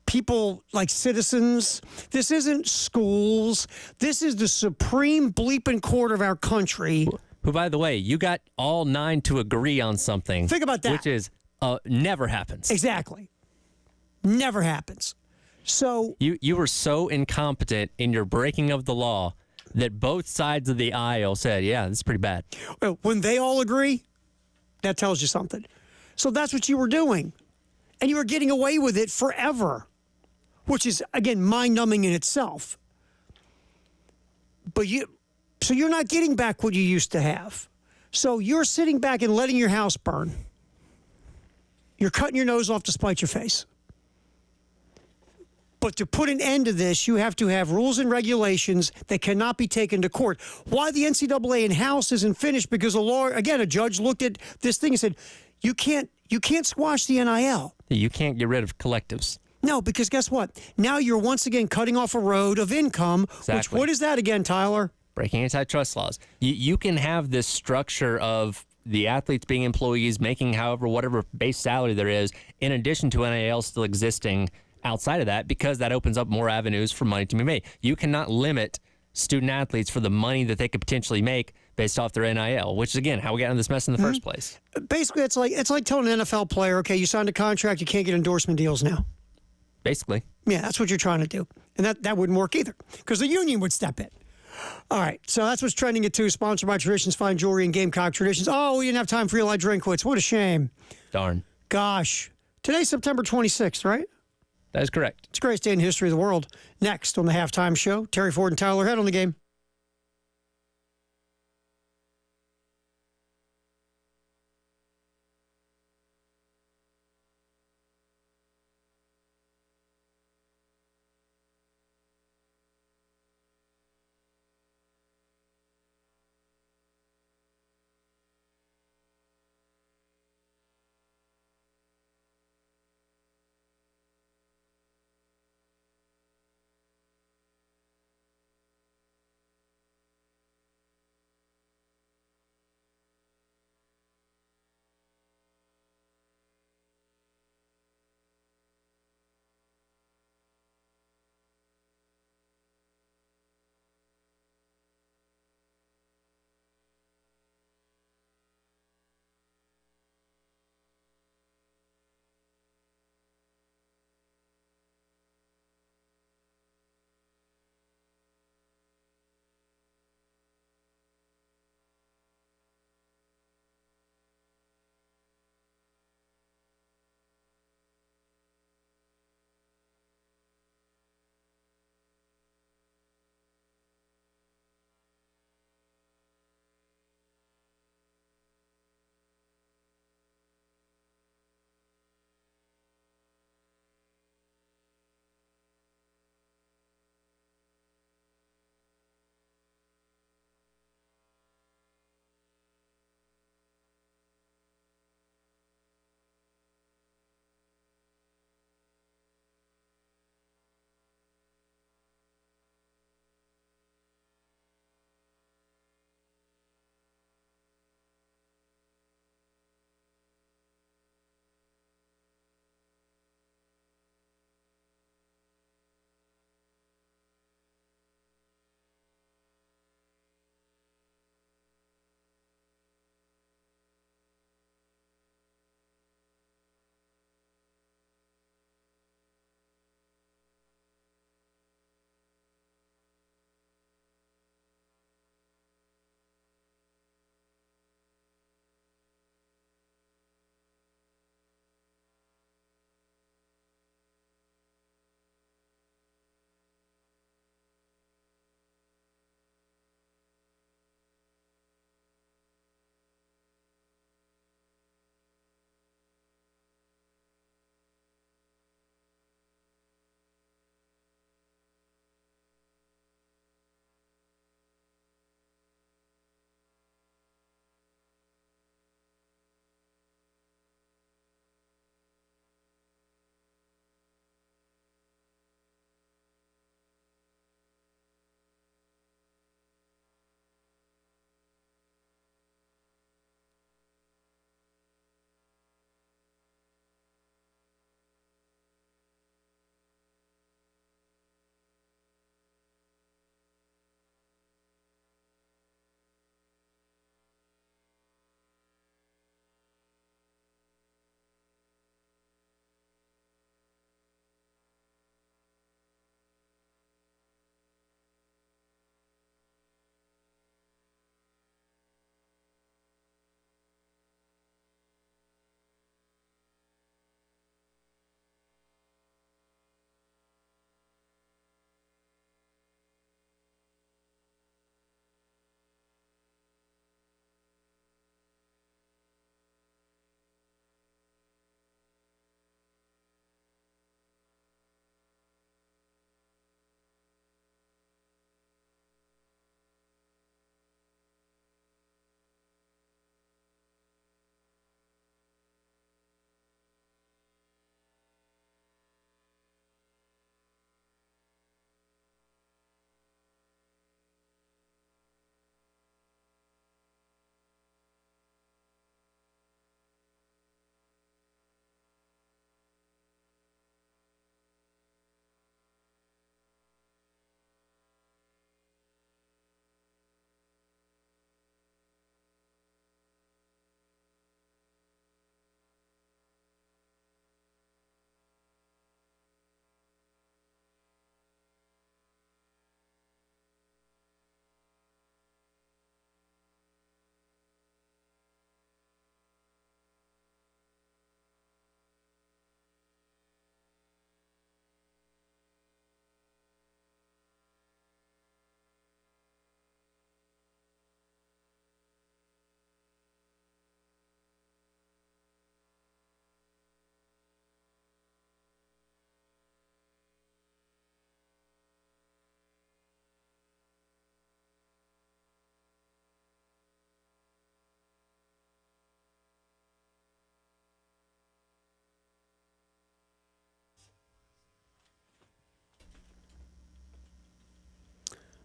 people like citizens. This isn't schools. This is the supreme bleeping court of our country. Who, by the way, you got all 9 to agree on something. Think about that. Which is never happens. Exactly. Never happens. So you were so incompetent in your breaking of the law that both sides of the aisle said, yeah, this is pretty bad. when they all agree, that tells you something. So that's what you were doing. And you were getting away with it forever, which is, again, mind-numbing in itself. So you're not getting back what you used to have. So you're sitting back and letting your house burn. You're cutting your nose off to spite your face. But to put an end to this, you have to have rules and regulations that cannot be taken to court. Why the NCAA in-house isn't finished? Because a judge looked at this thing and said, you can't squash the NIL. You can't get rid of collectives. No, because guess what? Now you're once again cutting off a road of income. Exactly. Which, what is that again, Tyler? Breaking antitrust laws. You can have this structure of the athletes being employees, making whatever base salary there is, in addition to NIL still existing outside of that, because that opens up more avenues for money to be made. You cannot limit student athletes for the money that they could potentially make based off their NIL, which is, again, how we got in this mess in the first place. Basically, it's like telling an NFL player, okay, you signed a contract, you can't get endorsement deals now. Basically. Yeah, that's what you're trying to do. And that wouldn't work either, because the union would step in. All right, so that's what's trending at 2, sponsored by Traditions Fine Jewelry and Gamecock Traditions. Oh, we didn't have time for Eli Drinkwitz. What a shame. Darn. Gosh. Today's September 26th, right? That is correct. It's the greatest day in the history of the world. Next on the Halftime Show, Terry Ford and Tyler Head on the game.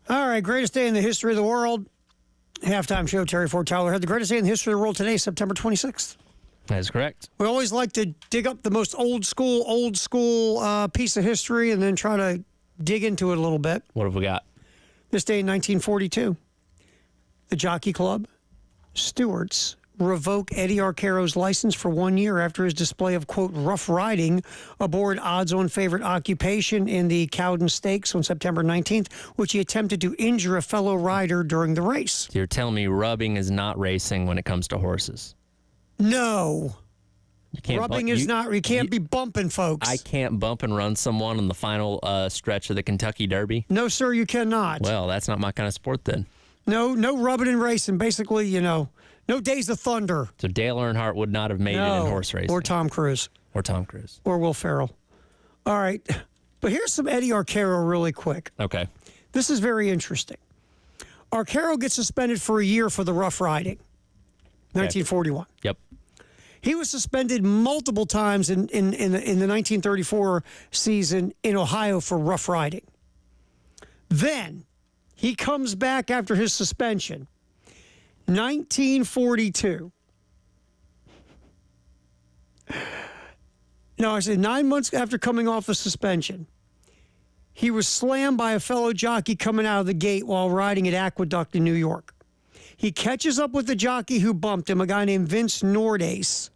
All right, greatest day in the history of the world. Halftime show, Terry Ford Tyler had the greatest day in the history of the world today, September 26th. That is correct. We always like to dig up the most old school piece of history and then try to dig into it a little bit. What have we got? This day in 1942, the Jockey Club stewards revoke Eddie Arcaro's license for 1 year after his display of, quote, rough riding aboard odds-on favorite Occupation in the Cowden Stakes on September 19th, which he attempted to injure a fellow rider during the race. You're telling me rubbing is not racing when it comes to horses? No. You can't Rubbing is not. You can't be bumping, folks. I can't bump and run someone on the final stretch of the Kentucky Derby? No, sir, you cannot. Well, that's not my kind of sport then. No rubbing and racing. Basically, no Days of Thunder. So Dale Earnhardt would not have made it in horse racing. Or Tom Cruise. Or Tom Cruise. Or Will Ferrell. All right. But here's some Eddie Arcaro really quick. Okay. This is very interesting. Arcaro gets suspended for a year for the rough riding. 1941. Yep. He was suspended multiple times in the 1934 season in Ohio for rough riding. Then he comes back after his suspension. 1942. No, I said 9 months after coming off the suspension. He was slammed by a fellow jockey coming out of the gate while riding at Aqueduct in New York. He catches up with the jockey who bumped him, a guy named Vince Nordace.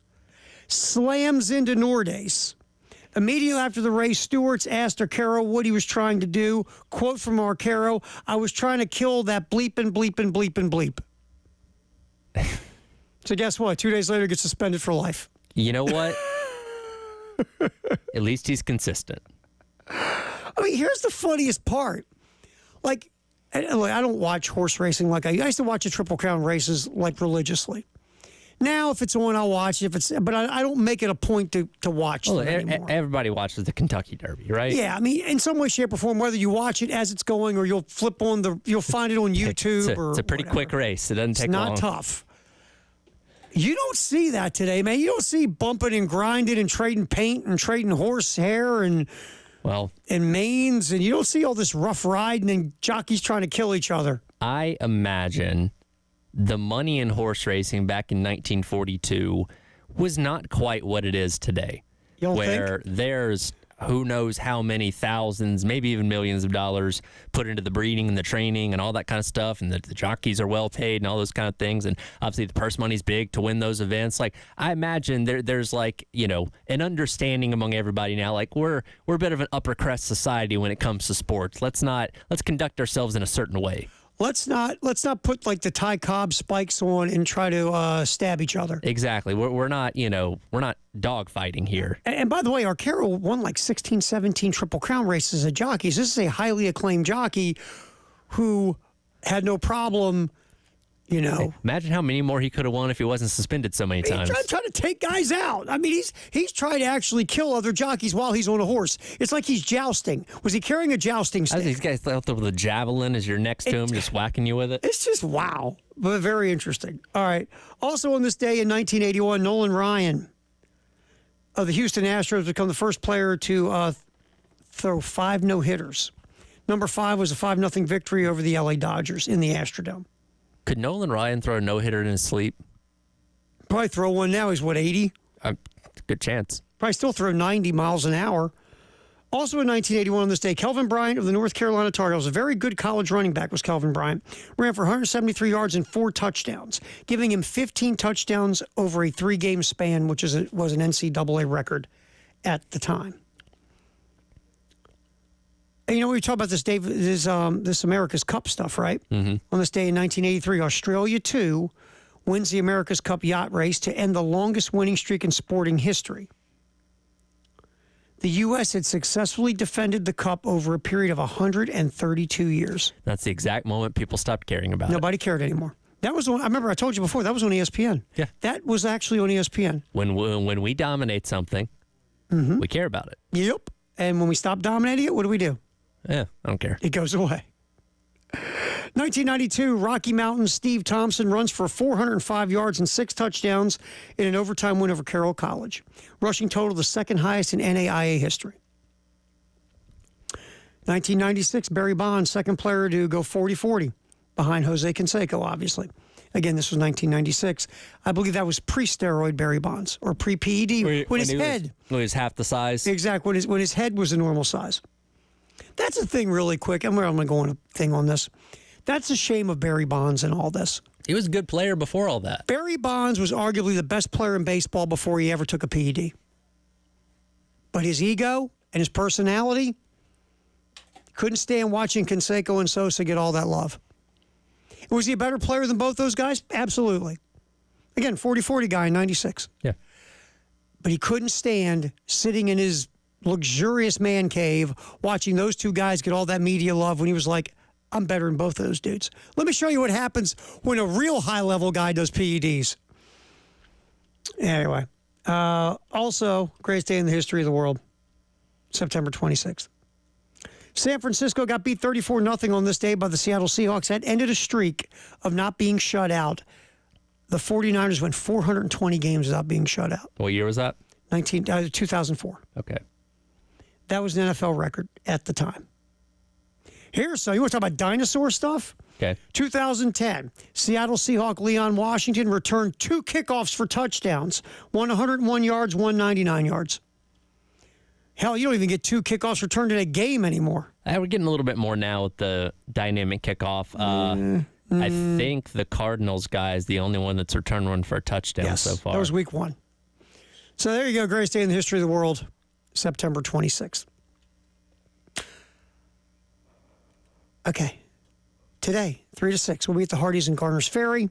Slams into Nordace. Immediately after the race, stewards asked Arcaro what he was trying to do. Quote from Arcaro, "I was trying to kill that bleepin', bleepin', bleepin', bleep." So guess what? 2 days later, he gets suspended for life. You know what? At least he's consistent. I mean, here's the funniest part. Like, I don't watch horse racing like I used to watch the Triple Crown races like religiously. Now, if it's on, I'll watch it. But I don't make it a point to watch them anymore. Everybody watches the Kentucky Derby, right? Yeah, I mean, in some way, shape, or form, whether you watch it as it's going or you'll you'll find it on YouTube. It's a pretty quick race. It doesn't take long. It's not tough. You don't see that today, man. You don't see bumping and grinding and trading paint and trading horse hair and manes, and you don't see all this rough riding and jockeys trying to kill each other. I imagine the money in horse racing back in 1942 was not quite what it is today. You don't where think? There's who knows how many thousands, maybe even millions of dollars put into the breeding and the training and all that kind of stuff, and the jockeys are well paid and all those kind of things, and obviously the purse money's big to win those events. Like, I imagine there's like, an understanding among everybody now, like we're a bit of an upper crust society when it comes to sports. Let's conduct ourselves in a certain way. Let's not put like the Ty Cobb spikes on and try to stab each other. Exactly. We're not dog fighting here. And by the way, Arcaro won like 16, 17 Triple Crown races as jockeys. This is a highly acclaimed jockey who had no problem, Imagine how many more he could have won if he wasn't suspended so many times. He's trying to take guys out. I mean, he's trying to actually kill other jockeys while he's on a horse. It's like he's jousting. Was he carrying a jousting stick? These guys out there with a javelin as you're next to him, just whacking you with it. It's just wow, but very interesting. All right. Also on this day in 1981, Nolan Ryan of the Houston Astros become the first player to throw 5 no-hitters. Number 5 was a 5-0 victory over the LA Dodgers in the Astrodome. Could Nolan Ryan throw a no-hitter in his sleep? Probably throw one now. He's, 80? Good chance. Probably still throw 90 miles an hour. Also in 1981 on this day, Kelvin Bryant of the North Carolina Tar Heels, a very good college running back was Kelvin Bryant, ran for 173 yards and 4 touchdowns, giving him 15 touchdowns over a 3-game span, which was an NCAA record at the time. And we talk about this, Dave, this America's Cup stuff, right? Mm-hmm. On this day in 1983, Australia 2 wins the America's Cup yacht race to end the longest winning streak in sporting history. The U.S. had successfully defended the Cup over a period of 132 years. That's the exact moment people stopped caring about Nobody cared anymore. That was on, I remember I told you before, that was on ESPN. Yeah. That was actually on ESPN. When we dominate something, we care about it. Yep. And when we stop dominating it, what do? Yeah, I don't care. It goes away. 1992, Rocky Mountain's Steve Thompson runs for 405 yards and 6 touchdowns in an overtime win over Carroll College, rushing total the second highest in NAIA history. 1996, Barry Bonds, second player to go 40-40 behind Jose Canseco, obviously. Again, this was 1996. I believe that was pre-steroid Barry Bonds or pre-PED when his head was half the size. Exactly, when his head was a normal size. That's a thing really quick. I'm going to go on a thing on this. That's a shame of Barry Bonds and all this. He was a good player before all that. Barry Bonds was arguably the best player in baseball before he ever took a PED. But his ego and his personality couldn't stand watching Canseco and Sosa get all that love. Was he a better player than both those guys? Absolutely. Again, 40-40 guy in 96. Yeah. But he couldn't stand sitting in his luxurious man cave watching those two guys get all that media love when he was like, I'm better than both of those dudes. Let me show you what happens when a real high-level guy does PEDs. Anyway, also, greatest day in the history of the world, September 26th. San Francisco got beat 34-0 on this day by the Seattle Seahawks. That ended a streak of not being shut out. The 49ers went 420 games without being shut out. What year was that? 2004. Okay. That was an NFL record at the time. Here's so you want to talk about dinosaur stuff? Okay. 2010, Seattle Seahawk Leon Washington returned 2 kickoffs for touchdowns. One 101 yards, one 99 yards. Hell, you don't even get 2 kickoffs returned in a game anymore. We're getting a little bit more now with the dynamic kickoff. I think the Cardinals guy is the only one that's returned one for a touchdown so far. That was week 1. So there you go. Greatest day in the history of the world, September 26th. Okay. Today, 3 to 6, we'll be at the Hardee's in Garner's Ferry.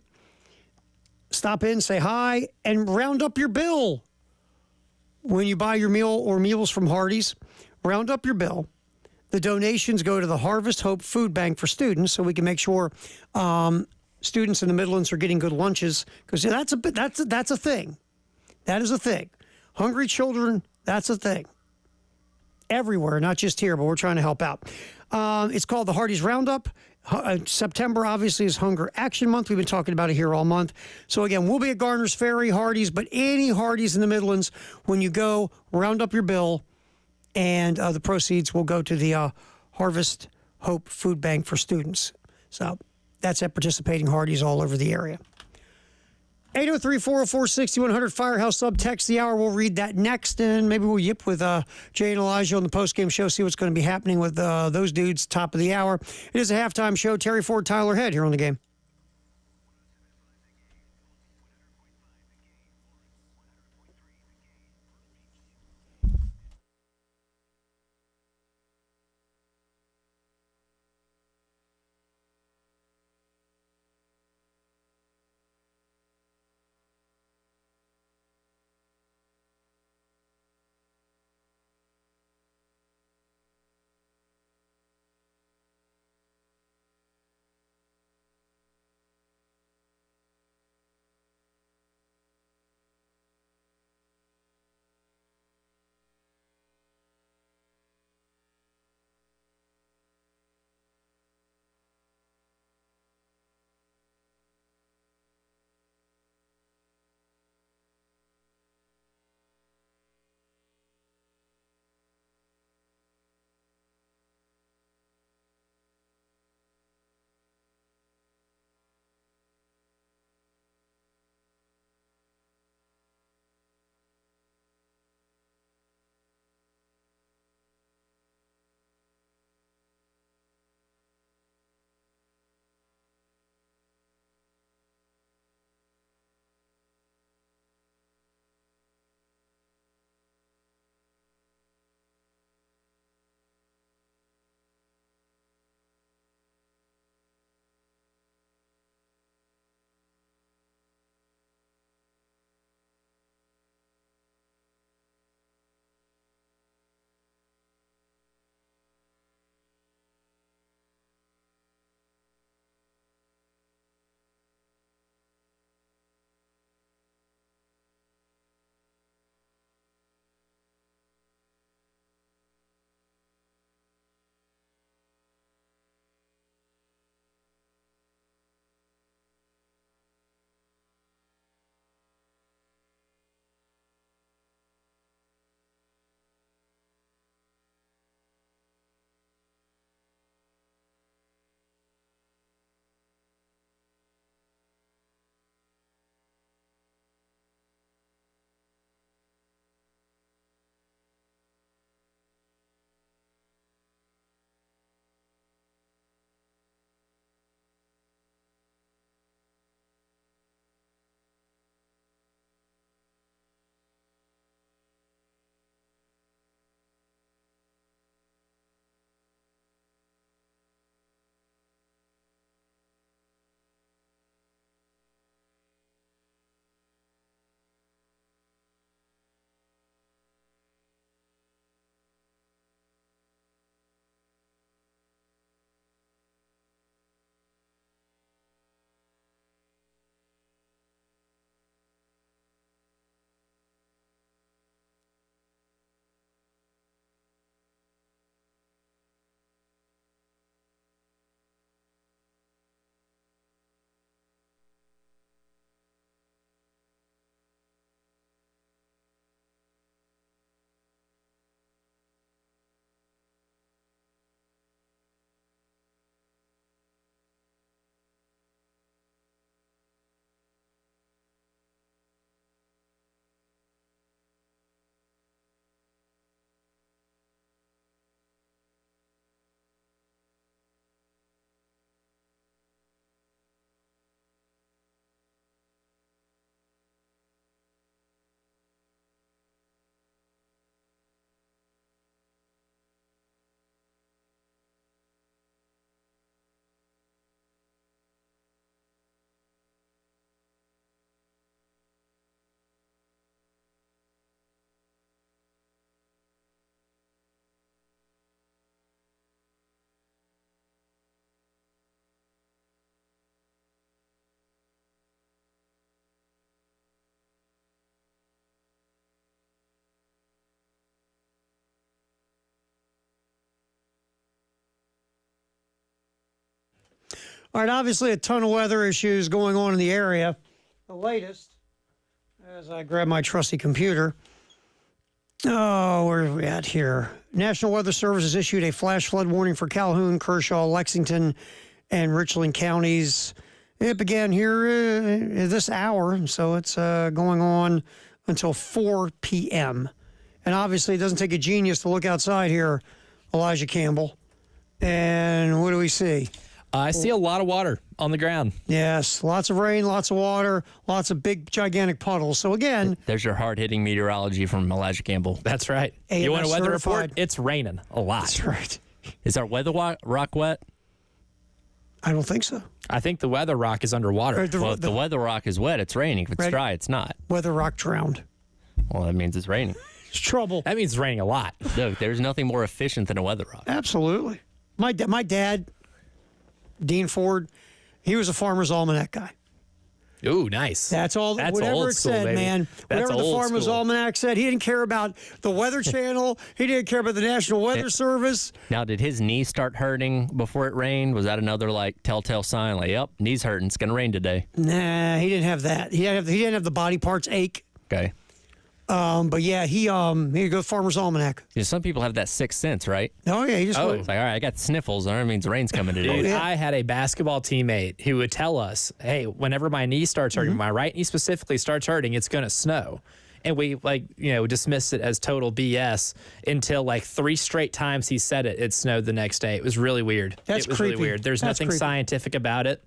Stop in, say hi, and round up your bill. When you buy your meal or meals from Hardee's, round up your bill. The donations go to the Harvest Hope Food Bank for students, so we can make sure students in the Midlands are getting good lunches, because that's a thing. That is a thing. Hungry children, that's a thing. Everywhere, not just here, but we're trying to help out. It's called the Hardee's Roundup. September, obviously, is Hunger Action Month. We've been talking about it here all month. So, again, we'll be at Garner's Ferry, Hardee's, but any Hardee's in the Midlands, when you go, round up your bill, and the proceeds will go to the Harvest Hope Food Bank for students. So, that's at participating Hardee's all over the area. 803-404-6100, Firehouse Subtext the hour. We'll read that next, and maybe we'll yip with Jay and Elijah on the postgame show, see what's going to be happening with those dudes top of the hour. It is a halftime show. Terry Ford, Tyler Head here on the game. All right, obviously a ton of weather issues going on in the area. The latest, as I grab my trusty computer. Oh, where are we at here? National Weather Service has issued a flash flood warning for Calhoun, Kershaw, Lexington, and Richland counties. It began here this hour, so it's going on until 4 p.m. And obviously, it doesn't take a genius to look outside here, Elijah Campbell. And what do we see? I see a lot of water on the ground. Yes, lots of rain, lots of water, lots of big, gigantic puddles. So again, There's your hard-hitting meteorology from Elijah Campbell. That's right. AMS You want a weather certified. report? It's raining a lot. that's right. Is our weather rock wet? I don't think so. I think the weather rock is underwater. Well, if the weather rock is wet, it's raining. If it's Ready? dry, it's not. Weather rock drowned. Well, that means it's raining. It's trouble. That means it's raining a lot. Look, there's nothing more efficient than a weather rock. Absolutely. My dad, Dean Ford, he was a Farmer's Almanac guy. Ooh, nice. That's all. That's Whatever old it school, said, baby. man. That's Whatever the old Farmer's school. Almanac said, he didn't care about the Weather Channel. He didn't care about the National Weather Service. Now, did his knee start hurting before it rained? Was that another telltale sign? Like, yep, knee's hurting. It's gonna rain today. Nah, he didn't have that. He didn't have the body parts ache. Okay. But yeah, he'd go Farmer's Almanac. You know, some people have that sixth sense, right? Oh yeah, he just went. It's like, all right, I got sniffles. That means rain's coming today. Dude, I had a basketball teammate who would tell us, hey, whenever my knee starts hurting, my right knee specifically starts hurting, it's going to snow. And we dismissed it as total BS until 3 straight times he said it snowed the next day. It was really weird. That's it was creepy. really weird. There's That's nothing creepy. scientific about it.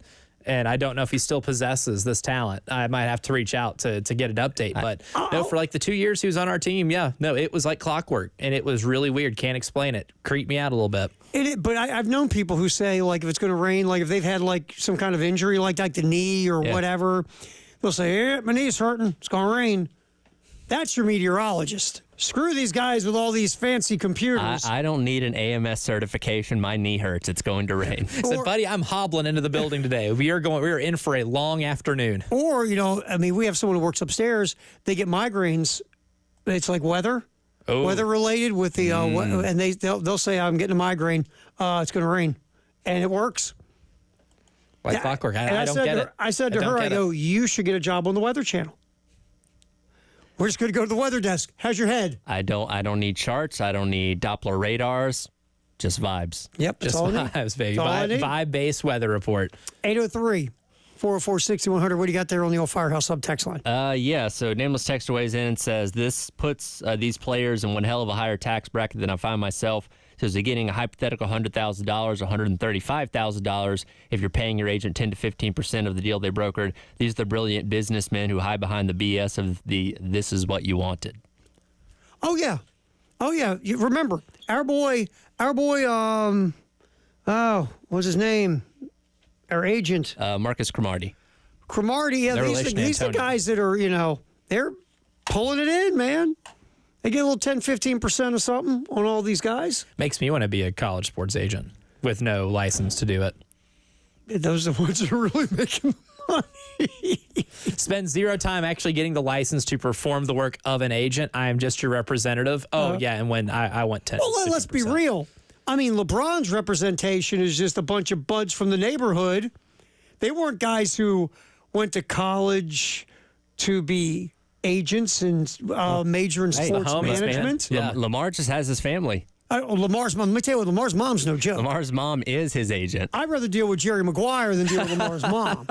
And I don't know if he still possesses this talent. I might have to reach out to get an update. But no, for the 2 years he was on our team, it was like clockwork. And it was really weird. Can't explain it. Creeped me out a little bit. But I've known people who say, if it's going to rain, if they've had some kind of injury, like the knee or whatever, they'll say, yeah, my knee's hurting. It's going to rain. That's your meteorologist. Screw these guys with all these fancy computers. I don't need an AMS certification. My knee hurts. It's going to rain. I said, buddy, I'm hobbling into the building today. We are in for a long afternoon. Or, we have someone who works upstairs. They get migraines. It's like weather related with the, and they'll say, I'm getting a migraine. It's going to rain. And it works. Like clockwork. I don't said get to it. her, I said to her, I go, you should get a job on the Weather Channel. We're just going to go to the weather desk. How's your head? I don't need charts. I don't need Doppler radars. Just vibes. Yep, that's Just all I need. vibes, baby. That's all I need. Vibe-based weather report. 803-404-6100. What do you got there on the old Firehouse Sub text line? Yeah, so Nameless Texter weighs in and says, this puts these players in one hell of a higher tax bracket than I find myself. So they're getting a hypothetical $100,000, $135,000 if you're paying your agent 10 to 15% of the deal they brokered. These are the brilliant businessmen who hide behind the BS of this is what you wanted. Oh, yeah. You remember, our boy, what's his name? Our agent. Marcus Cromartie. Yeah, Their these relation are the Antonio. guys that are, they're pulling it in, man. They get a little 10, 15% of something on all these guys. Makes me want to be a college sports agent with no license to do it. Those are the ones that are really making money. Spend zero time actually getting the license to perform the work of an agent. I am just your representative. And when I want 10. Well, let's be 50%. real. I mean, LeBron's representation is just a bunch of buds from the neighborhood. They weren't guys who went to college to be agents and major in sports Mahomes, management. man. Yeah. Lamar just has his family. Lamar's mom. Let me tell you what, Lamar's mom's no joke. Lamar's mom is his agent. I'd rather deal with Jerry Maguire than deal with Lamar's mom.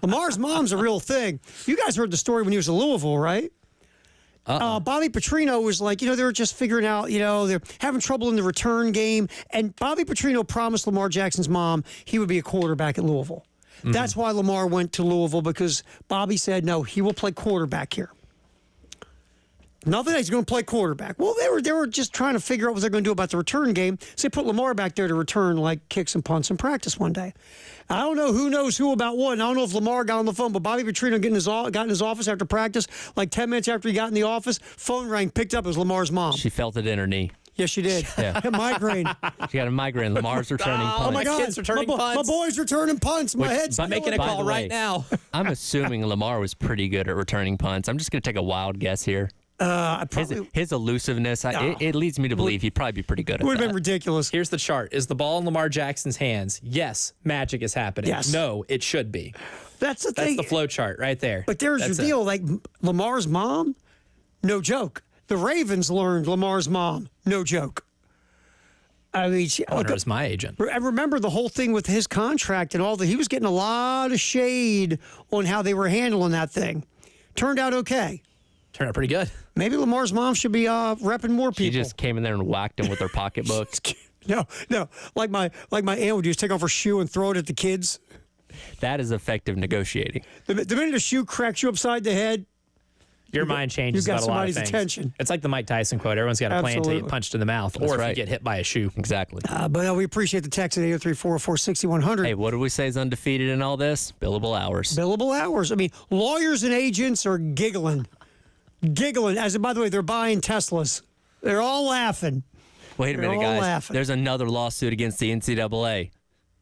Lamar's mom's a real thing. You guys heard the story when he was in Louisville, right? Bobby Petrino was like, they were just figuring out, they're having trouble in the return game. And Bobby Petrino promised Lamar Jackson's mom he would be a quarterback at Louisville. Mm-hmm. That's why Lamar went to Louisville, because Bobby said, no, he will play quarterback here. Nothing, he's going to play quarterback. Well, they were just trying to figure out what they're going to do about the return game. So they put Lamar back there to return kicks and punts in practice one day. I don't know who knows who about what. And I don't know if Lamar got on the phone, but Bobby Petrino got in his office after practice, 10 minutes after he got in the office, phone rang, picked up, it was Lamar's mom. She felt it in her knee. Yes, she did. Yeah. Migraine. She got a migraine. Lamar's returning punts. Oh, my God. kid's returning my punts. boy's returning punts. My head's by I'm making a By call the right way, now. I'm assuming Lamar was pretty good at returning punts. I'm just going to take a wild guess here. His elusiveness, it leads me to believe he'd probably be pretty good at Would have that. been ridiculous. Here's the chart. Is the ball in Lamar Jackson's hands? Yes, magic is happening. Yes. No, it should be. That's the That's thing. the flow chart right there. But there's That's your it. deal. Like Lamar's mom, no joke. The Ravens learned Lamar's mom, no joke. I mean, I wonder if it's my agent. I remember the whole thing with his contract and all that. He was getting a lot of shade on how they were handling that thing. Turned out okay. Turned out pretty good. Maybe Lamar's mom should be repping more people. He just came in there and whacked him with their pocketbooks. No. Like my aunt would do is take off her shoe and throw it at the kids. That is effective negotiating. The minute a shoe cracks you upside the head, Your mind changes you've got about a lot of somebody's things. attention. It's like the Mike Tyson quote. Everyone's got a plan until you get Absolutely. punched in the mouth, or if right. you get hit by a shoe. Exactly. but we appreciate the text at 803-404-6100. Hey, what do we say is undefeated in all this? Billable hours. Billable hours. I mean, lawyers and agents are giggling. As by the way, they're buying Teslas. They're all laughing. Wait a They're minute, all guys. laughing. There's another lawsuit against the NCAA.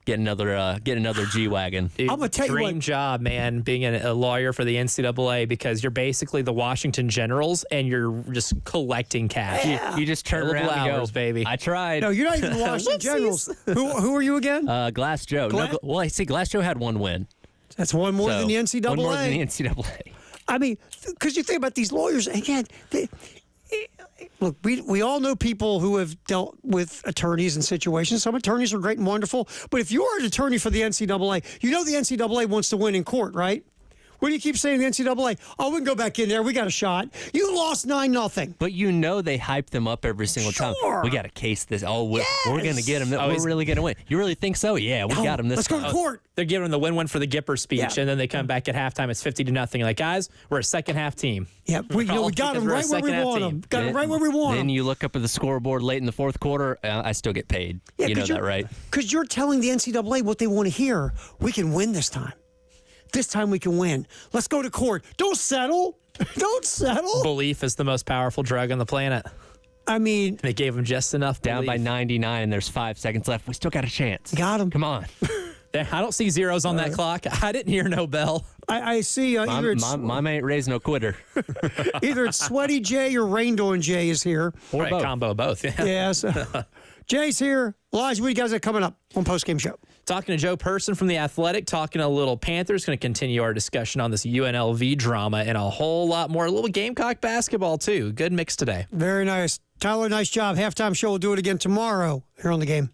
Get another G-Wagon. Dude, I'm gonna tell you dream what- job, man, being a lawyer for the NCAA, because you're basically the Washington Generals and you're just collecting cash. You just turn Billable around and hours, go, baby. I tried. No, you're not even the Washington Generals. Who are you again? Glass Joe. Glass- Well, I see Glass Joe had one win. That's one more So, than the NCAA. One more than the NCAA. I mean, because you think about these lawyers, again, look, we all know people who have dealt with attorneys in situations. Some attorneys are great and wonderful. But if you're an attorney for the NCAA, you know the NCAA wants to win in court, right? What do you keep saying to the NCAA? Oh, we can go back in there. We got a shot. You lost 9-0. But you know they hype them up every single time. Sure. We got to case this. Oh, we're going to get him. Oh, We're he's- really going to win. You really think so? Yeah, we got him this Let's time. go to court. They're giving the win-win for the Gipper speech, Yeah. and then they come back at halftime. It's 50-0. Like, guys, we're a second-half team. Yeah, we got All them because we're a right where we second-half want team. them. Got them right where we want Then them. you look up at the scoreboard late in the fourth quarter. I still get paid. Yeah, you know 'cause that, you're- right? Because you're telling the NCAA what they want to hear. We can win this time. This time we can win. Let's go to court. Don't settle. Don't settle. Belief is the most powerful drug on the planet. I mean, They gave him just enough Down by belief. 99 and there's 5 seconds left. We still got a chance. got him. Come on. I don't see zeros on that clock. I didn't hear no bell. I see either it's Mom ain't raised no quitter. either it's Sweaty Jay or Raindoing Jay is here. Or Right, both. combo both. Yeah. Yes. Jay's here. Elijah, what do you guys have coming up on Post Game Show? Talking to Joe Person from The Athletic, talking a little Panthers. Going to continue our discussion on this UNLV drama and a whole lot more. A little Gamecock basketball, too. Good mix today. Very nice. Tyler, nice job. Halftime show. We'll do it again tomorrow here on the game.